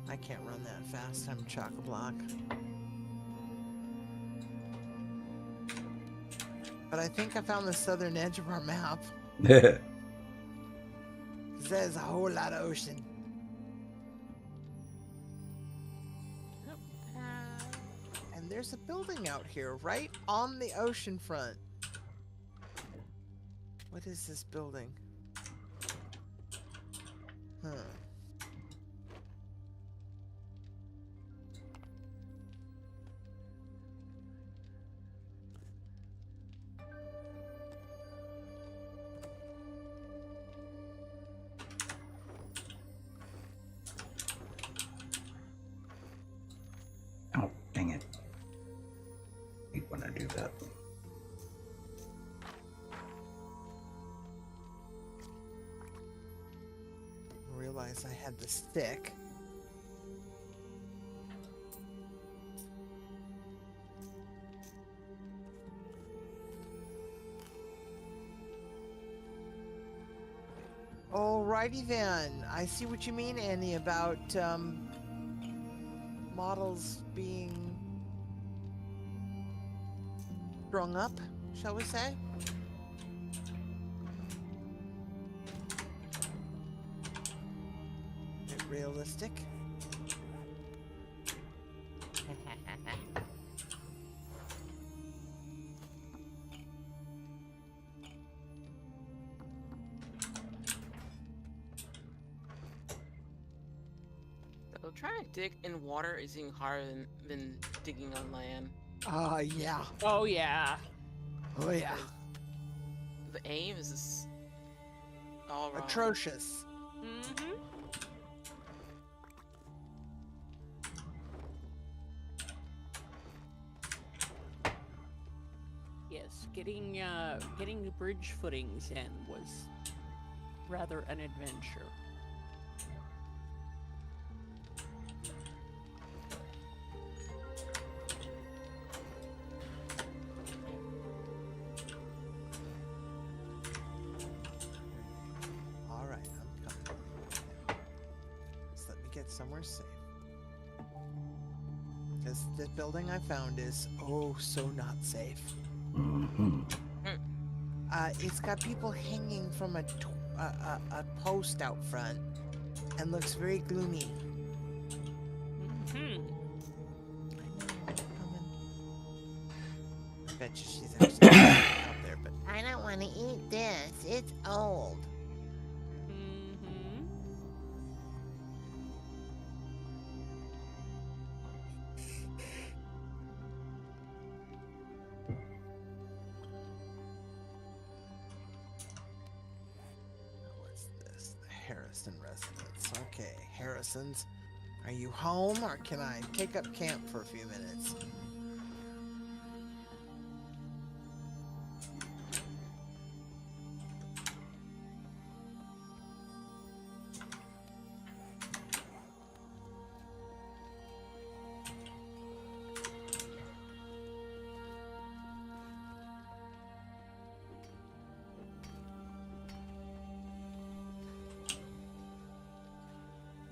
I can't run that fast. I'm chock-a-block. But I think I found the southern edge of our map. Because there's a whole lot of ocean. And there's a building out here, right on the ocean front. What is this building? Huh. Oh, dang it. I hate when I do that. Realize I had the stick. Alrighty then. I see what you mean, Annie, about models being strung up, shall we say? Bit realistic. So trying to dig in water is even harder than digging on land. Yeah. Oh, yeah. Oh, yeah. The aim is just all wrong. Atrocious. Mm-hmm. Yes, getting the bridge footings in was rather an adventure. Alright, I'm coming. Just let me get somewhere safe. Because the building I found is oh so not safe. It's got people hanging from a post out front and looks very gloomy. Mm-hmm. I bet you she's actually out there, but I don't want to eat this. It's old. Mm-hmm. what's this? The Harrison residence. Okay, Harrisons. Are you home or can I take up camp for a few minutes?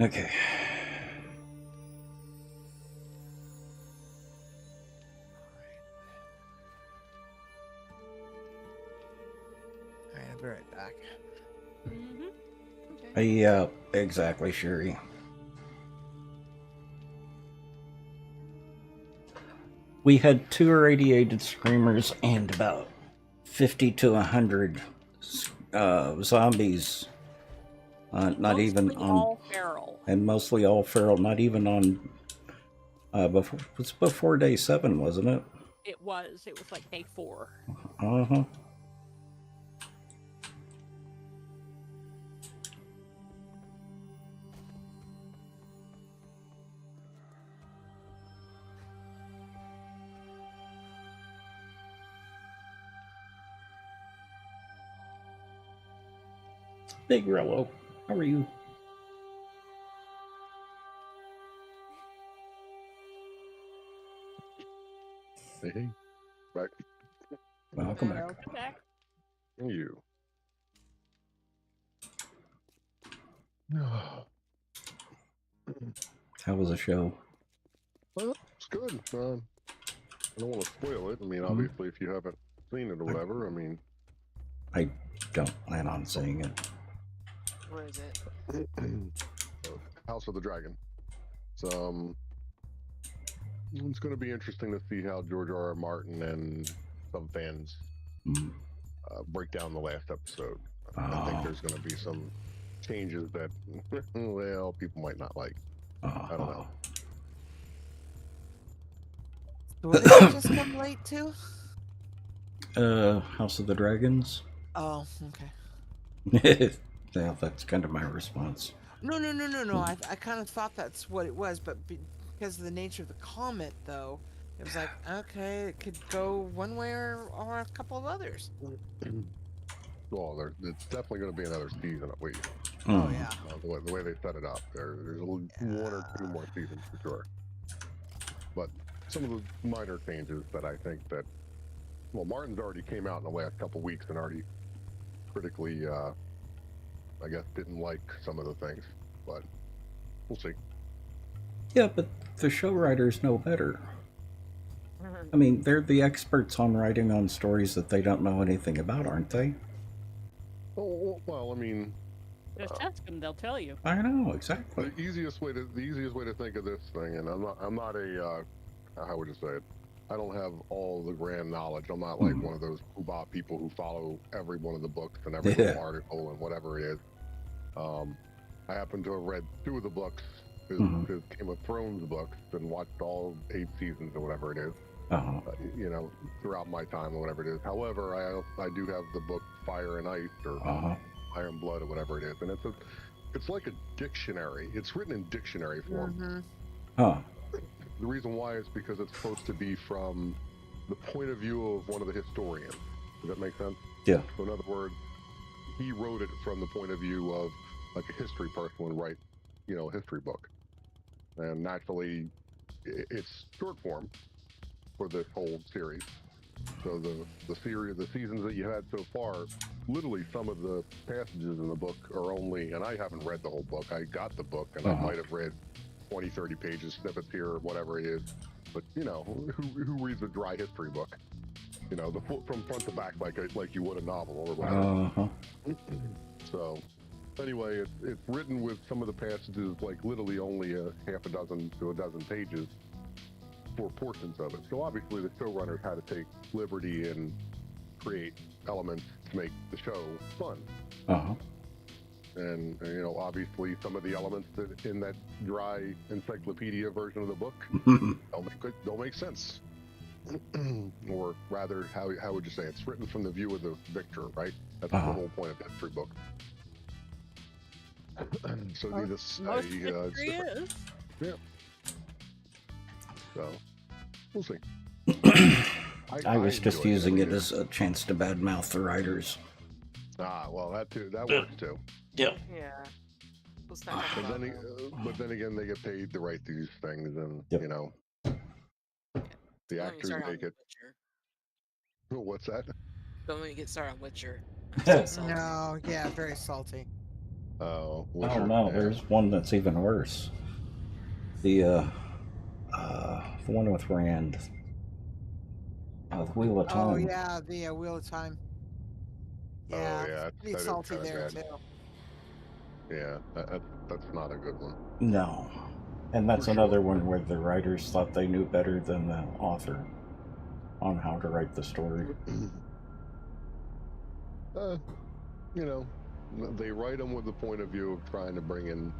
Okay. Alright, I'll be right back. Mm-hmm. Okay. Yeah, exactly, Sherry. We had 2 irradiated screamers and about 50 to 100 zombies. Not Mostly even on. all feral. And mostly all feral. Not even on. Before, it was before day 7, wasn't it? It was. It was like day 4. Uh huh. Big Rello, how are you? Hey, back. Welcome back. Welcome back. You. How was the show? Well, it's good. I don't want to spoil it. I mean, obviously, if you haven't seen it or whatever, I mean... I don't plan on seeing it. Where is it? House of the Dragon. So, it's going to be interesting to see how George R.R. Martin and some fans break down the last episode. I think there's going to be some changes that, well, people might not like. I don't know. What did you just come late to? House of the Dragons? Oh, okay. Yeah, that's kind of my response. No. I kind of thought that's what it was, but because of the nature of the comment, though, it was like, okay, it could go one way or a couple of others. Well, it's definitely going to be another season at least. Oh, yeah. The way they set it up, there's one or two more seasons for sure. But some of the minor changes that I think that, well, Martin's already came out in the last couple weeks and already critically, I guess, didn't like some of the things, but we'll see. Yeah, but the show writers know better. I mean, they're the experts on writing on stories that they don't know anything about, aren't they? Oh, well, I mean... Just ask them; they'll tell you. I know, exactly. The easiest way to think of this thing, and I'm not a, how would you say it? I don't have all the grand knowledge. I'm not like one of those Kuba people who follow every one of the books and every little article and whatever it is. I happen to have read 2 of the books, his Game of Thrones books, and watched all 8 seasons or whatever it is. You know, throughout my time or whatever it is. However, I do have the book Fire and Ice or Iron Blood or whatever it is, and it's like a dictionary. It's written in dictionary form. The reason why is because it's supposed to be from the point of view of one of the historians. Does that make sense? Yeah. So in other words, he wrote it from the point of view of like a history person would write, you know, a history book. And naturally, it's short form for this whole series. So the seasons that you had so far, literally some of the passages in the book are only, and I haven't read the whole book. I got the book and I might have read 20, 30 pages, snippets here, or whatever it is. But, you know, who reads a dry history book? You know, from front to back like you would a novel or whatever. So, anyway, it's written with some of the passages like literally only a half a dozen to a dozen pages for portions of it. So obviously the showrunners had to take liberty and create elements to make the show fun. And you know, obviously some of the elements that in that dry encyclopedia version of the book don't make sense. Or rather, how would you say it's written from the view of the victor, right? That's the whole point of history book. So needless to say, Most history is. Yeah. So we'll see. I was just using it as a chance to badmouth the writers. Well, that works too. Yeah. Yeah. But then again, they get paid to write these things, and you know, the actors make it. What's that? Don't let me get started on Witcher. No, yeah, very salty. Oh, no, there's one that's even worse. The one with Rand. The Wheel of Time. Oh yeah, the Wheel of Time. Yeah, yeah, pretty salty there bad. too. Yeah, that's not a good one. No. And that's another one where the writers thought they knew better than the author. on how to write the story. You know, they write them with the point of view of trying to bring in.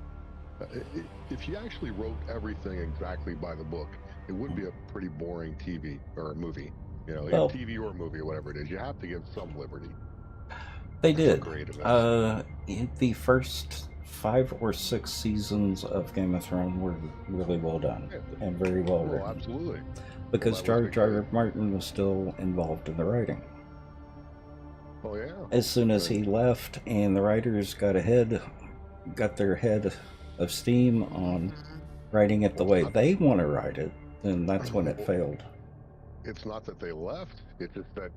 If you actually wrote everything exactly by the book, it would be a pretty boring TV or a movie. You know, Well, TV or movie or whatever it is. You have to give some liberty. They did. Creativeness. The first 5 or 6 seasons of Game of Thrones were really well done and very well written. Absolutely. Because Jar Jar Martin was still involved in the writing. Oh yeah. As soon as he left and the writers got their head of steam on writing it the way they want to write it, then that's when it failed. It's not that they left; it's just that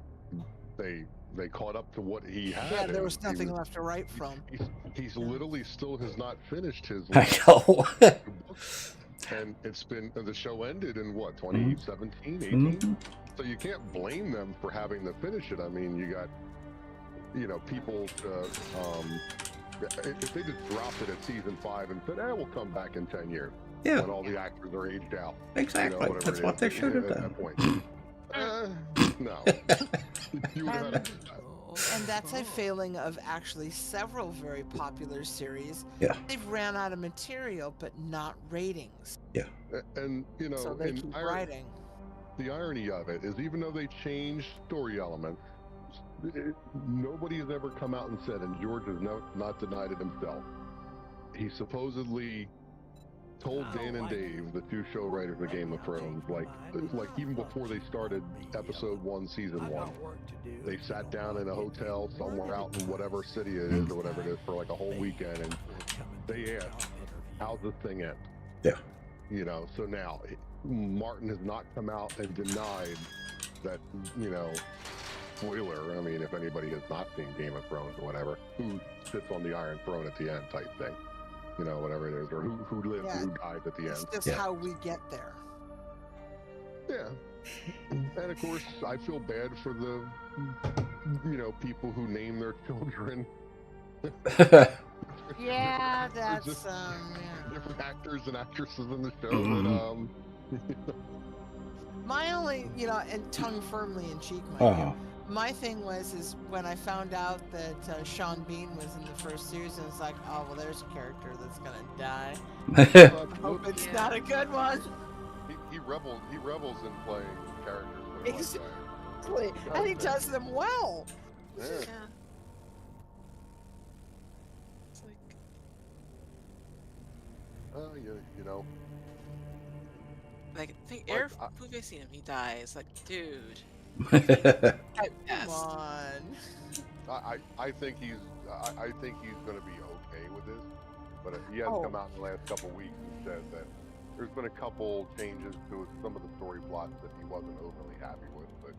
they caught up to what he had. Yeah, there was nothing left to write from. He's literally still has not finished his. I know. And it's been the show ended in what 2017, 18. So you can't blame them for having to finish it. I mean, you got people if they just dropped it at season 5 and said, we'll come back in 10 years when all the actors are aged out. Exactly. That's what they should have done. At that point. No. You would have had and that's a failing of actually several very popular series. Yeah. They've ran out of material, but not ratings. Yeah. And, so they keep writing. The irony of it is even though they changed story elements, nobody has ever come out and said, and George has not denied it himself, he supposedly told Dan and Dave, the 2 show writers of Game of Thrones, like even before they started episode 1, season 1, they sat down in a hotel somewhere out in whatever city it is or whatever it is for like a whole weekend, and they asked, how's this thing end? Yeah. So now Martin has not come out and denied that, spoiler, I mean, if anybody has not seen Game of Thrones or whatever, who sits on the Iron Throne at the end type thing. Whatever it is, or who lives and who dies at the end. It's just how we get there. Yeah. And of course, I feel bad for the, people who name their children. Yeah, that's, different actors and actresses in the show, but, my only, and tongue firmly in cheek, my thing is when I found out that Sean Bean was in the first series, it's like, oh, well, there's a character that's gonna die. I hope it's not a good one. He revels in playing characters. Exactly, and he does them well. Yeah. It's like, like I think every movie I've seen him, he dies. Like, dude. Come on. I think he's going to be okay with this, but he has come out in the last couple weeks and said that there's been a couple changes to some of the story plots that he wasn't overly happy with, but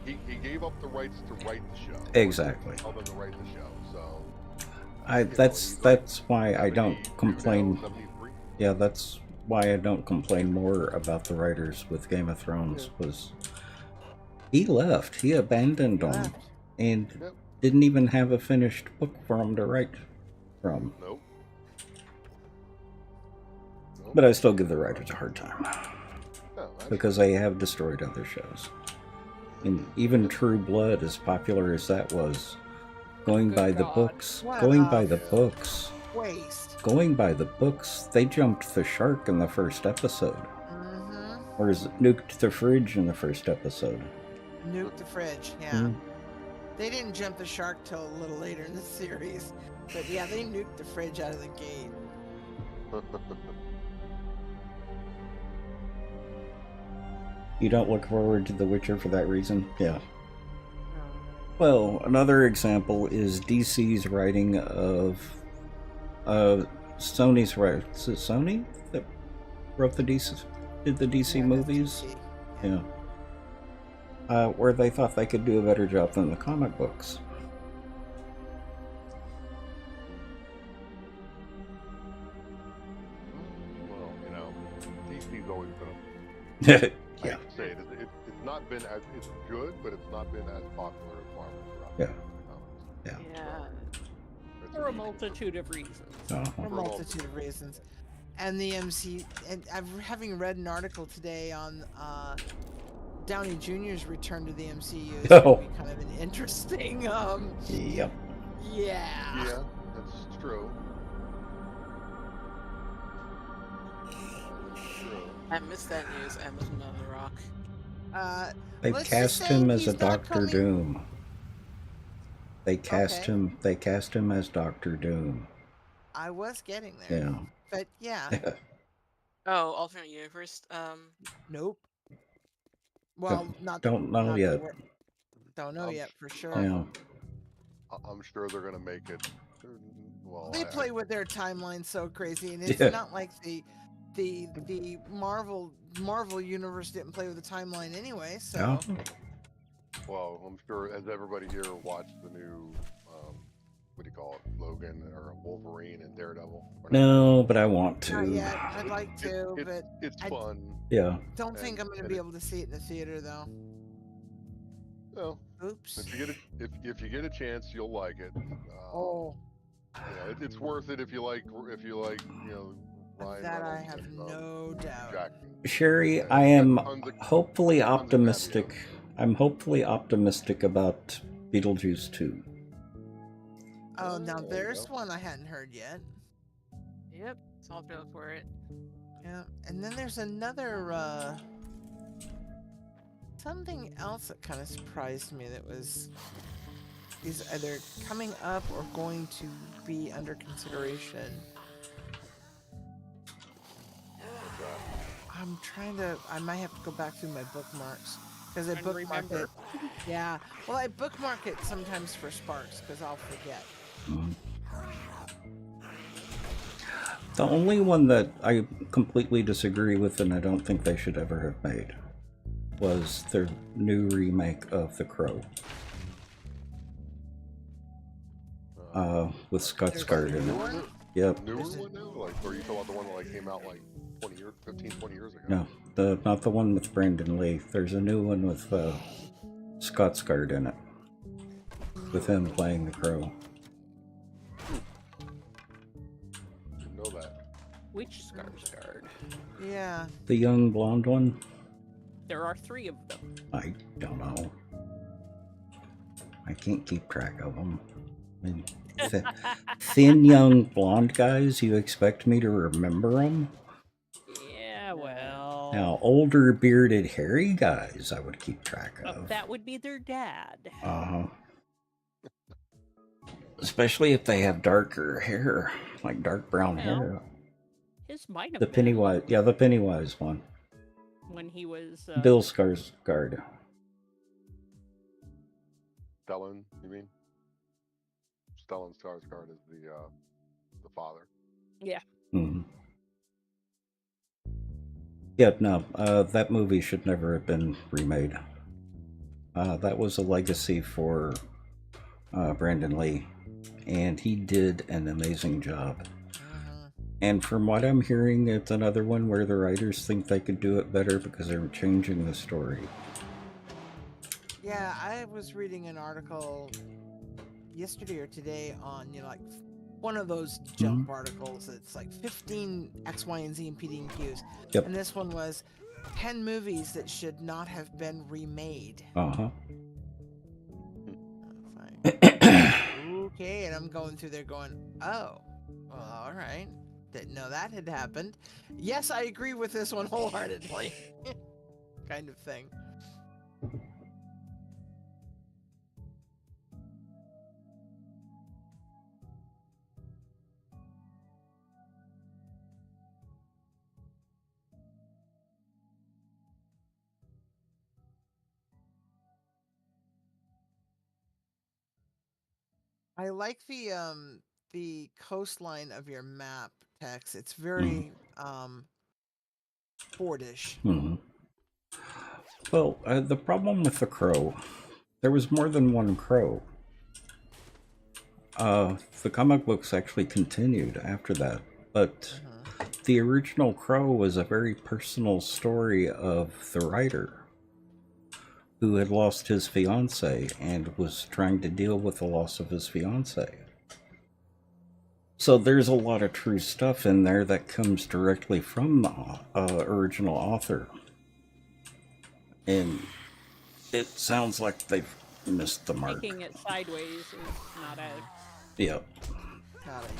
he gave up the rights to write the show. Exactly. Other than write the show, so that's why I don't complain. Yeah, that's why I don't complain more about the writers with Game of Thrones. Was he left? He abandoned them and didn't even have a finished book for him to write from. Nope. But I still give the writers a hard time because they have destroyed other shows. And even True Blood, as popular as that was, going by the books, going by the books, they jumped the shark in the first episode. Or is it nuked the fridge in the first episode? Nuked the fridge, yeah. They didn't jump the shark till a little later in the series. But yeah, they nuked the fridge out of the gate. You don't look forward to The Witcher for that reason? Yeah. Well, another example is DC's writing of Sony's right. Is it Sony that wrote the DC movies? Yeah. Where they thought they could do a better job than the comic books. Well, DC's always been yeah. Say it's not been as it's good, but it's not been as popular as Marvel. Yeah. For a multitude of reasons. For a multitude of reasons. and the MC. And having read an article today on Downey Jr.'s return to the MCU is going to be kind of an interesting. Yep. Yeah. Yeah, that's true. I missed that news. I must have on the rock. They've Let's just cast say him as a he's not Doctor coming- Doom. They cast Okay. him. They cast him as Doctor Doom. I was getting there. Yeah. But yeah. Oh, alternate universe. Nope. Well, not Don't know not yet. that we're- Don't know yet for sure. Yeah. I'm sure they're gonna make it. Well, They play with their timeline so crazy, and it's Yeah. not like the Marvel universe didn't play with the timeline anyway. So Yeah. Well, I'm sure as everybody here watched the new, what do you call it, Logan or Wolverine and Daredevil. No, but I want to. not yet. I'd like to, but It's I fun. Yeah. don't think and- I'm going to and be it- able to see it in the theater though. Well, Oops. if you get a chance, you'll like it. Oh, You know, it's worth it if you like Ryan that I Reynolds have and, no doubt. Jackson. Sherry, I it's got am tons of- hopefully tons of optimistic. I'm hopefully optimistic about Beetlejuice 2. Oh, now there you there's go. one I hadn't heard yet. Yep. So I'll go for it. Yeah, and then there's another something else that kind of surprised me that is either coming up or going to be under consideration. I might have to go back through my bookmarks because I And bookmark it. remember. Yeah, well, I bookmark it sometimes for Sparks because I'll forget. The only one that I completely disagree with and I don't think they should ever have made was their new remake of The Crow. With Scott Skarsgård in it. Yep. Newer one now? Like, or are you talking about the one that like came out like 20 years ago? No, not the one with Brandon Lee. There's a new one with Scott Skarsgård in it. With him playing the Crow. Didn't know that. Which Skarsgård? Yeah. The young blonde one? There are 3 of them. I don't know. I can't keep track of them. I mean, thin young blonde guys, you expect me to remember them? Yeah, well. Now, older bearded hairy guys, I would keep track of. That would be their dad. Uh-huh. Especially if they have darker hair, like dark brown Well, hair. His might have The been Pennywise, yeah, the Pennywise one. when he was Bill Skarsgård. Stellan, you mean? Stellan Skarsgård is the father. Yeah. Mhm. Yeah, no, that movie should never have been remade. That was a legacy for Brandon Lee, and he did an amazing job. And from what I'm hearing, it's another one where the writers think they could do it better because they're changing the story. Yeah, I was reading an article yesterday or today on, like one of those jump articles that's like 15 X, Y, and Z impeding cues. Yep. And this one was 10 movies that should not have been remade. Uh-huh. Okay, and I'm going through there going, oh, well, all right. Didn't know that had happened. Yes, I agree with this one wholeheartedly. Kind of thing. I like the coastline of your map, Tex. It's very Fordish. Mhm. Well, the problem with the Crow, there was more than one Crow. The comic books actually continued after that, but the original Crow was a very personal story of the writer who had lost his fiancée and was trying to deal with the loss of his fiancée. So there's a lot of true stuff in there that comes directly from the original author. And it sounds like they've missed the mark. Taking it sideways is not a... Yep. Got it.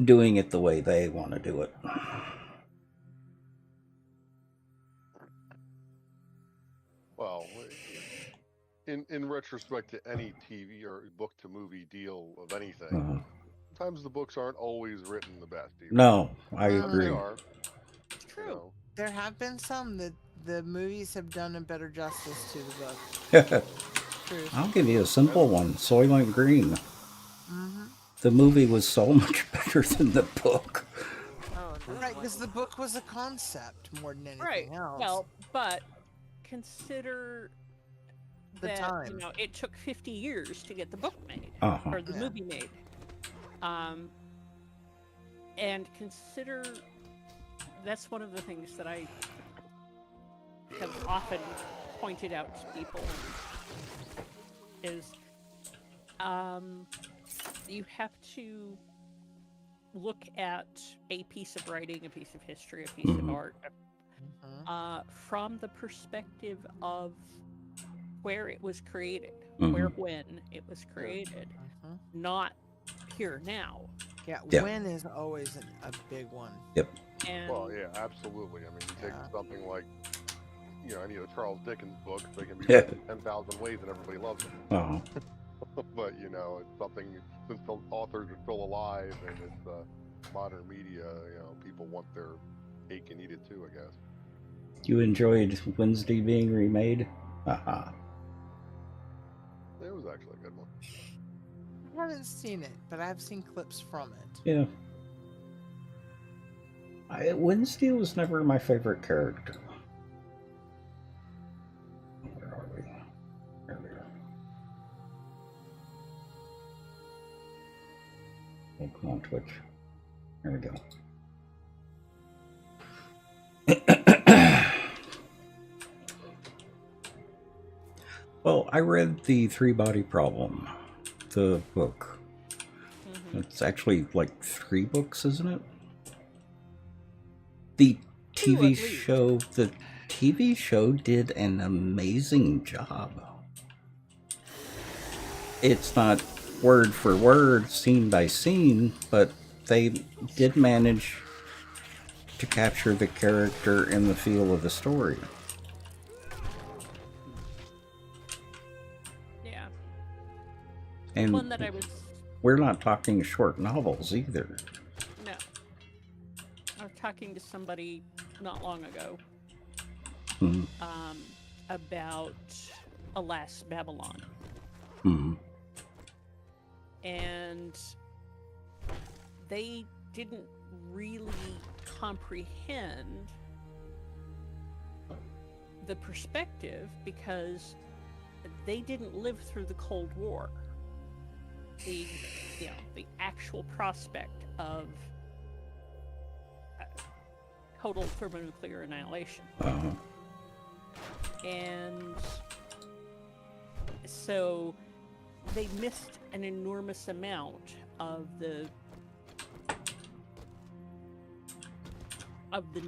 Doing it the way they want to do it. Well, in retrospect to any TV or book to movie deal of anything, sometimes the books aren't always written the best. Either. No, I Sometimes agree. They are. True. You know. There have been some that the movies have done a better justice to the book. True. I'll give you a simple one, Soylent Green. Mm-hmm. The movie was so much better than the book. Oh, right, because the book was a concept more than anything else. Well, but consider The that time. you know it took 50 years to get the book made Uh-huh. or the movie made, and consider that's one of the things that I have often pointed out to people is you have to look at a piece of writing, a piece of history, a piece of art from the perspective of where it was created, when it was created, not here now. Yeah, Yeah. when is always a big one. Yep. And Well, yeah, absolutely. I mean, you take something like, you know, any of the Charles Dickens books, they can be Yeah. written 10,000 ways and everybody loves them. Uh-huh. But, you know, it's something, since the authors are still alive and it's modern media, you know, people want their cake and eat it too, I guess. You enjoyed Wednesday being remade? Haha. It was actually a good one. I haven't seen it, but I've seen clips from it. Yeah. Wednesday was never my favorite character. Where are we? There we are. Oh, come on, Twitch. There we go. Well, I read The Three Body Problem, the book. It's actually like 3 books, isn't it? The TV show did an amazing job. It's not word for word, scene by scene, but they did manage to capture the character and the feel of the story. yeah, And one that I was we're not talking short novels either. no. I was talking to somebody not long ago about Alas, Babylon. And they didn't really comprehend the perspective because they didn't live through the Cold War. The actual prospect of total thermonuclear annihilation. And so they missed an enormous amount of the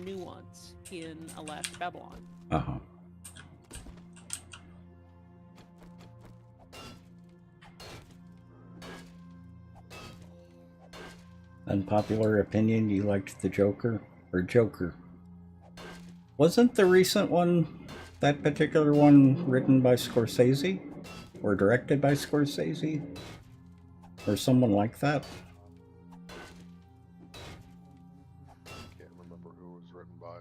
nuance in Alas, Babylon. Unpopular opinion, you liked the Joker? Or Joker? Wasn't the recent one, that particular one, written by Scorsese? Or directed by Scorsese? Or someone like that? Can't remember who it was written by.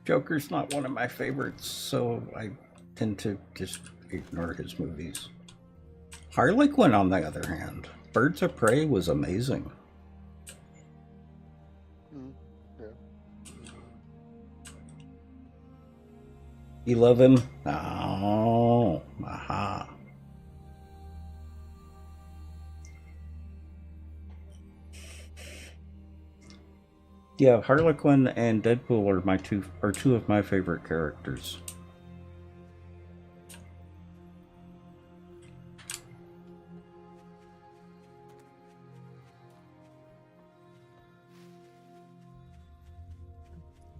Joker's not one of my favorites, so I tend to just ignore his movies. Harlequin, on the other hand, Birds of Prey was amazing. Yeah. You love him? Oh, aha. Yeah, Harlequin and Deadpool are two of my favorite characters.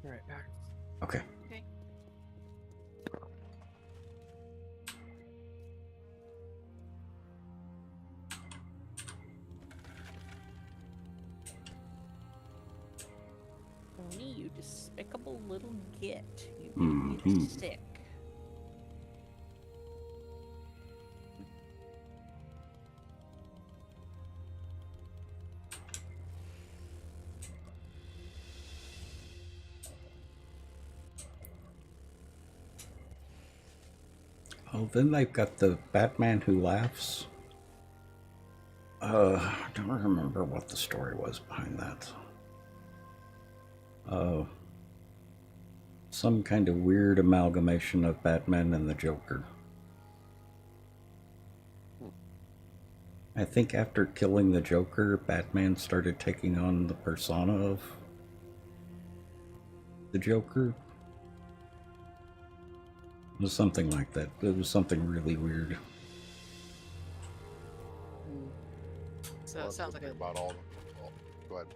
Right back. Okay. Okay. Tony, you despicable little git. You made Mhm. me sick. Oh, then they've got the Batman Who Laughs. I don't remember what the story was behind that. Some kind of weird amalgamation of Batman and the Joker. I think after killing the Joker, Batman started taking on the persona of the Joker. It was something like that. It was something really weird. So Well, it sounds like the a. thing about all. Go ahead.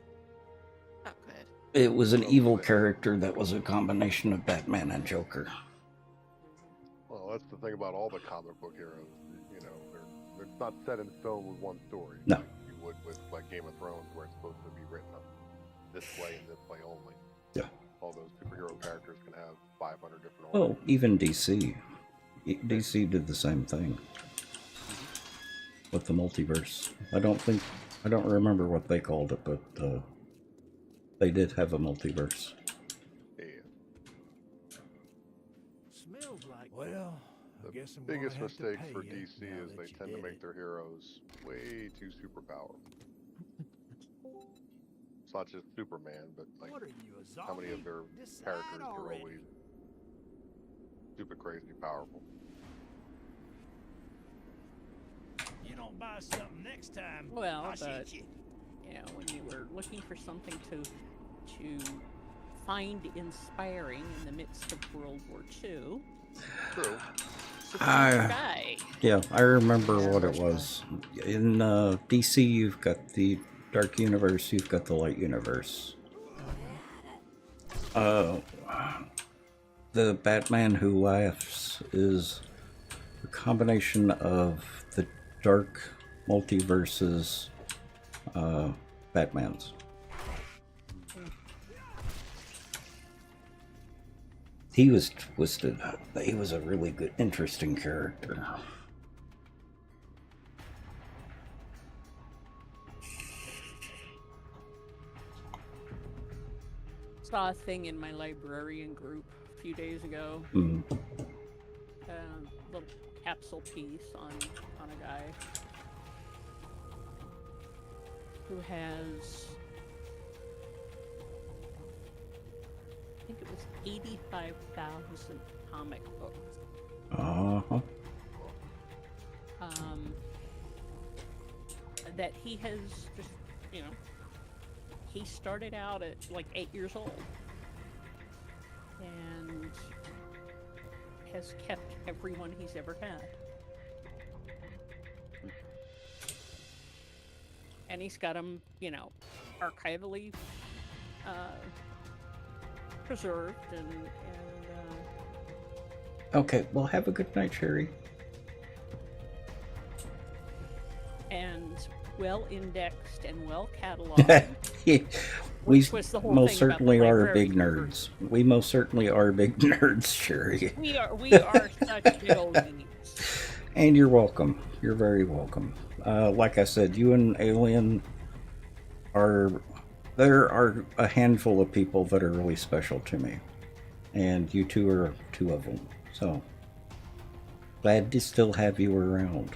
Oh, go ahead. It was an evil character that was a combination of Batman and Joker. Well, that's the thing about all the comic book heroes. You know, they're not set in stone with one story. No. Like you would with like Game of Thrones, where it's supposed to be written up this way and this way only. Yeah. All those superhero characters can have 500 different. Well, even DC. DC did the same thing with the multiverse. I don't remember what they called it, but they did have a multiverse. Yeah. Smells like. Well, I guess I'm Biggest gonna have to mistake pay for you DC now is that they you tend to did make it. their heroes way too super powerful. It's not just Superman, but like What are you, a how many of zombie? their Decide characters are already. always stupid crazy powerful. You don't buy something next time. Well, I but shoot you. you know, when you were looking for something to find inspiring in the midst of World War II, True. Supreme Guy. Yeah, I remember what it was. In DC, you've got the Dark Universe, you've got the Light Universe. The Batman Who Laughs is a combination of the Dark Multiverse's Batmans. He was twisted. He was a really good, interesting character. Saw a thing in my librarian group a few days ago. Mm. Little capsule piece on a guy who has, I think it was 85,000 comic books. Uh-huh. That he has just, you know, he started out at like 8 years old and has kept everyone he's ever had. And he's got them, you know, archivally preserved and Okay, well, have a good night, Sherry. and well indexed and well cataloged. We Which was the whole most thing about the certainly are library big nerds. We most certainly are big nerds, Sherry. We are such big old geeks. And you're welcome. You're very welcome. Like I said, you and Alien there are a handful of people that are really special to me. And you two are two of them. So, glad to still have you around.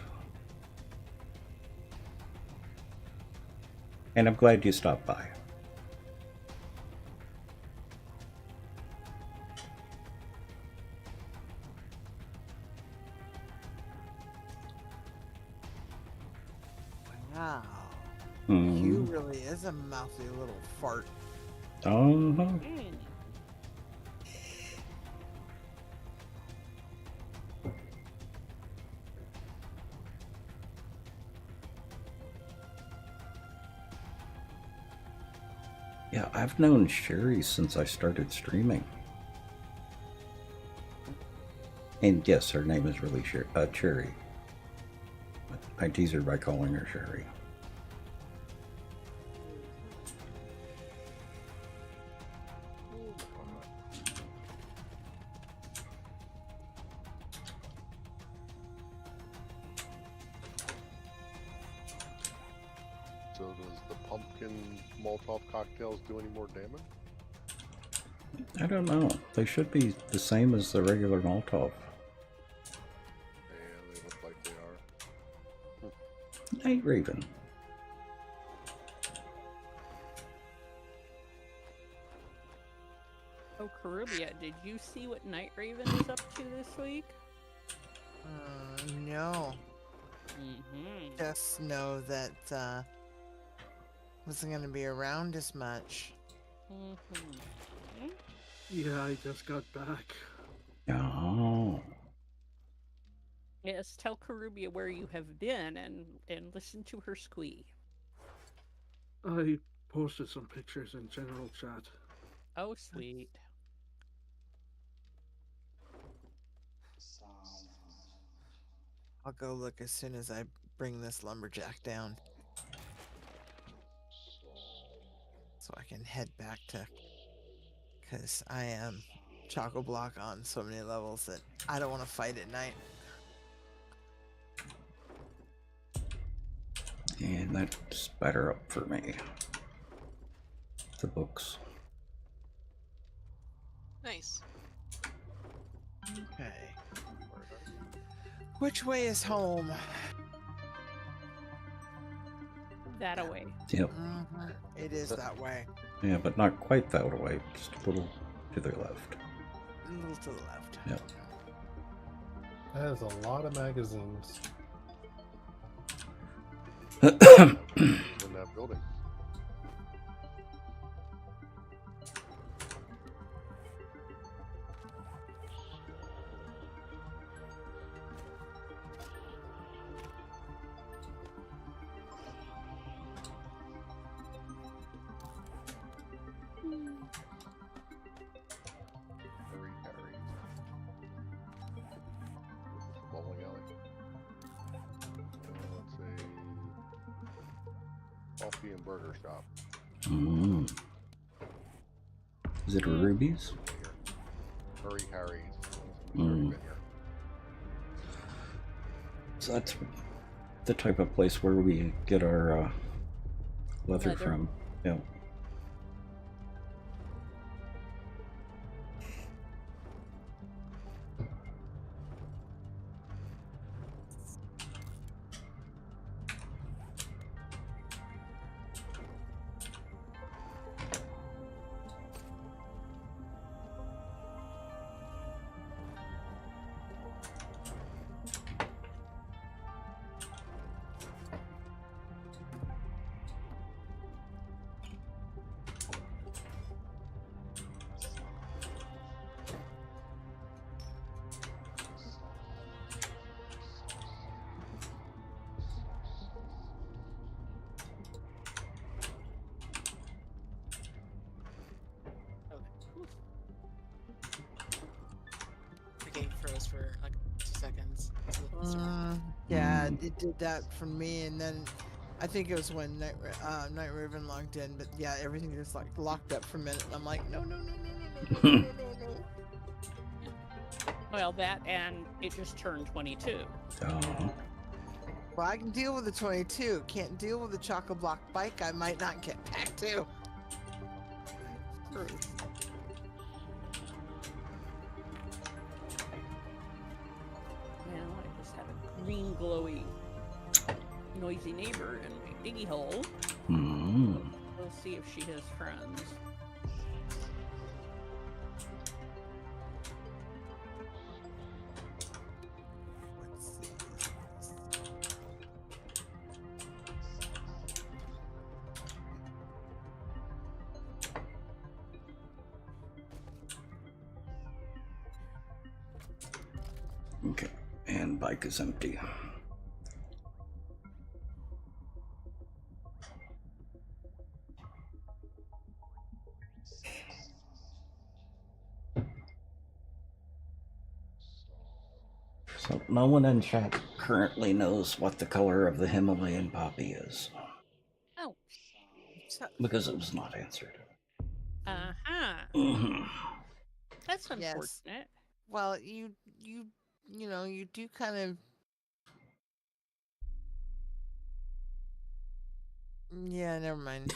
And I'm glad you stopped by. Wow. Mm. You really is a mouthy little fart. Uh-huh. Yeah, I've known Sherry since I started streaming. And yes, her name is really Cherry. I tease her by calling her Sherry. So does the pumpkin Molotov cocktails do any more damage? I don't know. They should be the same as the regular Molotov. Yeah, they look like they are. Night Raven. Oh, Caribia, did you see what Night Raven is up to this week? No. Mm-hmm. Just know that wasn't going to be around as much. Mm-hmm. Yeah, I just got back. Oh. Yes, tell Caribia where you have been and listen to her squee. I posted some pictures in general chat. Oh, sweet. I'll go look as soon as I bring this lumberjack down. So I can head back to... Because I am choco-block on so many levels that I don't want to fight at night. And that's better up for me. The books. Nice. Okay. Which way is home? That away. Yep. It is that way. Yeah, but not quite that way. Just a little to the left. A little to the left. Yep. That is a lot of magazines. In that building. Harry. This is bowling alley. Let's see. Coffee and burger shop. Mm. Is it a Ruby's? Hurry Harry's. Mm. So that's the type of place where we get our leather from. Yeah. The game froze for like 2 seconds. Yeah, it did that for me, and then I think it was when Night Raven logged in, but yeah, everything just like locked up for a minute, and I'm like, no. Well, that and it just turned 22. Well, I can deal with the 22. Can't deal with the choco-block bike. I might not get back to. True. Well, I just had a green glowy noisy neighbor in my diggy hole. Hmm. We'll see if she has friends. Let's see. Okay. And bike is empty. So no one in chat currently knows what the color of the Himalayan poppy is Oh. because it was not answered. Uh-huh. Mhm. That's Yes. unfortunate. Well, you know, you do kind of. Yeah, never mind.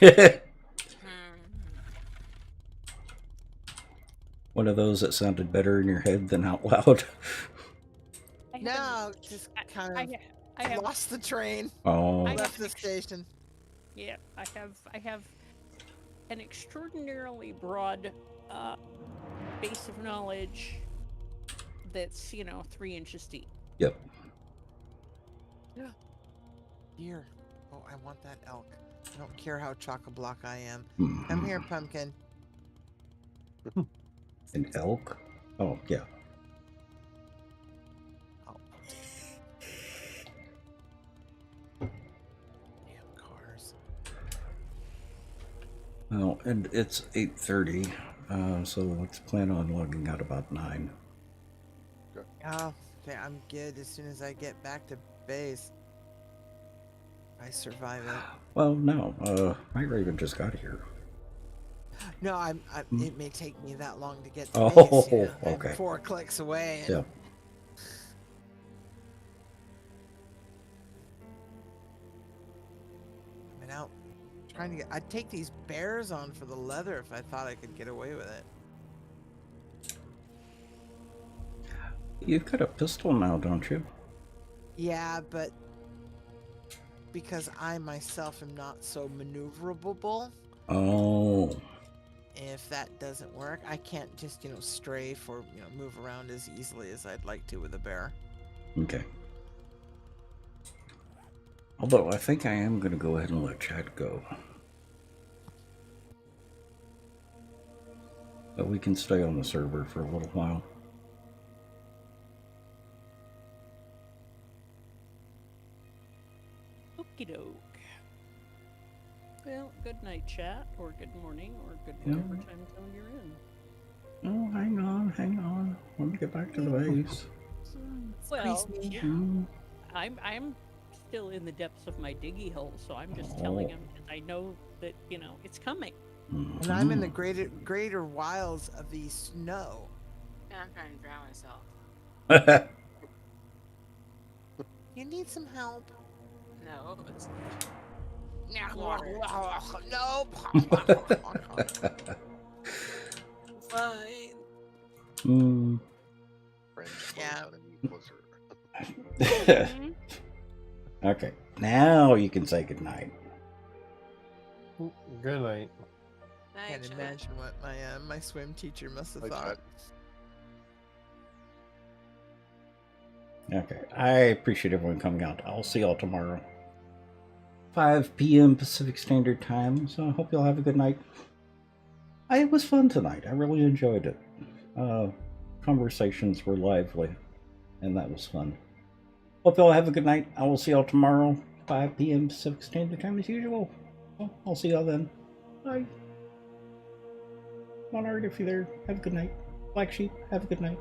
One of those that sounded better in your head than out loud. No, just kind of I have lost the train. Oh. Left the station. Yeah, I have an extraordinarily broad base of knowledge that's, 3 inches deep. Yep. Yeah. Here. Oh, I want that elk. I don't care how chock-a-block I am. Come here, pumpkin. An elk? Oh, yeah. Oh. Damn cars. Well, and it's 8:30, so let's plan on logging out about 9. Oh, okay, I'm good as soon as I get back to base. I survive it. Well, no, my Raven just got here. No, it may take me that long to get to Oh, base. I'm okay. 4 clicks away. And Yeah. Coming out, trying to get. I'd take these bears on for the leather if I thought I could get away with it. You've got a pistol now, don't you? Yeah, but because I myself am not so maneuverable. Oh. If that doesn't work, I can't just, strafe or, move around as easily as I'd like to with a bear. Okay. Although I think I am going to go ahead and let Chad go. But we can stay on the server for a little while. Okie doke. Well, good night, chat, or good morning, or good whatever time zone you're in. Oh, hang on. Let me get back to the base. Well, Mm. I'm still in the depths of my diggy hole, so I'm just telling him because I know that it's coming. And I'm in the greater wilds of the snow. Yeah, I'm trying to drown myself. You need some help? No, it's Nope. fine. Mm. Yeah. Okay, now you can say goodnight. Good night. Can't imagine what my swim teacher must have Hi, thought. Okay, I appreciate everyone coming out. I'll see y'all tomorrow. 5 p.m. Pacific Standard Time, so I hope y'all have a good night. It was fun tonight. I really enjoyed it. Conversations were lively, and that was fun. Hope y'all have a good night. I will see y'all tomorrow, 5 p.m. Pacific Standard Time as usual. Well, I'll see y'all then. Bye. Monard, if you're there, have a good night. Black Sheep, have a good night.